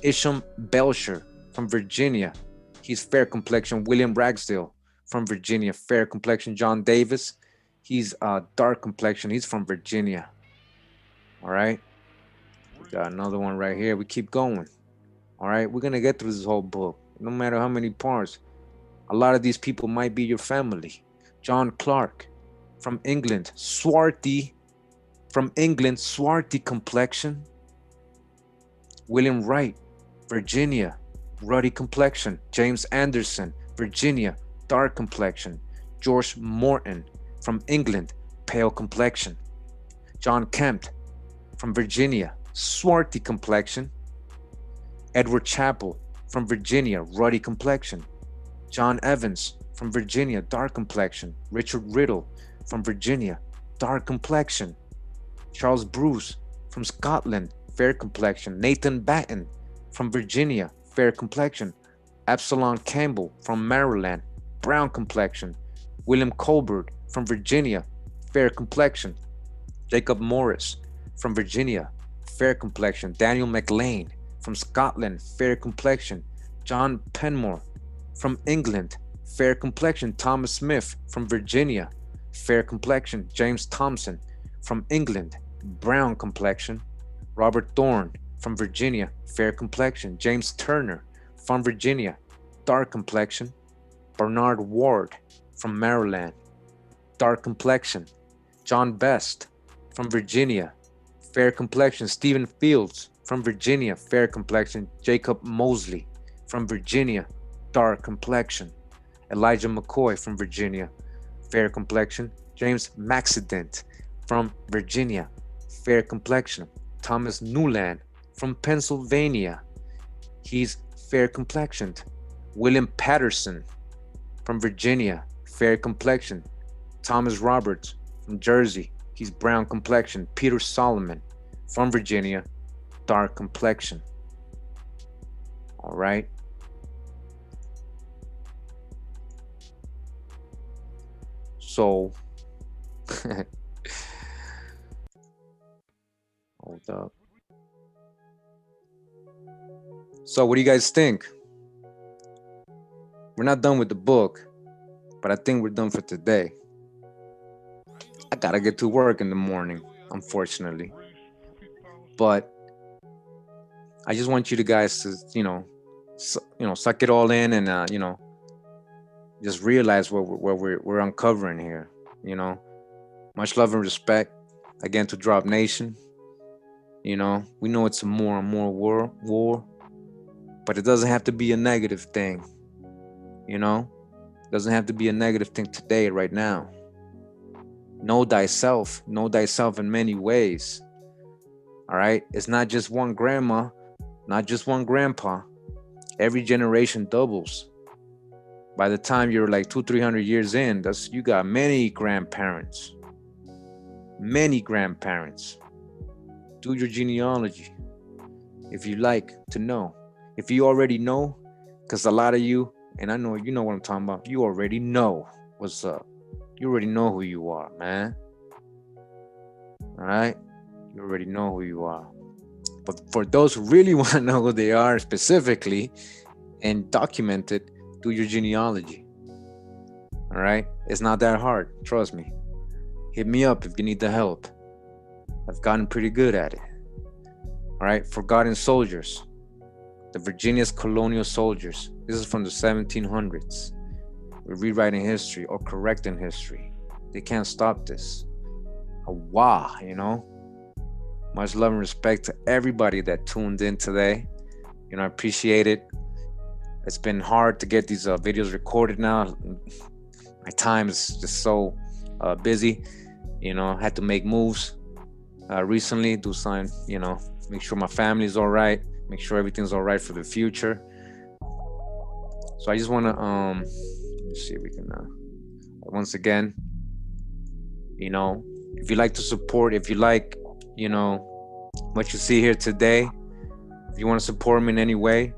[SPEAKER 1] Isham Belcher from Virginia, he's fair complexion. William Ragsdale from Virginia, fair complexion. John Davis, he's dark complexion, he's from Virginia. All right. Got another one right here. We keep going. All right, we're gonna get through this whole book, no matter how many parts. A lot of these people might be your family. John Clark from England, swarty from England, swarty complexion. William Wright, Virginia, ruddy complexion. James Anderson, Virginia, dark complexion. George Morton from England, pale complexion. John Kemp from Virginia, swarty complexion. Edward Chappell from Virginia, ruddy complexion. John Evans from Virginia, dark complexion. Richard Riddle from Virginia, dark complexion. Charles Bruce from Scotland, fair complexion. Nathan Batten from Virginia, fair complexion. Absalom Campbell from Maryland, brown complexion. William Colbert from Virginia, fair complexion. Jacob Morris from Virginia, fair complexion. Daniel MacLean from Scotland, fair complexion. John Penmore from England, fair complexion. Thomas Smith from Virginia, fair complexion, James Thompson. From England, brown complexion, Robert Thorne. From Virginia, fair complexion, James Turner. From Virginia, dark complexion, Bernard Ward. From Maryland, dark complexion, John Best. From Virginia, fair complexion, Stephen Fields. From Virginia, fair complexion, Jacob Mosley. From Virginia, dark complexion, Elijah McCoy. From Virginia, fair complexion, James Maxident. From Virginia, fair complexion, Thomas Newland. From Pennsylvania, he's fair complexioned, William Patterson. From Virginia, fair complexion, Thomas Roberts. From Jersey, he's brown complexion, Peter Solomon. From Virginia, dark complexion. All right. So, hold up. So, what do you guys think? We're not done with the book, but I think we're done for today. I gotta get to work in the morning, unfortunately. But I just want you guys to, suck it all in and, just realize what we're uncovering here. Much love and respect again to Drop Nation. We know it's a more and more war, but it doesn't have to be a negative thing. It doesn't have to be a negative thing today, right now. Know thyself in many ways. All right, it's not just one grandma, not just one grandpa. Every generation doubles. By the time you're like 200-300 years in, you got many grandparents. Do your genealogy if you like to know. If you already know, because a lot of you, and I know you know what I'm talking about, you already know what's up. You already know who you are, man. All right? You already know who you are. But for those who really want to know who they are specifically and document it, do your genealogy. All right? It's not that hard. Trust me. Hit me up if you need the help. I've gotten pretty good at it. All right? Forgotten soldiers. The Virginia's colonial soldiers. This is from the 1700s. We're rewriting history or correcting history. They can't stop this. Wow, Much love and respect to everybody that tuned in today. I appreciate it. It's been hard to get these videos recorded now. My time is just so busy. Had to make moves recently, do some, make sure my family's all right, make sure everything's all right for the future. So I just want to, let me see if we can, once again, if you like to support, if you like, what you see here today, if you want to support me in any way,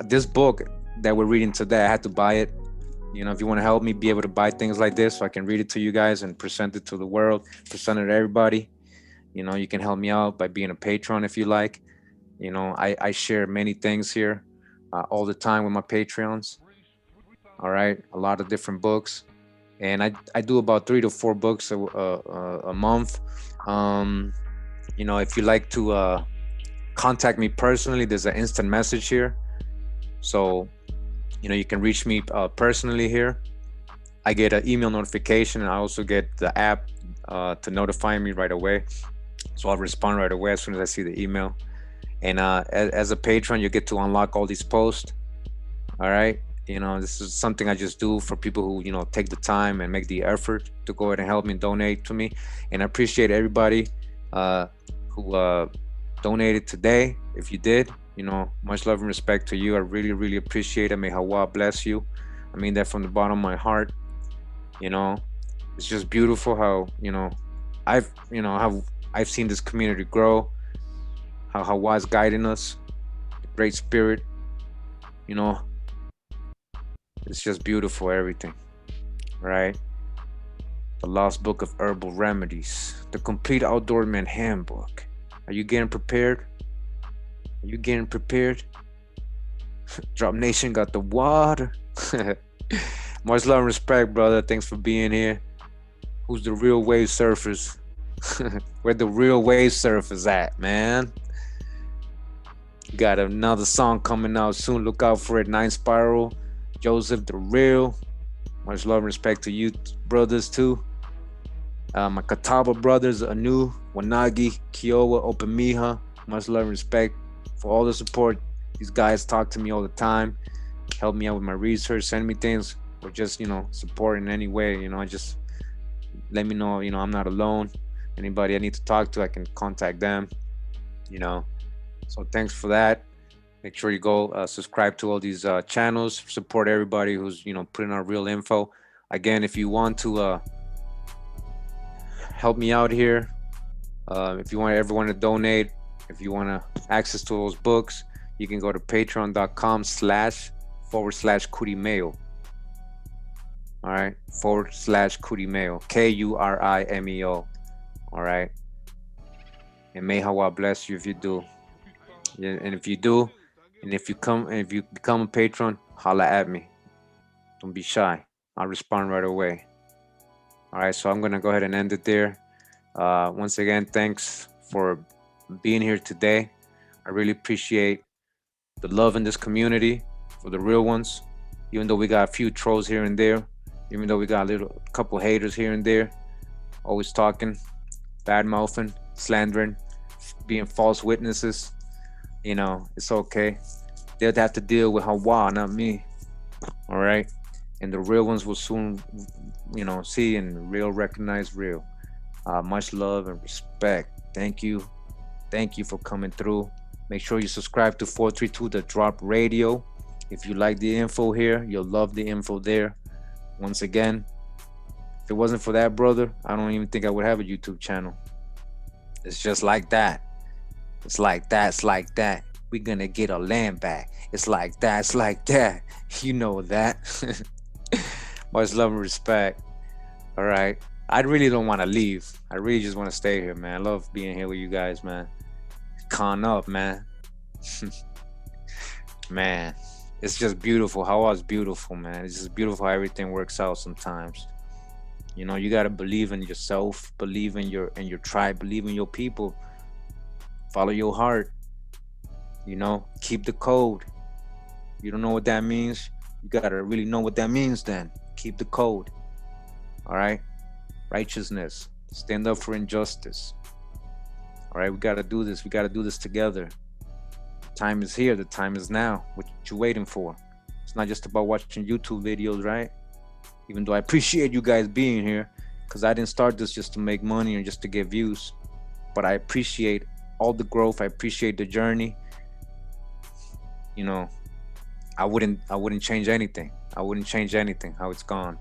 [SPEAKER 1] this book that we're reading today, I had to buy it. If you want to help me be able to buy things like this so I can read it to you guys and present it to the world, present it to everybody, you can help me out by being a patron if you like. I share many things here all the time with my Patreons. All right, a lot of different books, and I do about 3 to 4 books a month. If you like to contact me personally, there's an instant message here, so you can reach me personally here. I get an email notification, and I also get the app to notify me right away, so I'll respond right away as soon as I see the email. And as a patron, you get to unlock all these posts. All right, this is something I just do for people who take the time and make the effort to go ahead and help me, donate to me. And I appreciate everybody who donated today. If you did, much love and respect to you. I really, really appreciate it. May Hawa bless you. I mean that from the bottom of my heart. It's just beautiful how I've seen this community grow, how Hawa is guiding us, the Great Spirit. It's just beautiful, everything, right? The Lost Book of Herbal Remedies, the Complete Outdoor Man Handbook. Are you getting prepared? Are you getting prepared? Drop Nation got the water. Much love and respect, brother. Thanks for being here. Who's the real wave surfers? Where the real wave surfers at, man? Got another song coming out soon. Look out for it. Nine Spiral, Joseph the Real. Much love and respect to you brothers too. My Catawba brothers, Anu, Wanagi, Kiowa, Opemiha. Much love and respect for all the support. These guys talk to me all the time, help me out with my research, send me things, or just, support in any way. Just let me know, I'm not alone. Anybody I need to talk to, I can contact them, So thanks for that. Make sure you go subscribe to all these channels, support everybody who's, putting out real info. Again, if you want to help me out here, if you want everyone to donate, if you want access to those books, you can go to patreon.com//Kurimeo. All right, /Kurimeo, Kurimeo. All right. And may Hawa bless you if you do. Yeah, and if you do, and if you become a patron, holla at me. Don't be shy. I'll respond right away. All right, so I'm gonna go ahead and end it there. Once again, thanks for being here today. I really appreciate the love in this community for the real ones. Even though we got a few trolls here and there, even though we got a couple haters here and there, always talking, bad mouthing, slandering, being false witnesses. It's okay. They'll have to deal with Hawa, not me. All right. And the real ones will soon, see and recognize real. Much love and respect. Thank you. Thank you for coming through. Make sure you subscribe to 432 The Drop Radio. If you like the info here, you'll love the info there. Once again, if it wasn't for that, brother, I don't even think I would have a YouTube channel. It's just like that. It's like that. It's like that. We're gonna get our land back. It's like that. It's like that. You know that. Much love and respect. All right. I really don't want to leave. I really just want to stay here, man. I love being here with you guys, man. Con up, man. Man, it's just beautiful. Hawa's beautiful, man. It's just beautiful how everything works out sometimes. You gotta believe in yourself, believe in your tribe, believe in your people. Follow your heart. Keep the code. You don't know what that means? You gotta really know what that means then. Keep the code. All right? Righteousness. Stand up for injustice. All right, we gotta do this. We gotta do this together. The time is here. The time is now. What you waiting for? It's not just about watching YouTube videos, right? Even though I appreciate you guys being here, because I didn't start this just to make money or just to get views. But I appreciate all the growth. I appreciate the journey. I wouldn't change anything. I wouldn't change anything how it's gone.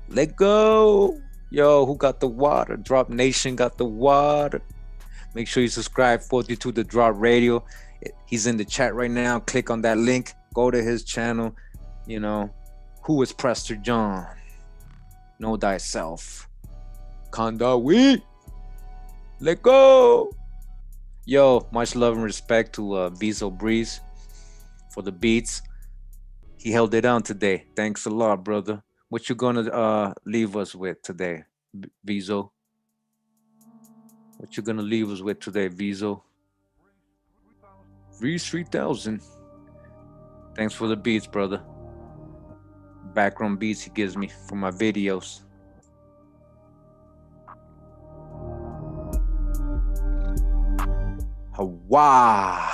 [SPEAKER 1] Let go. Yo, who got the water? Drop Nation got the water. Make sure you subscribe 42 The Drop Radio. He's in the chat right now. Click on that link. Go to his channel. Who is Prester John? Know thyself. Kandawi. Let go. Yo, much love and respect to Vizo Breeze for the beats. He held it down today. Thanks a lot, brother. What you gonna leave us with today, Vizo? What you gonna leave us with today, Vizo? Reese 3000. Thanks for the beats, brother. Background beats he gives me for my videos. Hawa.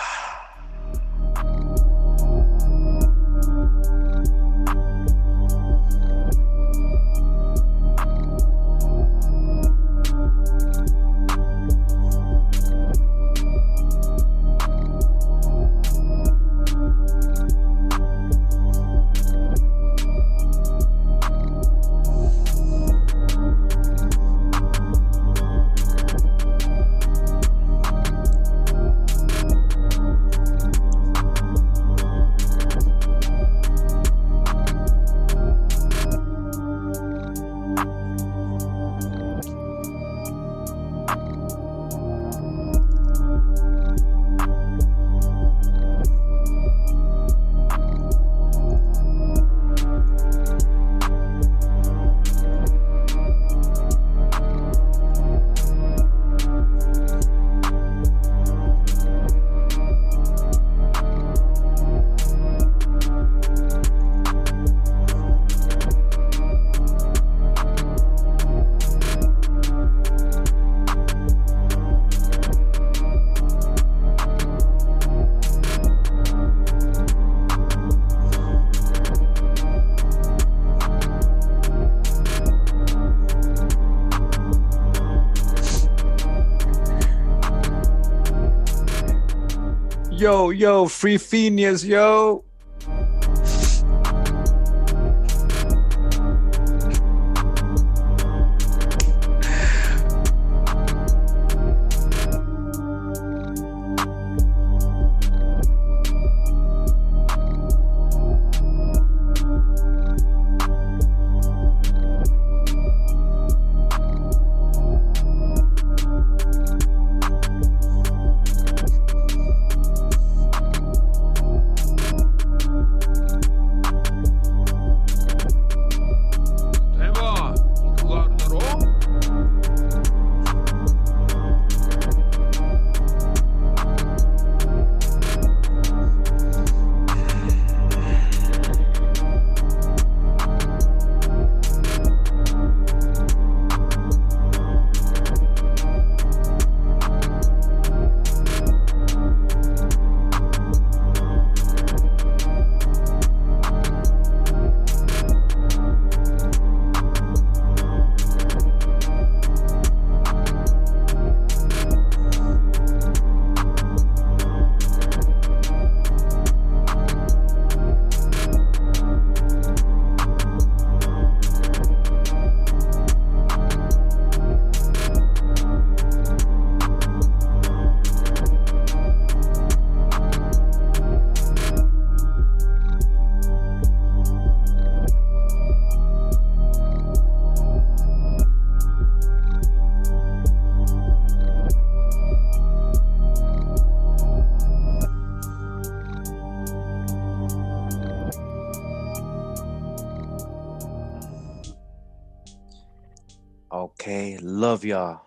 [SPEAKER 1] yo, free Phineas, yo. Okay, love y'all.